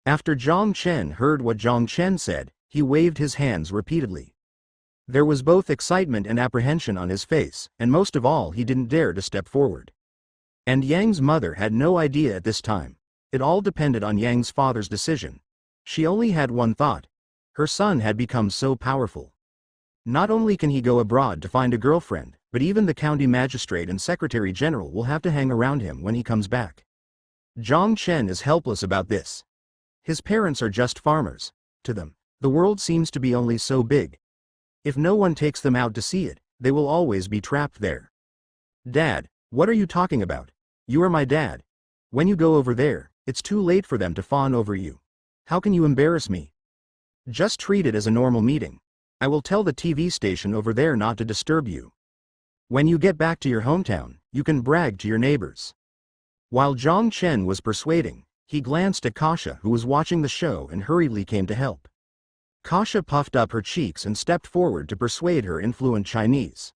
After Zhang Chen heard what Zhang Chen said, he waved his hands repeatedly. There was both excitement and apprehension on his face, and most of all he didn't dare to step forward. And Yang's mother had no idea at this time. It all depended on Yang's father's decision. She only had one thought. Her son had become so powerful. Not only can he go abroad to find a girlfriend, but even the county magistrate and secretary general will have to hang around him when he comes back. Zhang Chen is helpless about this. His parents are just farmers. To them, the world seems to be only so big. If no one takes them out to see it, they will always be trapped there. Dad, what are you talking about? You are my dad. When you go over there, it's too late for them to fawn over you. How can you embarrass me? Just treat it as a normal meeting. I will tell the TV station over there not to disturb you. When you get back to your hometown, you can brag to your neighbors. While Zhang Chen was persuading, he glanced at Kasha, who was watching the show, and hurriedly came to help. Kasha puffed up her cheeks and stepped forward to persuade her in fluent Chinese.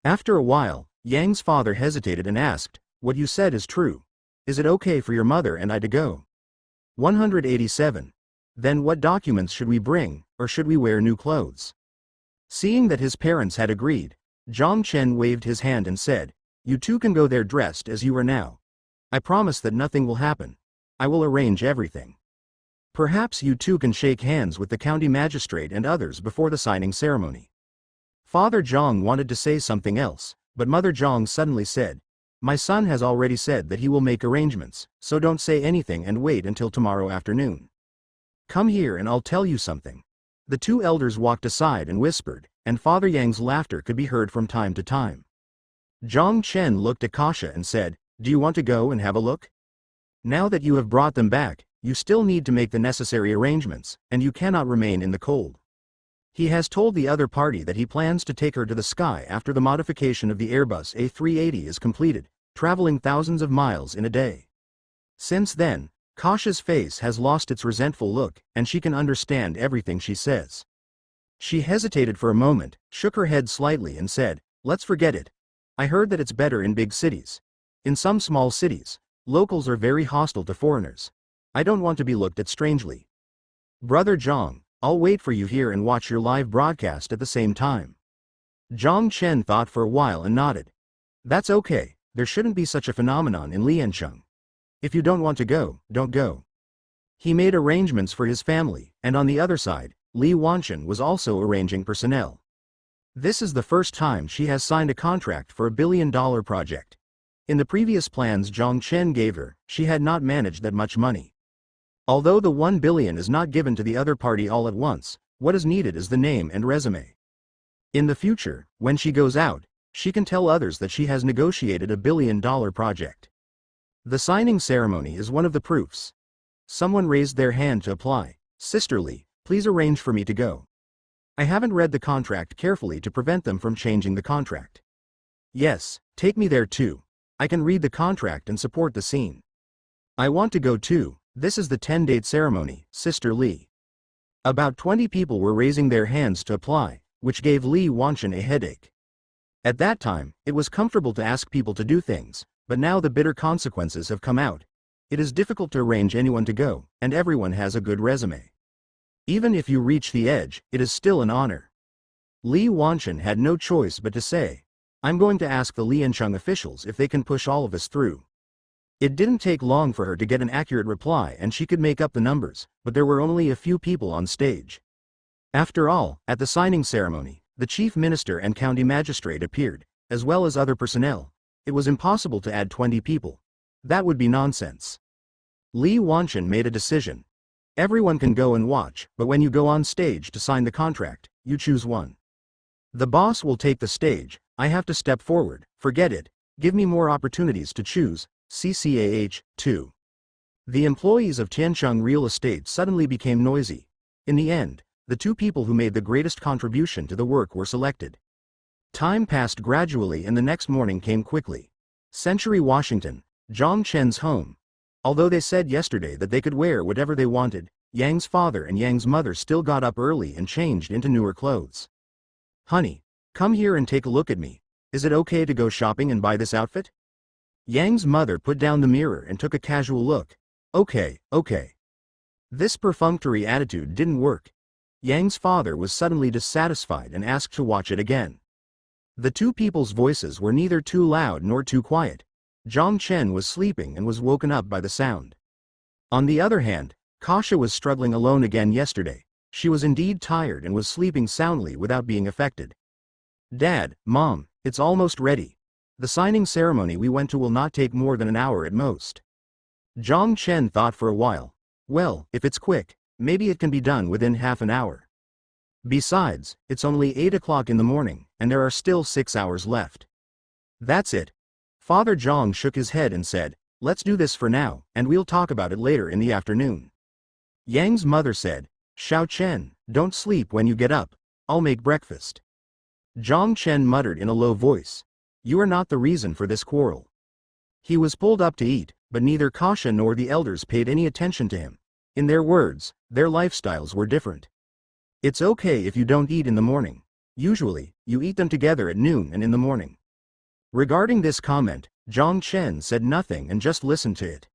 After a while, Yang's father hesitated and asked, "What you said is true. Is it okay for your mother and I to go?" 187. Then what documents should we bring, or should we wear new clothes? Seeing that his parents had agreed, Zhang Chen waved his hand and said, "You two can go there dressed as you are now. I promise that nothing will happen. I will arrange everything. Perhaps you two can shake hands with the county magistrate and others before the signing ceremony." Father Zhang wanted to say something else, but Mother Zhang suddenly said, "My son has already said that he will make arrangements, so don't say anything and wait until tomorrow afternoon. Come here and I'll tell you something." The two elders walked aside and whispered, and Father Yang's laughter could be heard from time to time. Zhang Chen looked at Kasha and said, "Do you want to go and have a look? Now that you have brought them back, you still need to make the necessary arrangements, and you cannot remain in the cold." He has told the other party that he plans to take her to the sky after the modification of the Airbus A380 is completed, traveling thousands of miles in a day. Since then, Kasha's face has lost its resentful look, and she can understand everything she says. She hesitated for a moment, shook her head slightly and said, "Let's forget it. I heard that it's better in big cities. In some small cities, locals are very hostile to foreigners. I don't want to be looked at strangely. Brother Zhang, I'll wait for you here and watch your live broadcast at the same time." Zhang Chen thought for a while and nodded. "That's okay, there shouldn't be such a phenomenon in Liancheng. If you don't want to go, don't go." He made arrangements for his family, and on the other side, Li Wanchen was also arranging personnel. This is the first time she has signed a contract for a billion-dollar project. In the previous plans Zhang Chen gave her, she had not managed that much money. Although the 1 billion is not given to the other party all at once, what is needed is the name and resume. In the future, when she goes out, she can tell others that she has negotiated a billion-dollar project. The signing ceremony is one of the proofs. Someone raised their hand to apply. "Sisterly, please arrange for me to go. I haven't read the contract carefully to prevent them from changing the contract." "Yes, take me there too. I can read the contract and support the scene." "I want to go too, This is the 10-date ceremony, Sister Li. About 20 people were raising their hands to apply, which gave Li Wanchen a headache. At that time, it was comfortable to ask people to do things, but now the bitter consequences have come out. It is difficult to arrange anyone to go, and everyone has a good resume. Even if you reach the edge, it is still an honor. Li Wanchen had no choice but to say, I'm going to ask the Liancheng officials if they can push all of us through. It didn't take long for her to get an accurate reply and she could make up the numbers, but there were only a few people on stage. After all, at the signing ceremony, the chief minister and county magistrate appeared, as well as other personnel. It was impossible to add 20 people. That would be nonsense. Li Wanchen made a decision. Everyone can go and watch, but when you go on stage to sign the contract, you choose one. The boss will take the stage, I have to step forward, forget it, give me more opportunities to choose, CCAH, 2. The employees of Tiancheng Real Estate suddenly became noisy. In the end, the two people who made the greatest contribution to the work were selected. Time passed gradually and the next morning came quickly. Century, Washington, Zhang Chen's home. Although they said yesterday that they could wear whatever they wanted, Yang's father and Yang's mother still got up early and changed into newer clothes. Honey, come here and take a look at me. Is it okay to go shopping and buy this outfit? Yang's mother put down the mirror and took a casual look. Okay. This perfunctory attitude didn't work. Yang's father was suddenly dissatisfied and asked to watch it again. The two people's voices were neither too loud nor too quiet. Zhang Chen was sleeping and was woken up by the sound. On the other hand, Kasha was struggling alone again yesterday. She was indeed tired and was sleeping soundly without being affected. Dad, Mom, it's almost ready. The signing ceremony we went to will not take more than an hour at most. Zhang Chen thought for a while. Well, if it's quick, maybe it can be done within half an hour. Besides, it's only 8 o'clock in the morning, and there are still 6 hours left. That's it. Father Zhang shook his head and said, let's do this for now, and we'll talk about it later in the afternoon. Yang's mother said, Xiao Chen, don't sleep when you get up. I'll make breakfast. Zhang Chen muttered in a low voice. You are not the reason for this quarrel. He was pulled up to eat, but neither Kasha nor the elders paid any attention to him. In their words, their lifestyles were different. It's okay if you don't eat in the morning. Usually, you eat them together at noon and in the morning. Regarding this comment, Zhang Chen said nothing and just listened to it.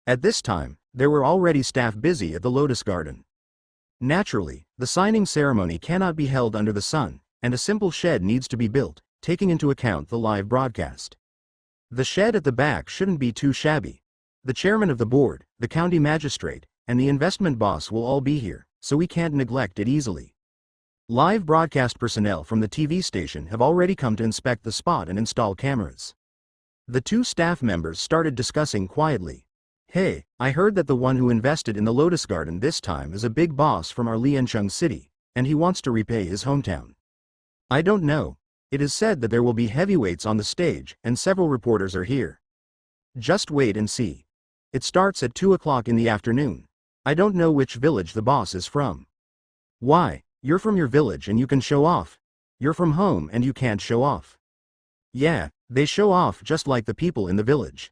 At this time, there were already staff busy at the Lotus Garden. Naturally, the signing ceremony cannot be held under the sun, and a simple shed needs to be built, taking into account the live broadcast. The shed at the back shouldn't be too shabby. The chairman of the board, the county magistrate, and the investment boss will all be here, so we can't neglect it easily. Live broadcast personnel from the TV station have already come to inspect the spot and install cameras. The two staff members started discussing quietly. Hey, I heard that the one who invested in the Lotus Garden this time is a big boss from our Liancheng city, and he wants to repay his hometown. I don't know. It is said that there will be heavyweights on the stage, and several reporters are here. Just wait and see. It starts at 2 o'clock in the afternoon. I don't know which village the boss is from. Why, you're from your village and you can show off. You're from home and you can't show off. Yeah, they show off just like the people in the village.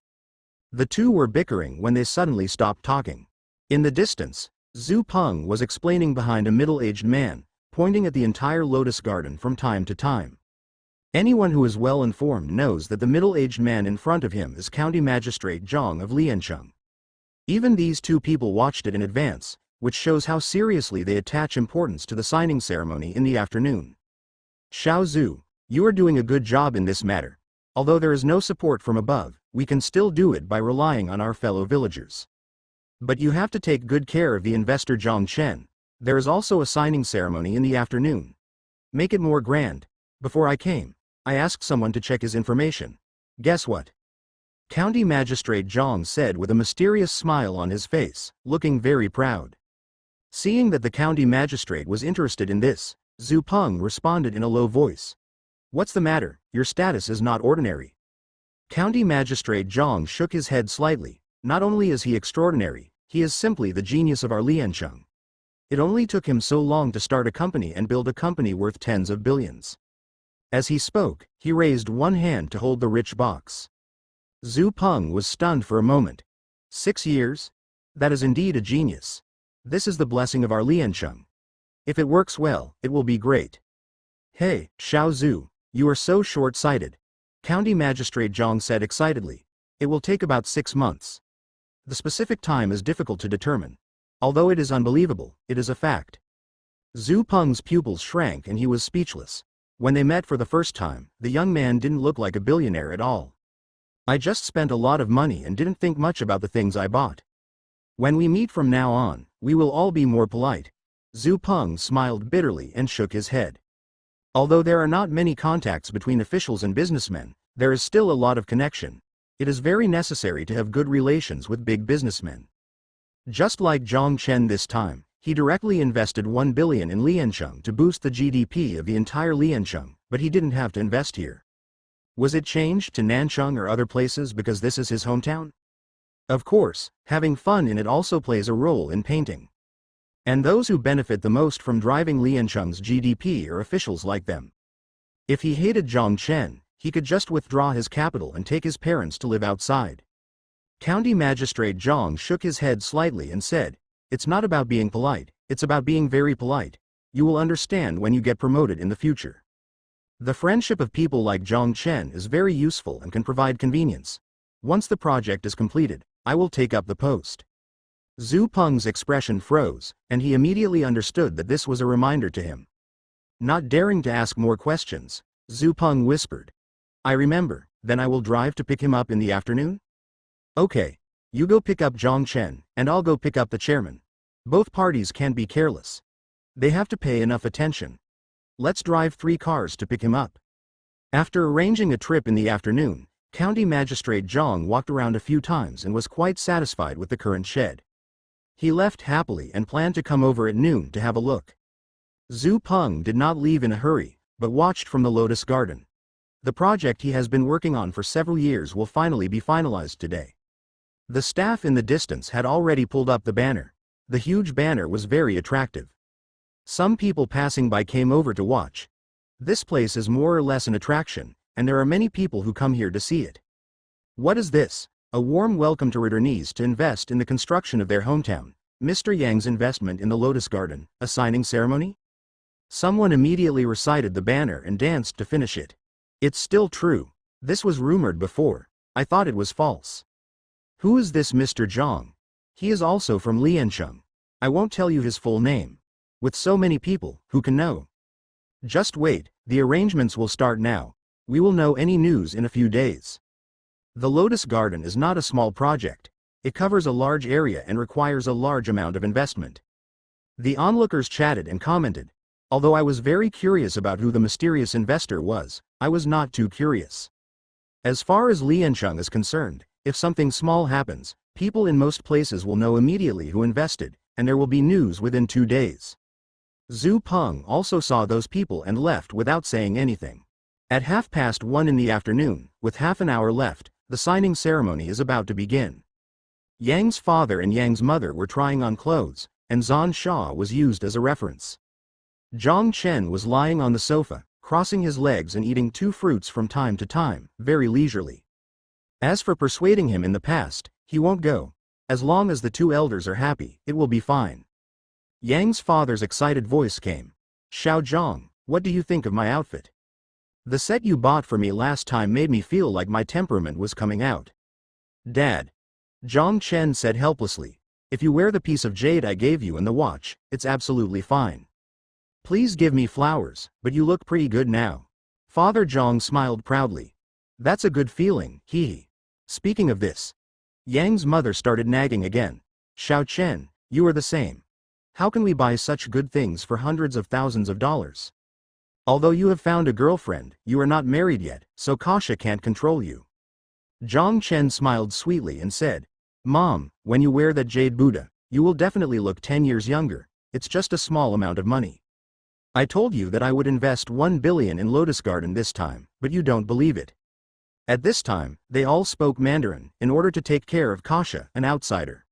The two were bickering when they suddenly stopped talking. In the distance, Zhu Peng was explaining behind a middle-aged man, pointing at the entire Lotus Garden from time to time. Anyone who is well informed knows that the middle-aged man in front of him is County Magistrate Zhang of Liancheng. Even these two people watched it in advance, which shows how seriously they attach importance to the signing ceremony in the afternoon. Xiao Zhu, you are doing a good job in this matter. Although there is no support from above, we can still do it by relying on our fellow villagers. But you have to take good care of the investor Zhang Chen. There is also a signing ceremony in the afternoon. Make it more grand. Before I came, I asked someone to check his information. Guess what? County Magistrate Zhang said with a mysterious smile on his face, looking very proud. Seeing that the county magistrate was interested in this, Zhu Peng responded in a low voice. What's the matter? Your status is not ordinary. County Magistrate Zhang shook his head slightly. Not only is he extraordinary, he is simply the genius of our Liancheng. It only took him so long to start a company and build a company worth tens of billions. As he spoke, he raised one hand to hold the rich box. Zhu Peng was stunned for a moment. 6 years? That is indeed a genius. This is the blessing of our Liancheng. If it works well, it will be great. Hey, Xiao Zhu, you are so short-sighted. County Magistrate Zhang said excitedly. It will take about 6 months. The specific time is difficult to determine. Although it is unbelievable, it is a fact. Zhu Peng's pupils shrank and he was speechless. When they met for the first time, the young man didn't look like a billionaire at all. I just spent a lot of money and didn't think much about the things I bought. When we meet from now on, we will all be more polite. Zhu Peng smiled bitterly and shook his head. Although there are not many contacts between officials and businessmen, there is still a lot of connection. It is very necessary to have good relations with big businessmen. Just like Zhang Chen this time, he directly invested 1 billion in Liancheng to boost the GDP of the entire Liancheng, but he didn't have to invest here. Was it changed to Nancheng or other places because this is his hometown? Of course, having fun in it also plays a role in painting. And those who benefit the most from driving Liancheng's GDP are officials like them. If he hated Zhang Chen, he could just withdraw his capital and take his parents to live outside. County Magistrate Zhang shook his head slightly and said, "It's not about being polite, it's about being very polite. You will understand when you get promoted in the future. The friendship of people like Zhang Chen is very useful and can provide convenience. Once the project is completed, I will take up the post." Zhu Peng's expression froze, and he immediately understood that this was a reminder to him. Not daring to ask more questions, Zhu Peng whispered, "I remember, then I will drive to pick him up in the afternoon?" "Okay. You go pick up Zhang Chen, and I'll go pick up the chairman. Both parties can't be careless. They have to pay enough attention. Let's drive 3 cars to pick him up." After arranging a trip in the afternoon, County Magistrate Zhang walked around a few times and was quite satisfied with the current shed. He left happily and planned to come over at noon to have a look. Zhu Peng did not leave in a hurry, but watched from the lotus garden. The project he has been working on for several years will finally be finalized today. The staff in the distance had already pulled up the banner. The huge banner was very attractive. Some people passing by came over to watch. This place is more or less an attraction, and there are many people who come here to see it. What is this? A warm welcome to returnees to invest in the construction of their hometown. Mr. Yang's investment in the Lotus Garden, a signing ceremony? Someone immediately recited the banner and danced to finish it. It's still true. This was rumored before. I thought it was false. Who is this Mr. Zhang? He is also from Liancheng. I won't tell you his full name. With so many people, who can know? Just wait, the arrangements will start now. We will know any news in a few days. The Lotus Garden is not a small project. It covers a large area and requires a large amount of investment. The onlookers chatted and commented. Although I was very curious about who the mysterious investor was, I was not too curious. As far as Liancheng is concerned, if something small happens, people in most places will know immediately who invested, and there will be news within 2 days. Zhu Peng also saw those people and left without saying anything. At 1:30 in the afternoon, with half an hour left, the signing ceremony is about to begin. Yang's father and Yang's mother were trying on clothes, and Zhan Shah was used as a reference. Zhang Chen was lying on the sofa, crossing his legs and eating 2 fruits from time to time, very leisurely. As for persuading him in the past, he won't go. As long as the 2 elders are happy, it will be fine. Yang's father's excited voice came. "Xiao Zhang, what do you think of my outfit? The set you bought for me last time made me feel like my temperament was coming out." "Dad," Zhang Chen said helplessly, "if you wear the piece of jade I gave you and the watch, it's absolutely fine. Please give me flowers, but you look pretty good now." Father Zhang smiled proudly. "That's a good feeling, hee. Speaking of this." Yang's mother started nagging again. "Xiao Chen, you are the same. How can we buy such good things for hundreds of thousands of dollars? Although you have found a girlfriend, you are not married yet, so Kasha can't control you." Zhang Chen smiled sweetly and said, "Mom, when you wear that jade Buddha, you will definitely look 10 years younger. It's just a small amount of money. I told you that I would invest 1 billion in Lotus Garden this time, but you don't believe it." At this time, they all spoke Mandarin, in order to take care of Kasha, an outsider.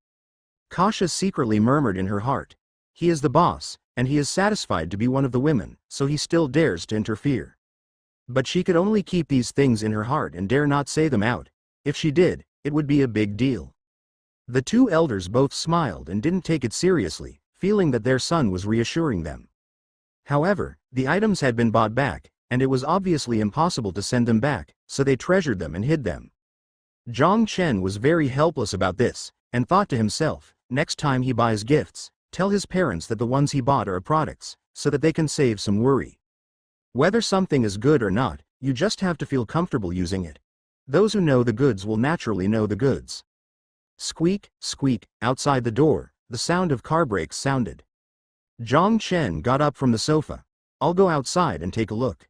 Kasha secretly murmured in her heart, "He is the boss, and he is satisfied to be one of the women, so he still dares to interfere." But she could only keep these things in her heart and dare not say them out. If she did, it would be a big deal. The two elders both smiled and didn't take it seriously, feeling that their son was reassuring them. However, the items had been bought back, and it was obviously impossible to send them back, so they treasured them and hid them. Zhang Chen was very helpless about this, and thought to himself, next time he buys gifts, tell his parents that the ones he bought are products, so that they can save some worry. Whether something is good or not, you just have to feel comfortable using it. Those who know the goods will naturally know the goods. Squeak, squeak, outside the door, the sound of car brakes sounded. Zhang Chen got up from the sofa. I'll go outside and take a look.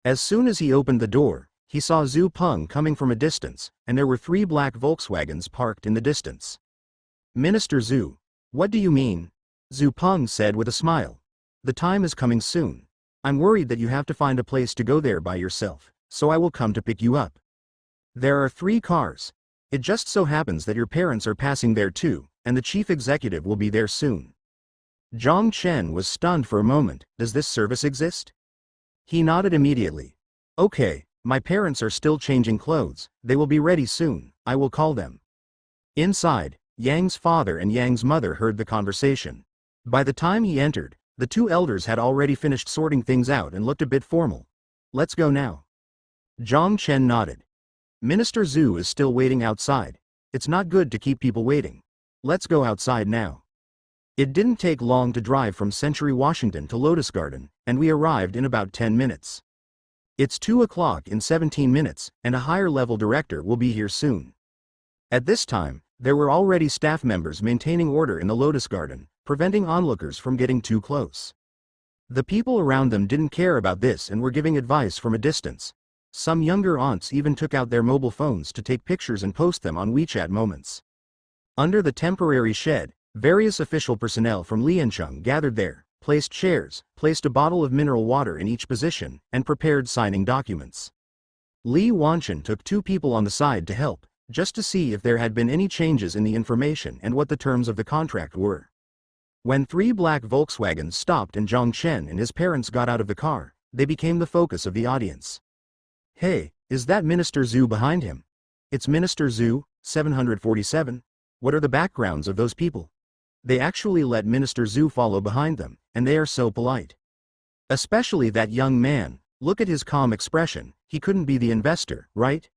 As soon as he opened the door, he saw Zhu Peng coming from a distance, and there were 3 black Volkswagens parked in the distance. Minister Zhu. What do you mean? Zhu Peng said with a smile. The time is coming soon. I'm worried that you have to find a place to go there by yourself, so I will come to pick you up. There are 3 cars. It just so happens that your parents are passing there too, and the chief executive will be there soon. Zhang Chen was stunned for a moment. Does this service exist? He nodded immediately. Okay, my parents are still changing clothes, they will be ready soon, I will call them. Inside, Yang's father and Yang's mother heard the conversation. By the time he entered, the 2 elders had already finished sorting things out and looked a bit formal. Let's go now. Zhang Chen nodded. Minister Zhu is still waiting outside. It's not good to keep people waiting. Let's go outside now. It didn't take long to drive from Century, Washington to Lotus Garden, and we arrived in about 10 minutes. It's 2 o'clock in 17 minutes, and a higher-level director will be here soon. At this time, there were already staff members maintaining order in the Lotus Garden, preventing onlookers from getting too close. The people around them didn't care about this and were giving advice from a distance. Some younger aunts even took out their mobile phones to take pictures and post them on WeChat moments. Under the temporary shed, various official personnel from Liancheng gathered there, placed chairs, placed a bottle of mineral water in each position, and prepared signing documents. Li Wanchen took 2 people on the side to help, just to see if there had been any changes in the information and what the terms of the contract were. When 3 black Volkswagens stopped and Zhang Chen and his parents got out of the car, they became the focus of the audience. Hey, is that Minister Zhu behind him? It's Minister Zhu, 747. What are the backgrounds of those people? They actually let Minister Zhu follow behind them, and they are so polite. Especially that young man, look at his calm expression, he couldn't be the investor, right?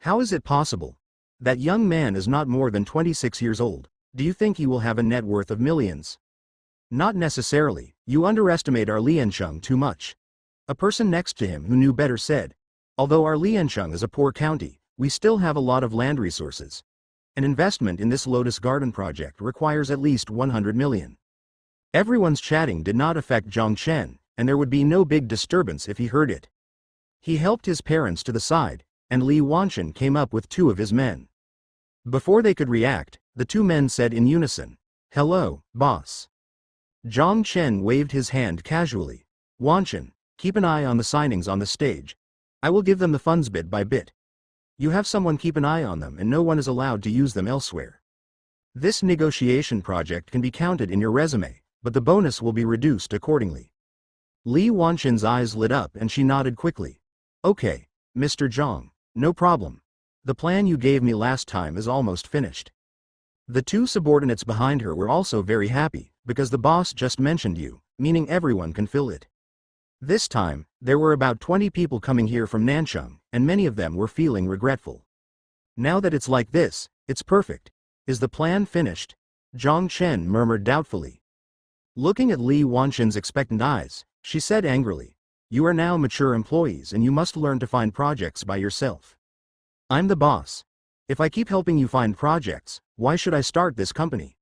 How is it possible? That young man is not more than 26 years old. Do you think he will have a net worth of millions? Not necessarily, you underestimate our Liancheng too much. A person next to him who knew better said, although our Liancheng is a poor county, we still have a lot of land resources. An investment in this Lotus Garden project requires at least 100 million. Everyone's chatting did not affect Zhang Chen, and there would be no big disturbance if he heard it. He helped his parents to the side, and Li Wanchen came up with 2 of his men. Before they could react, the 2 men said in unison, "Hello, boss." Zhang Chen waved his hand casually. "Wanchen, keep an eye on the signings on the stage. I will give them the funds bit by bit. You have someone keep an eye on them and no one is allowed to use them elsewhere. This negotiation project can be counted in your resume, but the bonus will be reduced accordingly." Li Wanchen's eyes lit up and she nodded quickly. "Okay, Mr. Zhang, no problem. The plan you gave me last time is almost finished." The 2 subordinates behind her were also very happy, because the boss just mentioned you, meaning everyone can fill it. This time, there were about 20 people coming here from Nancheng, and many of them were feeling regretful. Now that it's like this, it's perfect. Is the plan finished? Zhang Chen murmured doubtfully. Looking at Li Wanchen's expectant eyes, she said angrily, "You are now mature employees and you must learn to find projects by yourself. I'm the boss. If I keep helping you find projects, why should I start this company?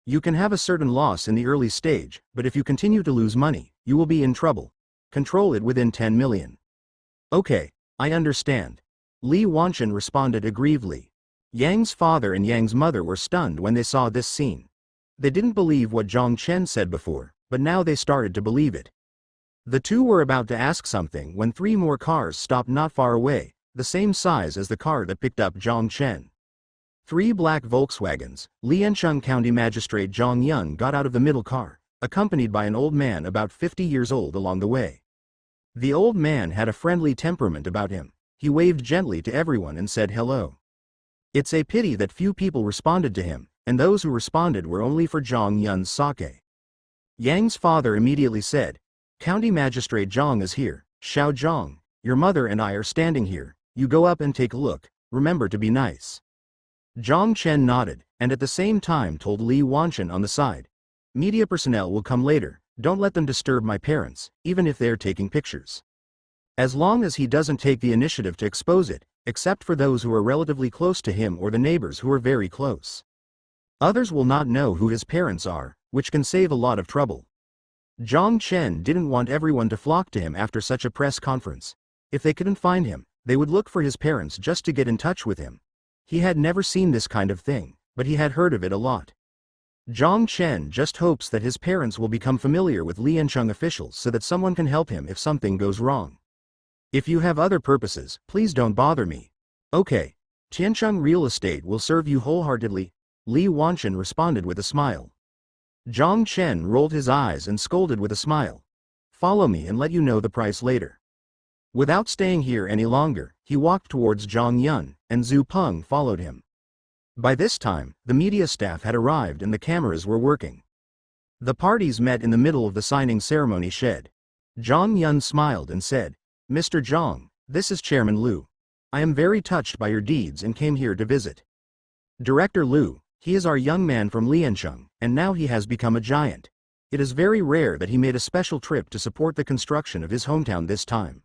You can have a certain loss in the early stage, but if you continue to lose money, you will be in trouble. Control it within 10 million. Okay, I understand." Li Wanchen responded aggrievedly. Yang's father and Yang's mother were stunned when they saw this scene. They didn't believe what Zhang Chen said before, but now they started to believe it. The 2 were about to ask something when 3 more cars stopped not far away, the same size as the car that picked up Zhang Chen. 3 black Volkswagens. Liancheng County Magistrate Zhang Yun got out of the middle car, accompanied by an old man about 50 years old along the way. The old man had a friendly temperament about him. He waved gently to everyone and said hello. It's a pity that few people responded to him, and those who responded were only for Zhang Yun's sake. Yang's father immediately said, "County Magistrate Zhang is here. Xiao Zhang, your mother and I are standing here. You go up and take a look. Remember to be nice." Zhang Chen nodded, and at the same time told Li Wanchen on the side, "Media personnel will come later. Don't let them disturb my parents, even if they're taking pictures. As long as he doesn't take the initiative to expose it, except for those who are relatively close to him or the neighbors who are very close. Others will not know who his parents are, which can save a lot of trouble." Zhang Chen didn't want everyone to flock to him after such a press conference. If they couldn't find him, they would look for his parents just to get in touch with him. He had never seen this kind of thing, but he had heard of it a lot. Zhang Chen just hopes that his parents will become familiar with Liancheng officials so that someone can help him if something goes wrong. "If you have other purposes, please don't bother me." "Okay. Tiancheng Real Estate will serve you wholeheartedly," Li Wanchen responded with a smile. Zhang Chen rolled his eyes and scolded with a smile. "Follow me and let you know the price later." Without staying here any longer, he walked towards Zhang Yun, and Zhu Peng followed him. By this time, the media staff had arrived and the cameras were working. The parties met in the middle of the signing ceremony shed. Zhang Yun smiled and said, "Mr. Zhang, this is Chairman Liu. I am very touched by your deeds and came here to visit. Director Liu, he is our young man from Liancheng, and now he has become a giant. It is very rare that he made a special trip to support the construction of his hometown this time."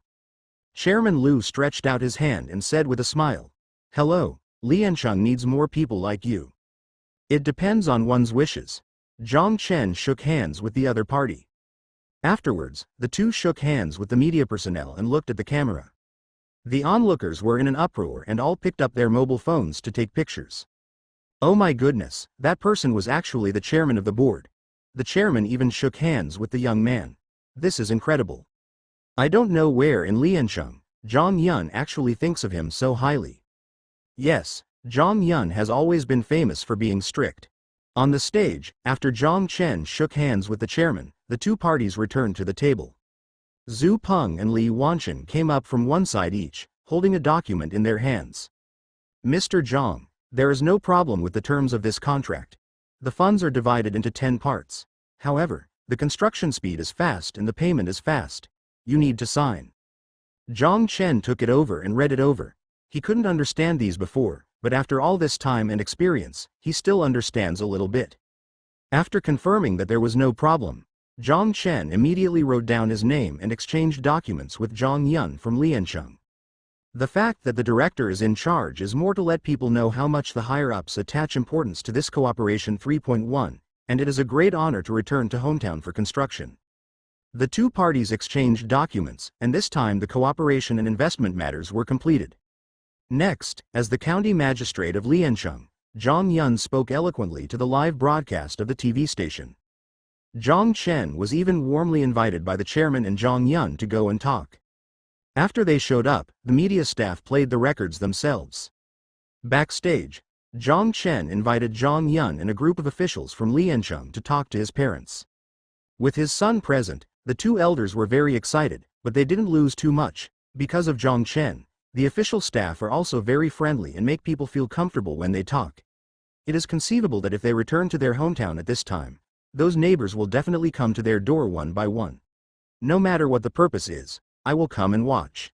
Chairman Liu stretched out his hand and said with a smile, "Hello, Liancheng needs more people like you." "It depends on one's wishes." Zhang Chen shook hands with the other party. Afterwards, the two shook hands with the media personnel and looked at the camera. The onlookers were in an uproar and all picked up their mobile phones to take pictures. Oh my goodness, that person was actually the chairman of the board. The chairman even shook hands with the young man. This is incredible. I don't know where in Liancheng, Zhang Yun actually thinks of him so highly. Yes, Zhang Yun has always been famous for being strict. On the stage, after Zhang Chen shook hands with the chairman, the two parties returned to the table. Zhu Peng and Li Wanchen came up from one side each, holding a document in their hands. "Mr. Zhang, there is no problem with the terms of this contract. The funds are divided into 10 parts. However, the construction speed is fast and the payment is fast. You need to sign." Zhang Chen took it over and read it over. He couldn't understand these before, but after all this time and experience, he still understands a little bit. After confirming that there was no problem, Zhang Chen immediately wrote down his name and exchanged documents with Zhang Yun from Liancheng. The fact that the director is in charge is more to let people know how much the higher-ups attach importance to this cooperation 3.1, and it is a great honor to return to hometown for construction. The two parties exchanged documents, and this time the cooperation and investment matters were completed. Next, as the county magistrate of Liancheng, Zhang Yun spoke eloquently to the live broadcast of the TV station. Zhang Chen was even warmly invited by the chairman and Zhang Yun to go and talk. After they showed up, the media staff played the records themselves. Backstage, Zhang Chen invited Zhang Yun and a group of officials from Liancheng to talk to his parents. With his son present, the two elders were very excited, but they didn't lose too much. Because of Zhang Chen, the official staff are also very friendly and make people feel comfortable when they talk. It is conceivable that if they return to their hometown at this time, those neighbors will definitely come to their door one by one. No matter what the purpose is, I will come and watch.